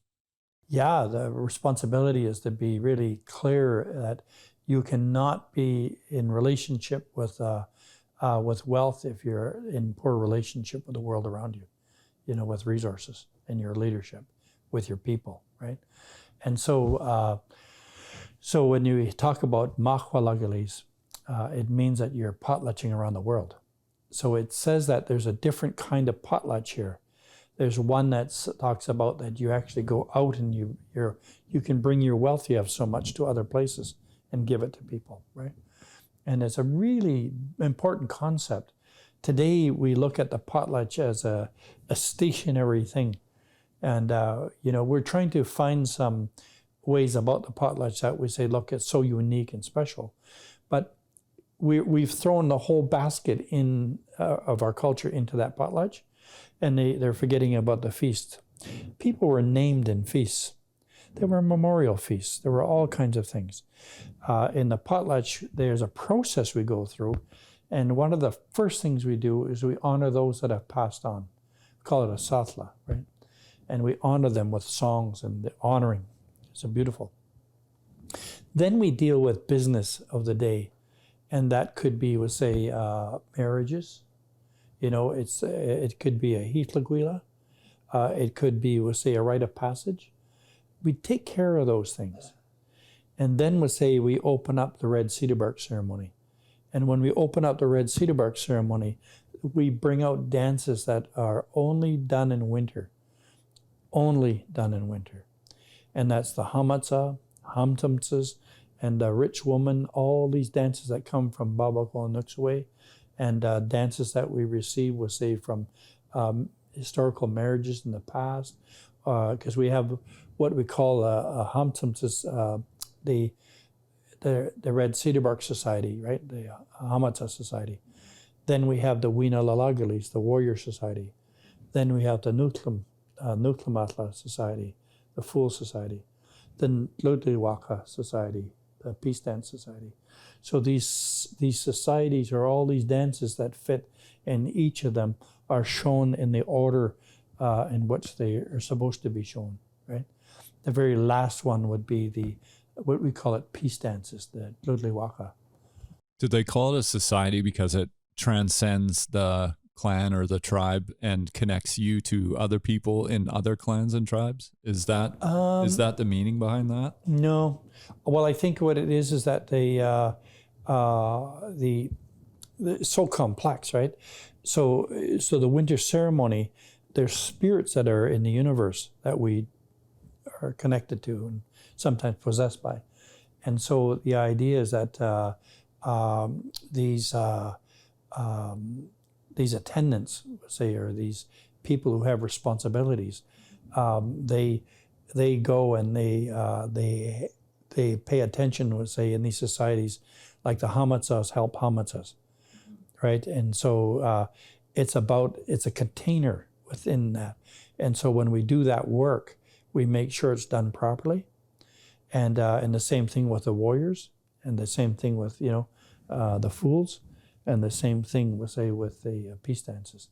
Yeah, the responsibility is to be really clear that you cannot be in relationship with wealth if you're in poor relationship with the world around you, you know, with resources and your leadership, with your people, right? And so, so when you talk about Mahwalagalis, it means that you're potlatching around the world. So it says that there's a different kind of potlatch here. There's one that talks about that you actually go out and you can bring your wealth you have so much to other places and give it to people, right? And it's a really important concept. Today we look at the potlatch as a stationary thing, and you know, we're trying to find some ways about the potlatch that we say, look, it's so unique and special, but we've thrown the whole basket of our culture into that potlatch. And they're forgetting about the feast. People were named in feasts. There were memorial feasts. There were all kinds of things. In the potlatch, there's a process we go through. And one of the first things we do is we honor those that have passed on. We call it a satla, right? And we honor them with songs and the honoring. It's beautiful. Then we deal with business of the day. And that could be, we'll say, marriages. You know, it could be a hitlaguila. It could be, we'll say, a rite of passage. We take care of those things. And then we'll say we open up the red cedar bark ceremony. And when we open up the red cedar bark ceremony, we bring out dances that are only done in winter. Only done in winter. And that's the hamatsa, hamtamtsas, and the rich woman, all these dances that come from Babakol and Nuuchanulth, and dances that we receive, we'll say, from historical marriages in the past, because we have what we call a hamtamtsas. The the Red Cedar Bark Society, right? The Hamatsa Society. Then we have the Winalalagilis, the Warrior Society. Then we have the Nuuchanulth Society, the Fool Society. The Kwakwaka'wakw Society, the Peace Dance Society. So these societies are all these dances that fit, and each of them are shown in the order in which they are supposed to be shown, right? The very last one would be what we call it peace dances, the Kwakwaka'wakw. Did they call it a society because it transcends the clan or the tribe and connects you to other people in other clans and tribes? Is that the meaning behind that? No. Well, I think what it is that the so complex, right? So the winter ceremony, there's spirits that are in the universe that we are connected to and sometimes possessed by. And so the idea is that these attendants, say, or these people who have responsibilities, they go and they pay attention, say, in these societies, like the Hamatsas help Hamatsas, right? And so it's a container within that. And so when we do that work, we make sure it's done properly. And the same thing with the warriors, and the same thing with, the fools, and the same thing, we'll say, with the peace dances.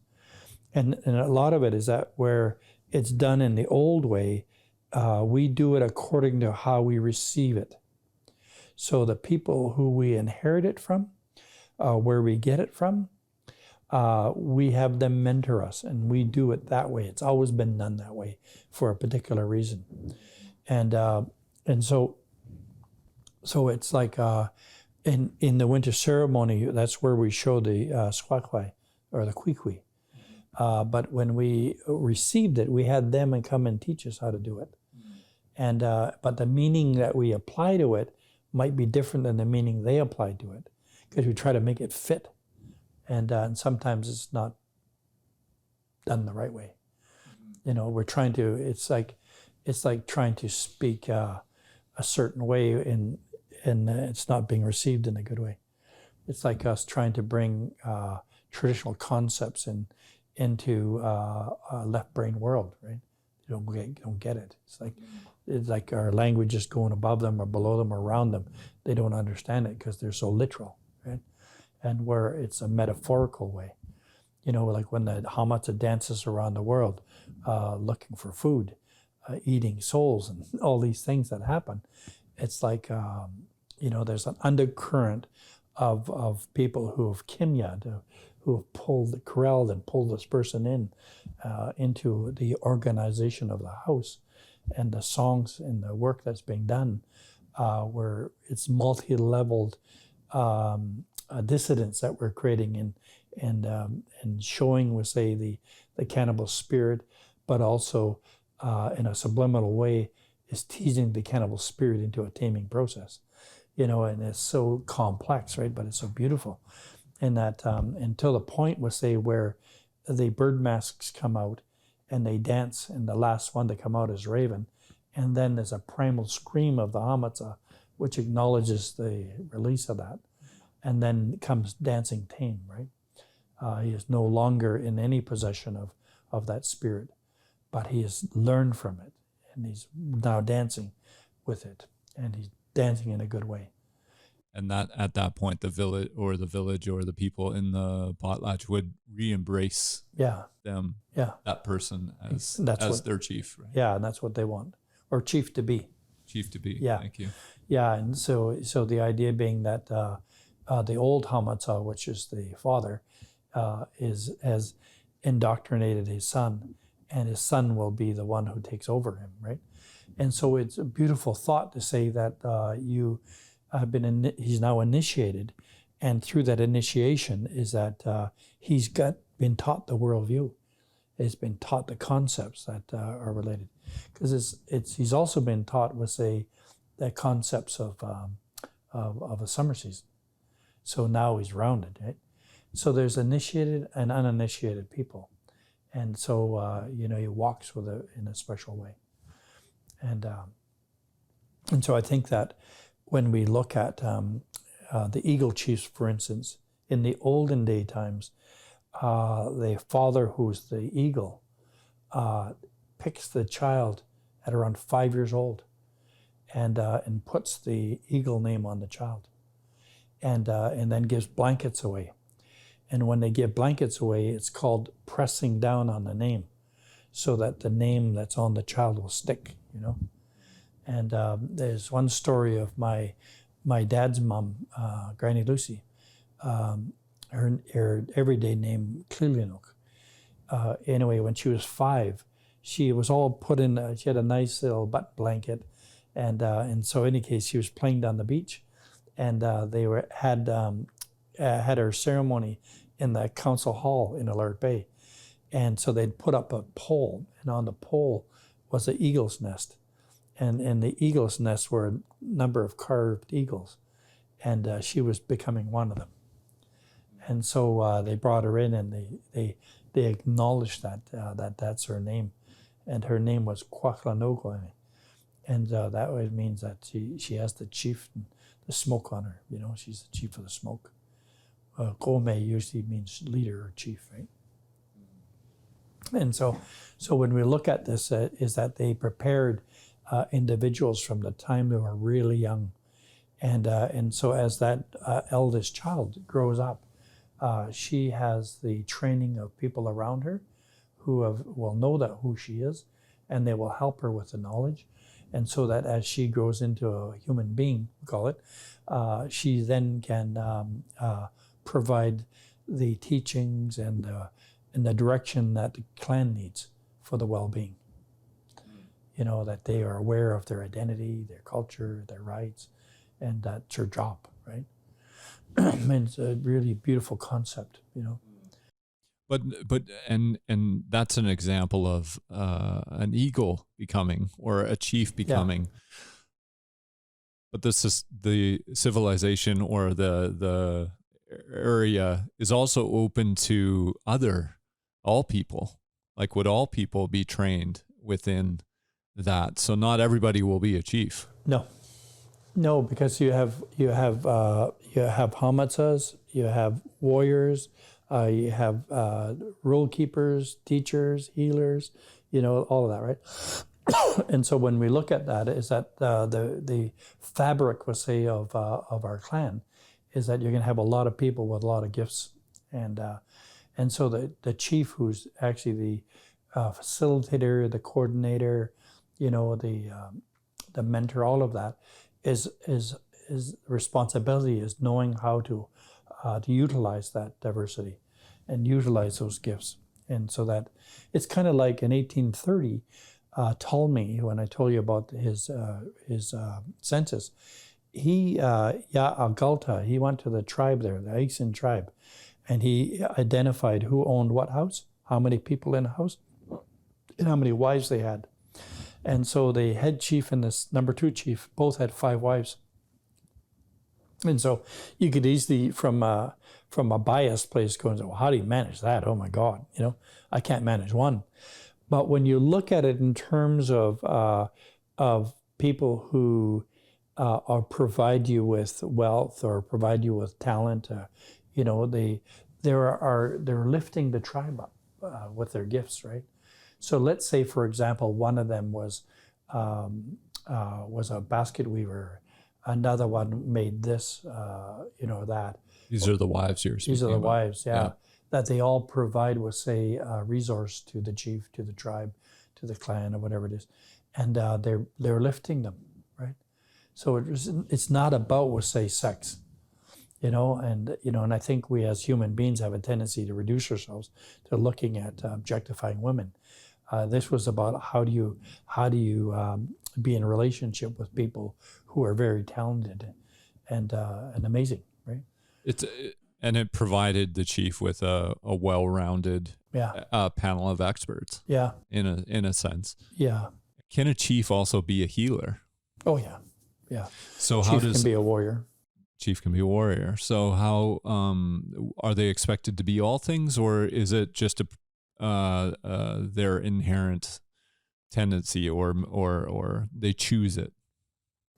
And a lot of it is that where it's done in the old way, we do it according to how we receive it. So the people who we inherit it from, where we get it from, we have them mentor us, and we do it that way. It's always been done that way for a particular reason. And so it's like in the winter ceremony, that's where we show the squakwai or the kwikwi. But when we received it, we had them and come and teach us how to do it. And but the meaning that we apply to it might be different than the meaning they applied to it, because we try to make it fit. And sometimes it's not done the right way. We're trying to. It's like trying to speak a certain way, and it's not being received in a good way. It's like us trying to bring traditional concepts into a left brain world, right? You don't get it. It's like our language is going above them or below them or around them. They don't understand it because they're so literal, right? And where it's a metaphorical way. Like when the Hamatsa dances around the world, looking for food, eating souls, and all these things that happen. It's like, there's an undercurrent of people who have kimyad, who have corralled and pulled this person into the organization of the house, and the songs and the work that's being done, where it's multi-leveled dissidents that we're creating and showing, we say, the cannibal spirit, but also in a subliminal way is teasing the cannibal spirit into a taming process. And it's so complex, right? But it's so beautiful. And that until the point, we'll say, where the bird masks come out and they dance, and the last one to come out is Raven. And then there's a primal scream of the Hamatsa, which acknowledges the release of that. And then comes dancing tame, right? He is no longer in any possession of that spirit, but he has learned from it, and he's now dancing with it, and he's dancing in a good way. And that at that point, the village or the people in the Potlatch would re-embrace them, that person as their chief, right? Yeah, and that's what they want, or chief to be. Chief to be. Yeah. Thank you. Yeah, and so the idea being that the old Hamatsa, which is the father, has indoctrinated his son, and his son will be the one who takes over him, right? And so it's a beautiful thought to say that you have he's now initiated, and through that initiation is that he's been taught the worldview. He's been taught the concepts that are related, because he's also been taught, with say, the concepts of a summer season. So now he's rounded, right? So there's initiated and uninitiated people, and so he walks in a special way, and so I think that when we look at the Eagle chiefs, for instance, in the olden day times, the father, who's the eagle, picks the child at around 5 years old, and puts the eagle name on the child, and then gives blankets away. And when they give blankets away, it's called pressing down on the name, so that the name that's on the child will stick, you know. And there's one story of my dad's mom, Granny Lucy. Her everyday name, Clulianuk. Anyway, when she was 5, she was all put in, she had a nice little butt blanket. And so in any case, she was playing down the beach, and they had her ceremony in the council hall in Alert Bay. And so they'd put up a pole, and on the pole was the eagle's nest. And in the eagle's nest were a number of carved eagles, and she was becoming one of them. And so they brought her in, and they acknowledged that that's her name, and her name was Kwakwaka'wakw, and that way means that she has the chief, the smoke on her. You know, she's the chief of the smoke. Gome usually means leader or chief, right? And so when we look at this, is that they prepared individuals from the time they were really young, and so as that eldest child grows up, she has the training of people around her who will know who she is, and they will help her with the knowledge, and so that as she grows into a human being, we call it, she then can provide the teachings and the direction that the clan needs for the well-being. You know, that they are aware of their identity, their culture, their rights, and that's her job, right? And it's a really beautiful concept, you know. But that's an example of an eagle becoming, or a chief becoming. Yeah. But this is the civilization, or the area is also open to all people. Like, would all people be trained within that? So not everybody will be a chief. No, because you have hamatzas, you have warriors, you have rule keepers, teachers, healers, you know, all of that, right? And so when we look at that, is that the fabric, we'll say, of our clan, is that you're going to have a lot of people with a lot of gifts, and so the chief, who's actually the facilitator, the coordinator, you know, the mentor, all of that, is responsibility is knowing how to utilize that diversity and utilize those gifts. And so that it's kind of like in 1830, Ptolemy, when I told you about his census, Agalta, he went to the tribe there, the E'iksan tribe, and he identified who owned what house, how many people in a house, and how many wives they had. And so the head chief and the number 2 chief both had 5 wives. And so you could easily, from a biased place, go and say, well, how do you manage that? Oh my God, you know, I can't manage one. But when you look at it in terms of people who provide you with wealth or provide you with talent, you know, they're lifting the tribe up with their gifts, right? So let's say, for example, one of them was a basket weaver. Another one made this, you know, that. These are the wives you're speaking about. These are the wives, yeah. That they all provide with, say, a resource to the chief, to the tribe, to the clan, or whatever it is. And they're lifting them, right? So it's not about, we'll say, sex, you know, and I think we as human beings have a tendency to reduce ourselves to looking at objectifying women. This was about how do you be in a relationship with people who are very talented and amazing, right? It provided the chief with a well-rounded panel of experts. Yeah, in a sense. Yeah. Can a chief also be a healer? Oh yeah, yeah. So chief can be a warrior. Chief can be a warrior. So how are they expected to be all things, or is it just their inherent tendency, or they choose it?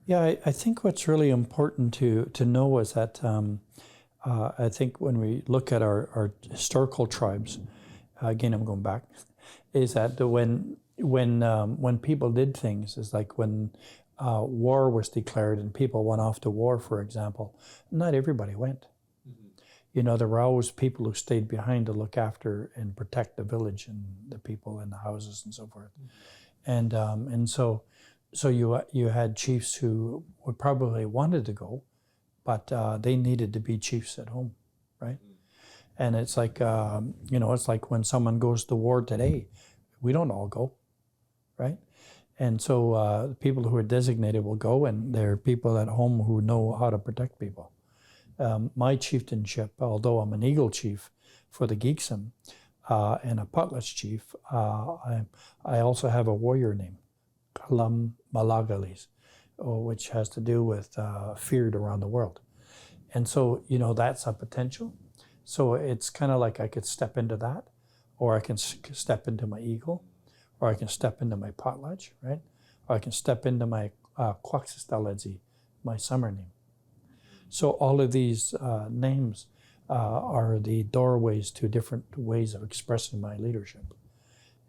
Yeah, I think what's really important to know is that I think when we look at our historical tribes, again, I'm going back, is that when people did things, is like when war was declared and people went off to war, for example, not everybody went. You know, there were always people who stayed behind to look after and protect the village and the people in the houses and so forth. And so you had chiefs who would probably wanted to go, but they needed to be chiefs at home, right? And it's like, it's like when someone goes to war today, we don't all go, right? And so the people who are designated will go, and there are people at home who know how to protect people. My chieftainship, although I'm an Eagle chief for the Gixsam and a Potlatch chief, I also have a warrior name, Kalam Malagalis, which has to do with feared around the world. And so, that's a potential. So it's kind of like I could step into that, or I can step into my Eagle, or I can step into my Potlatch, right? Or I can step into my Kwakwaka'wakw, my summer name. So all of these names are the doorways to different ways of expressing my leadership.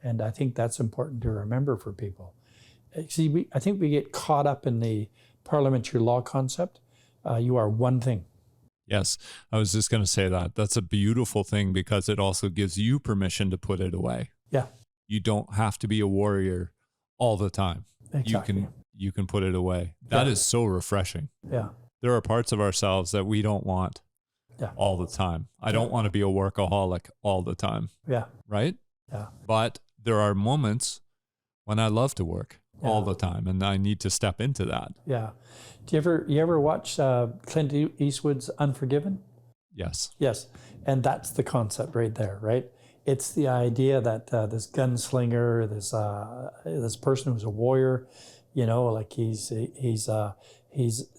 And I think that's important to remember for people. See, I think we get caught up in the parliamentary law concept. You are one thing. Yes, I was just going to say that. That's a beautiful thing because it also gives you permission to put it away. Yeah. You don't have to be a warrior all the time. Exactly. You can put it away. That is so refreshing. Yeah. There are parts of ourselves that we don't want all the time. I don't want to be a workaholic all the time. Yeah. Right? Yeah. But there are moments when I love to work all the time, and I need to step into that. Yeah. Do you ever watch Clint Eastwood's Unforgiven? Yes. Yes. And that's the concept right there, right? It's the idea that this gunslinger, this person who's a warrior, like he's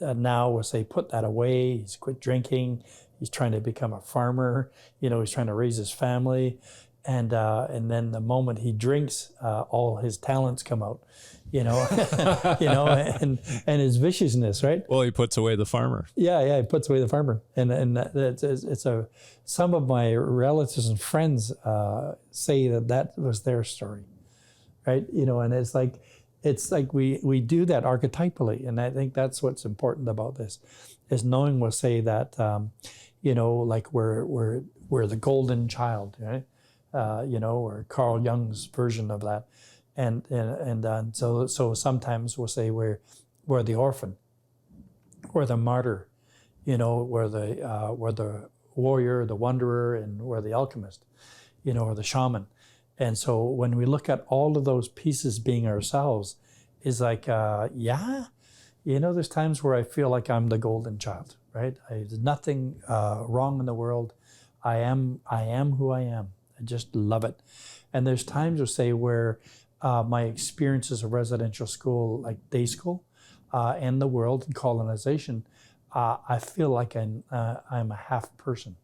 now, we'll say, put that away. He's quit drinking. He's trying to become a farmer. He's trying to raise his family. And then the moment he drinks, all his talents come out, and his viciousness, right? Well, he puts away the farmer. Yeah, he puts away the farmer, and some of my relatives and friends say that was their story, right? And it's like we do that archetypally, and I think that's what's important about this, is knowing we'll say that, like we're the golden child, right? Or Carl Jung's version of that, and so sometimes we'll say we're the orphan, we're the martyr, we're the warrior, the wanderer, and we're the alchemist, or the shaman. And so when we look at all of those pieces being ourselves, is like there's times where I feel like I'm the golden child, right? There's nothing wrong in the world. I am who I am. I just love it. And there's times, we'll say, where my experiences of residential school, like day school, and the world and colonization, I feel like I'm a half person,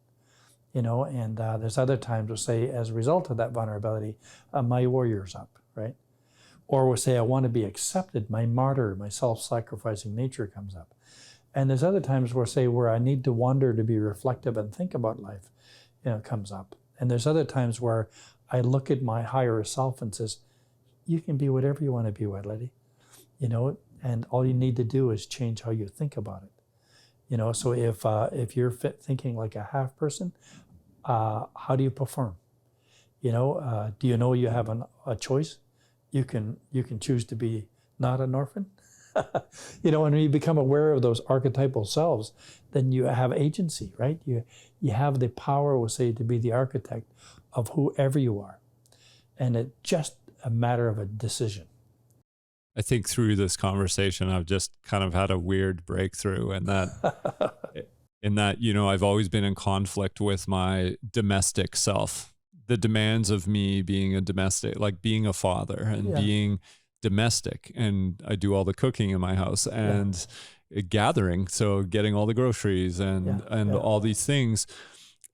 and there's other times, we'll say, as a result of that vulnerability, my warrior's up, right? Or we'll say, I want to be accepted, my martyr, my self-sacrificing nature comes up. And there's other times where I need to wander to be reflective and think about life, comes up. And there's other times where I look at my higher self and says, you can be whatever you want to be, Wedlidi, and all you need to do is change how you think about it. So if you're thinking like a half person, how do you perform? Do you know you have a choice? You can choose to be not an orphan. When you become aware of those archetypal selves, then you have agency, right? You have the power, we'll say, to be the architect of whoever you are. And it's just a matter of a decision. I think through this conversation, I've just kind of had a weird breakthrough in that, I've always been in conflict with my domestic self, the demands of me being a domestic, like being a father and being domestic. And I do all the cooking in my house and gathering. So getting all the groceries and all these things.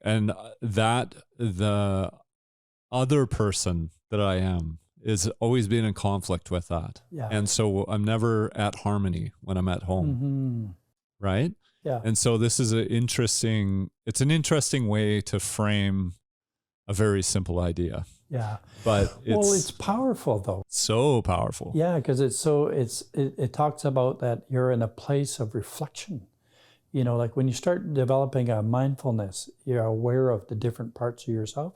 And that the other person that I am is always been in conflict with that. Yeah. And so I'm never at harmony when I'm at home. Mm-hmm. Right? Yeah. And so this is it's an interesting way to frame a very simple idea. Yeah. But it's powerful though. So powerful. Yeah, because it talks about that you're in a place of reflection. You know, like when you start developing a mindfulness, you're aware of the different parts of yourself.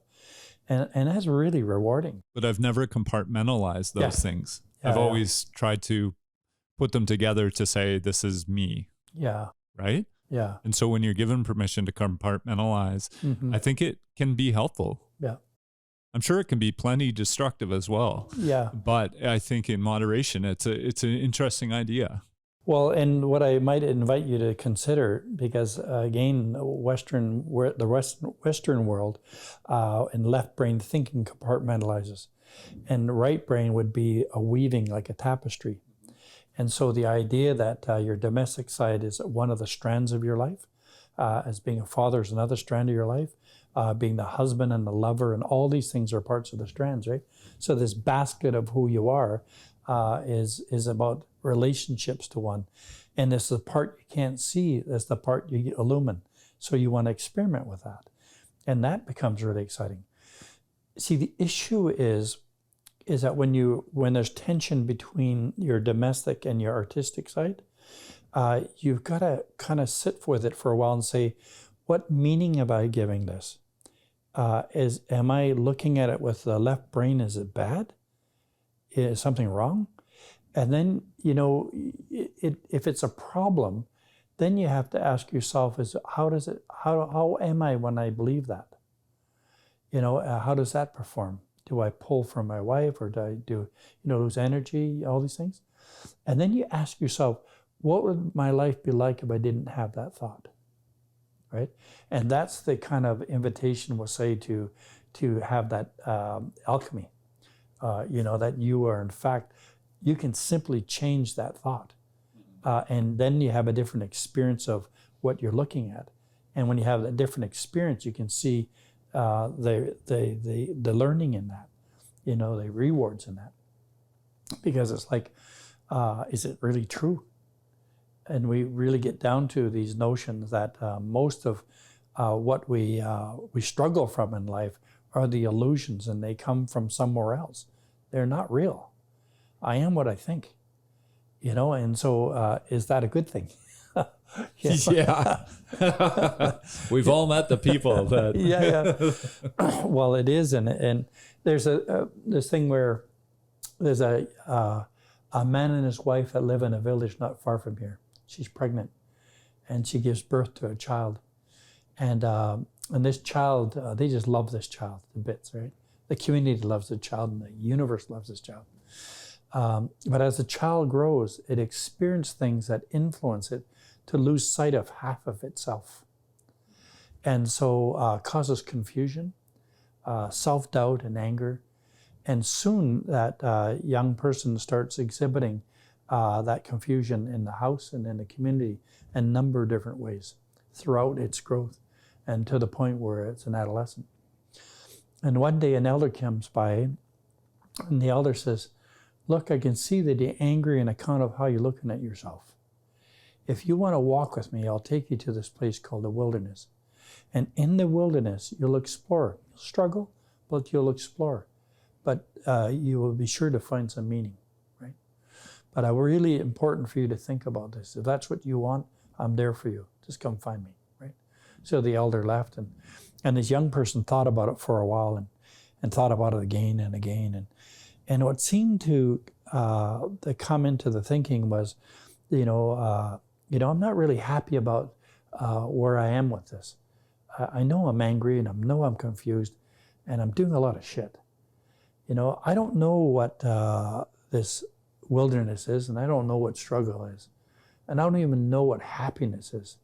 And that's really rewarding. But I've never compartmentalized those things. I've always tried to put them together to say, this is me. Yeah. Right? Yeah. And so when you're given permission to compartmentalize, I think it can be helpful. Yeah. I'm sure it can be plenty destructive as well. Yeah. But I think in moderation, it's an interesting idea. Well, and what I might invite you to consider, because again, the Western world and left brain thinking compartmentalizes, and right brain would be a weaving like a tapestry. And so the idea that your domestic side is one of the strands of your life, as being a father is another strand of your life, being the husband and the lover, and all these things are parts of the strands, right? So this basket of who you are is about relationships to one. And it's the part you can't see, that's the part you illumine. So you want to experiment with that. And that becomes really exciting. See, the issue is that when there's tension between your domestic and your artistic side, you've got to kind of sit with it for a while and say, what meaning am I giving this? Am I looking at it with the left brain? Is it bad? Is something wrong? And then, you know, if it's a problem, then you have to ask yourself, how am I when I believe that? You know, how does that perform? Do I pull from my wife, or do I lose energy, all these things? And then you ask yourself, what would my life be like if I didn't have that thought? Right? And that's the kind of invitation we'll say to have that alchemy. That you are, in fact, you can simply change that thought. And then you have a different experience of what you're looking at. And when you have a different experience, you can see the learning in that, the rewards in that. Because it's like, is it really true? And we really get down to these notions that most of what we struggle from in life are the illusions, and they come from somewhere else. They're not real. I am what I think, and so is that a good thing? Yeah. We've all met the people that. Yeah. Well, it is. And there's this thing where there's a man and his wife that live in a village not far from here. She's pregnant, and she gives birth to a child. And this child, they just love this child to bits, right? The community loves the child, and the universe loves this child. But as the child grows, it experiences things that influence it to lose sight of half of itself. And so causes confusion, self-doubt and anger. And soon that young person starts exhibiting that confusion in the house and in the community in a number of different ways throughout its growth, and to the point where it's an adolescent. And one day an elder comes by, and the elder says, look, I can see that you're angry on account of how you're looking at yourself. If you want to walk with me, I'll take you to this place called the wilderness. And in the wilderness, you'll explore. You'll struggle, but you'll explore. But you will be sure to find some meaning, right? But it's really important for you to think about this. If that's what you want, I'm there for you. Just come find me, right? So the elder left, and this young person thought about it for a while and thought about it again and again. And what seemed to come into the thinking was, I'm not really happy about where I am with this. I know I'm angry, and I know I'm confused, and I'm doing a lot of shit. I don't know what this wilderness is, and I don't know what struggle is. And I don't even know what happiness is.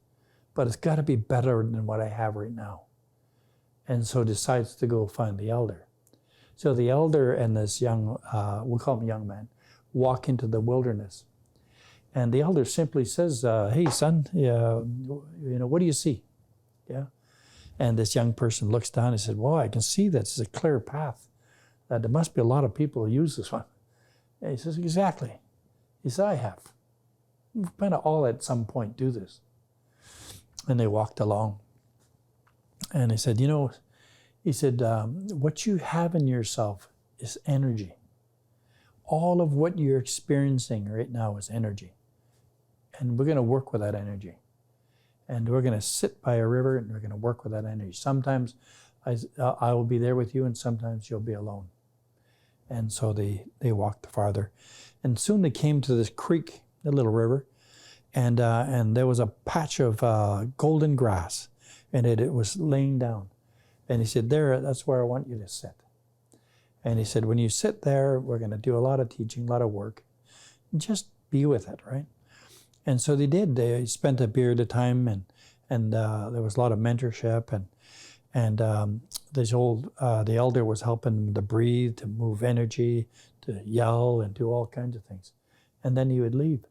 But it's got to be better than what I have right now. And so decides to go find the elder. So the elder and this young, we'll call him young man, walk into the wilderness. And the elder simply says, hey, son, what do you see? Yeah. And this young person looks down and said, well, I can see that it's a clear path that there must be a lot of people who use this one. And he says, exactly. He said, I have. We kind of all at some point do this. And they walked along. And he said, what you have in yourself is energy. All of what you're experiencing right now is energy. And we're going to work with that energy. And we're going to sit by a river and we're going to work with that energy. Sometimes I will be there with you and sometimes you'll be alone. And so they walked farther. And soon they came to this creek, a little river, and there was a patch of golden grass, and it was laying down. And he said, that's where I want you to sit. And he said, when you sit there, we're going to do a lot of teaching, a lot of work. Just be with it, right? And so they did. They spent a period of time, and there was a lot of mentorship, and the elder was helping them to breathe, to move energy, to yell, and do all kinds of things. And then he would leave.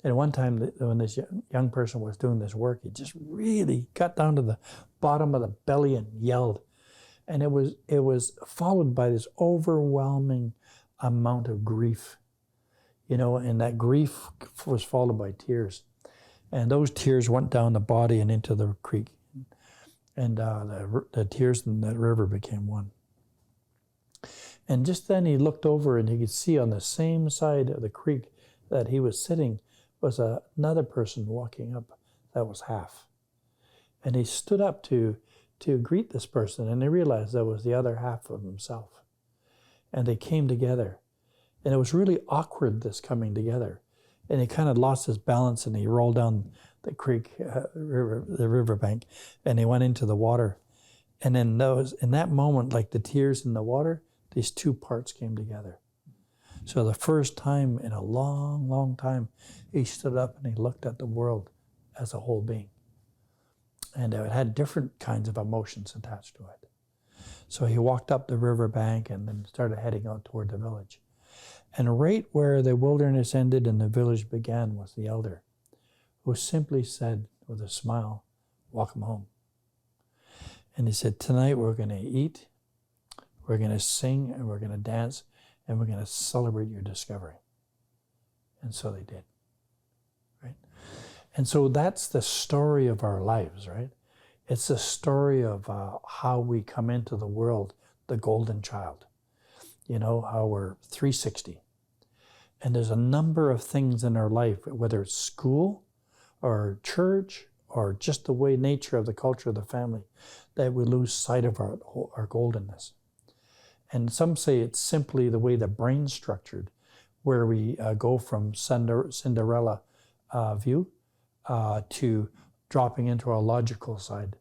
And one time, when this young person was doing this work, he just really got down to the bottom of the belly and yelled. And it was followed by this overwhelming amount of grief, and that grief was followed by tears. And those tears went down the body and into the creek. And the tears in that river became one. And just then he looked over and he could see on the same side of the creek that he was sitting was another person walking up that was half. And he stood up to greet this person, and he realized that was the other half of himself. And they came together. And it was really awkward, this coming together. And he kind of lost his balance, and he rolled down the creek, the riverbank, and he went into the water. And then in that moment, like the tears in the water, these two parts came together. So the first time in a long, long time, he stood up and he looked at the world as a whole being. And it had different kinds of emotions attached to it. So he walked up the riverbank and then started heading out toward the village. And right where the wilderness ended and the village began was the elder, who simply said with a smile, welcome home. And he said, tonight we're going to eat, we're going to sing, and we're going to dance, and we're going to celebrate your discovery. And so they did, right? And so that's the story of our lives, right? It's the story of how we come into the world, the golden child. How we're 360. And there's a number of things in our life, whether it's school or church or just the way nature of the culture of the family, that we lose sight of our goldenness. And some say it's simply the way the brain's structured, where we go from Cinderella view to dropping into our logical side,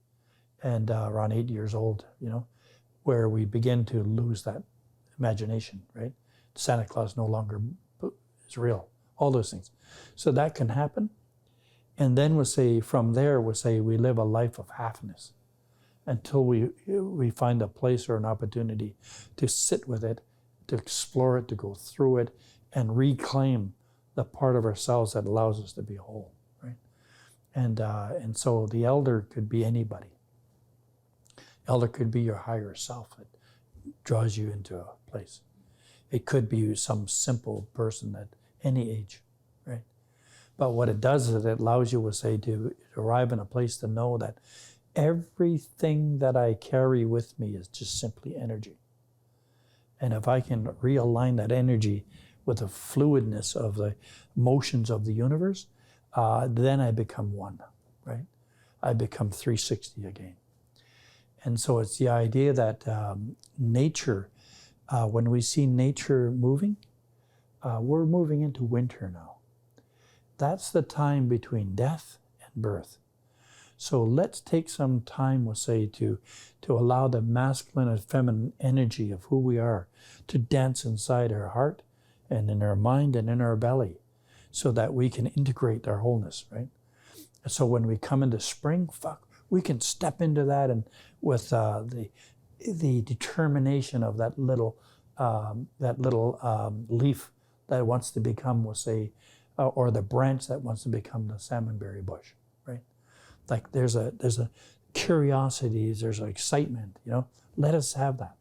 and around 8 years old, where we begin to lose that imagination, right? Santa Claus no longer is real, all those things. So that can happen. And then from there, we live a life of halfness until we find a place or an opportunity to sit with it, to explore it, to go through it, and reclaim the part of ourselves that allows us to be whole, right? And so the elder could be anybody. Elder could be your higher self. It draws you into a place. It could be some simple person at any age, right? But what it does is it allows you, to arrive in a place to know that everything that I carry with me is just simply energy. And if I can realign that energy with the fluidness of the motions of the universe, then I become one, right? I become 360 again. And so it's the idea that nature, when we see nature moving, we're moving into winter now. That's the time between death and birth. So let's take some time, to allow the masculine and feminine energy of who we are to dance inside our heart and in our mind and in our belly, so that we can integrate our wholeness, right? So when we come into spring, we can step into that, and with the determination of that little leaf that wants to become, or the branch that wants to become the salmonberry bush, right? Like there's a curiosity, there's an excitement, Let us have that.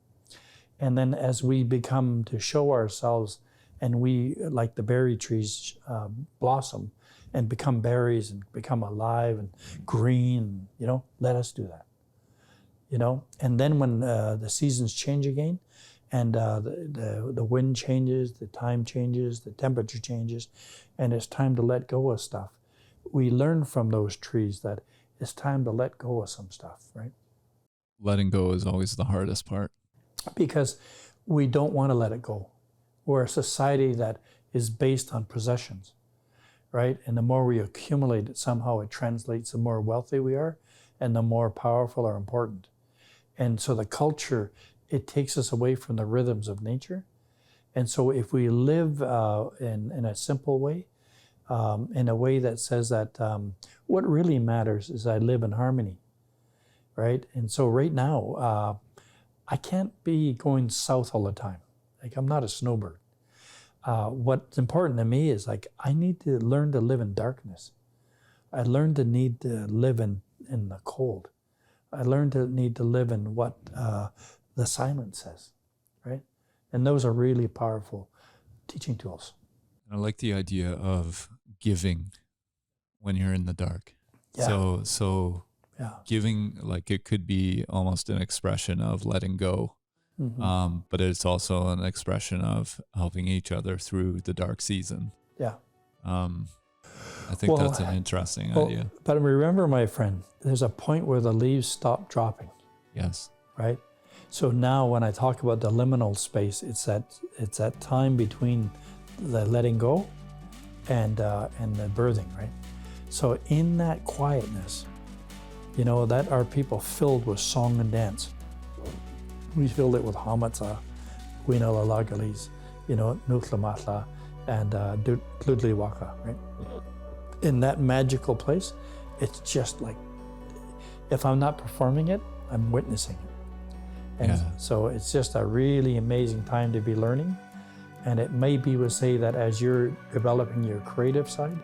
And then as we become to show ourselves, and we, like the berry trees, blossom and become berries and become alive and green, let us do that. And then when the seasons change again, and the wind changes, the time changes, the temperature changes, and it's time to let go of stuff, we learn from those trees that it's time to let go of some stuff, right? Letting go is always the hardest part. Because we don't want to let it go. We're a society that is based on possessions, right? And the more we accumulate it, somehow it translates, the more wealthy we are and the more powerful or important. And so the culture, it takes us away from the rhythms of nature. And so if we live in a simple way, in a way that says that what really matters is I live in harmony, right? And so right now, I can't be going south all the time. Like, I'm not a snowbird. What's important to me is, like, I need to learn to live in darkness. I learned to need to live in the cold. I learned to need to live in what the silence says, right? And those are really powerful teaching tools. I like the idea of giving when you're in the dark. Yeah. So Yeah. giving, like, it could be almost an expression of letting go, but it's also an expression of helping each other through the dark season. Yeah. I think that's an interesting idea. But remember, my friend, there's a point where the leaves stop dropping. Yes. Right? So now when I talk about the liminal space, it's that time between the letting go and the birthing, right? So in that quietness, that are people filled with song and dance. We filled it with hamatsa, Gwinalalagalese, Nuuchanulth and E'iksan, right? In that magical place, it's just like, if I'm not performing it, I'm witnessing it. And so it's just a really amazing time to be learning. And it may be, we'll say that as you're developing your creative side,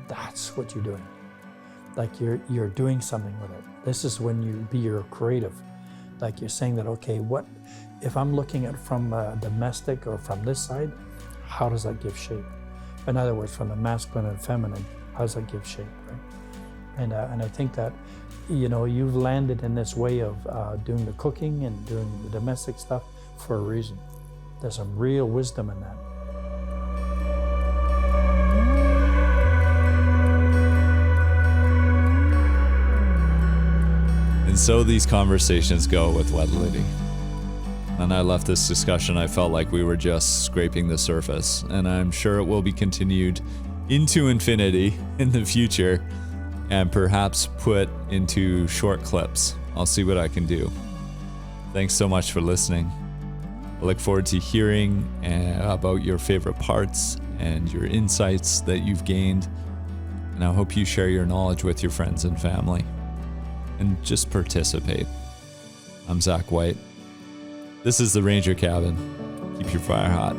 that's what you're doing. Like you're doing something with it. This is when you be your creative. Like you're saying that, okay, what if I'm looking at from domestic or from this side, how does that give shape? In other words, from the masculine and feminine, how does that give shape, right? And I think that, you've landed in this way of doing the cooking and doing the domestic stuff for a reason. There's some real wisdom in that. And so these conversations go with Wedlidi. And I left this discussion, I felt like we were just scraping the surface, and I'm sure it will be continued into infinity in the future and perhaps put into short clips. I'll see what I can do. Thanks so much for listening. I look forward to hearing about your favorite parts and your insights that you've gained. And I hope you share your knowledge with your friends and family. And just participate. I'm Zach Whyte. This is the Ranger Cabin. Keep your fire hot.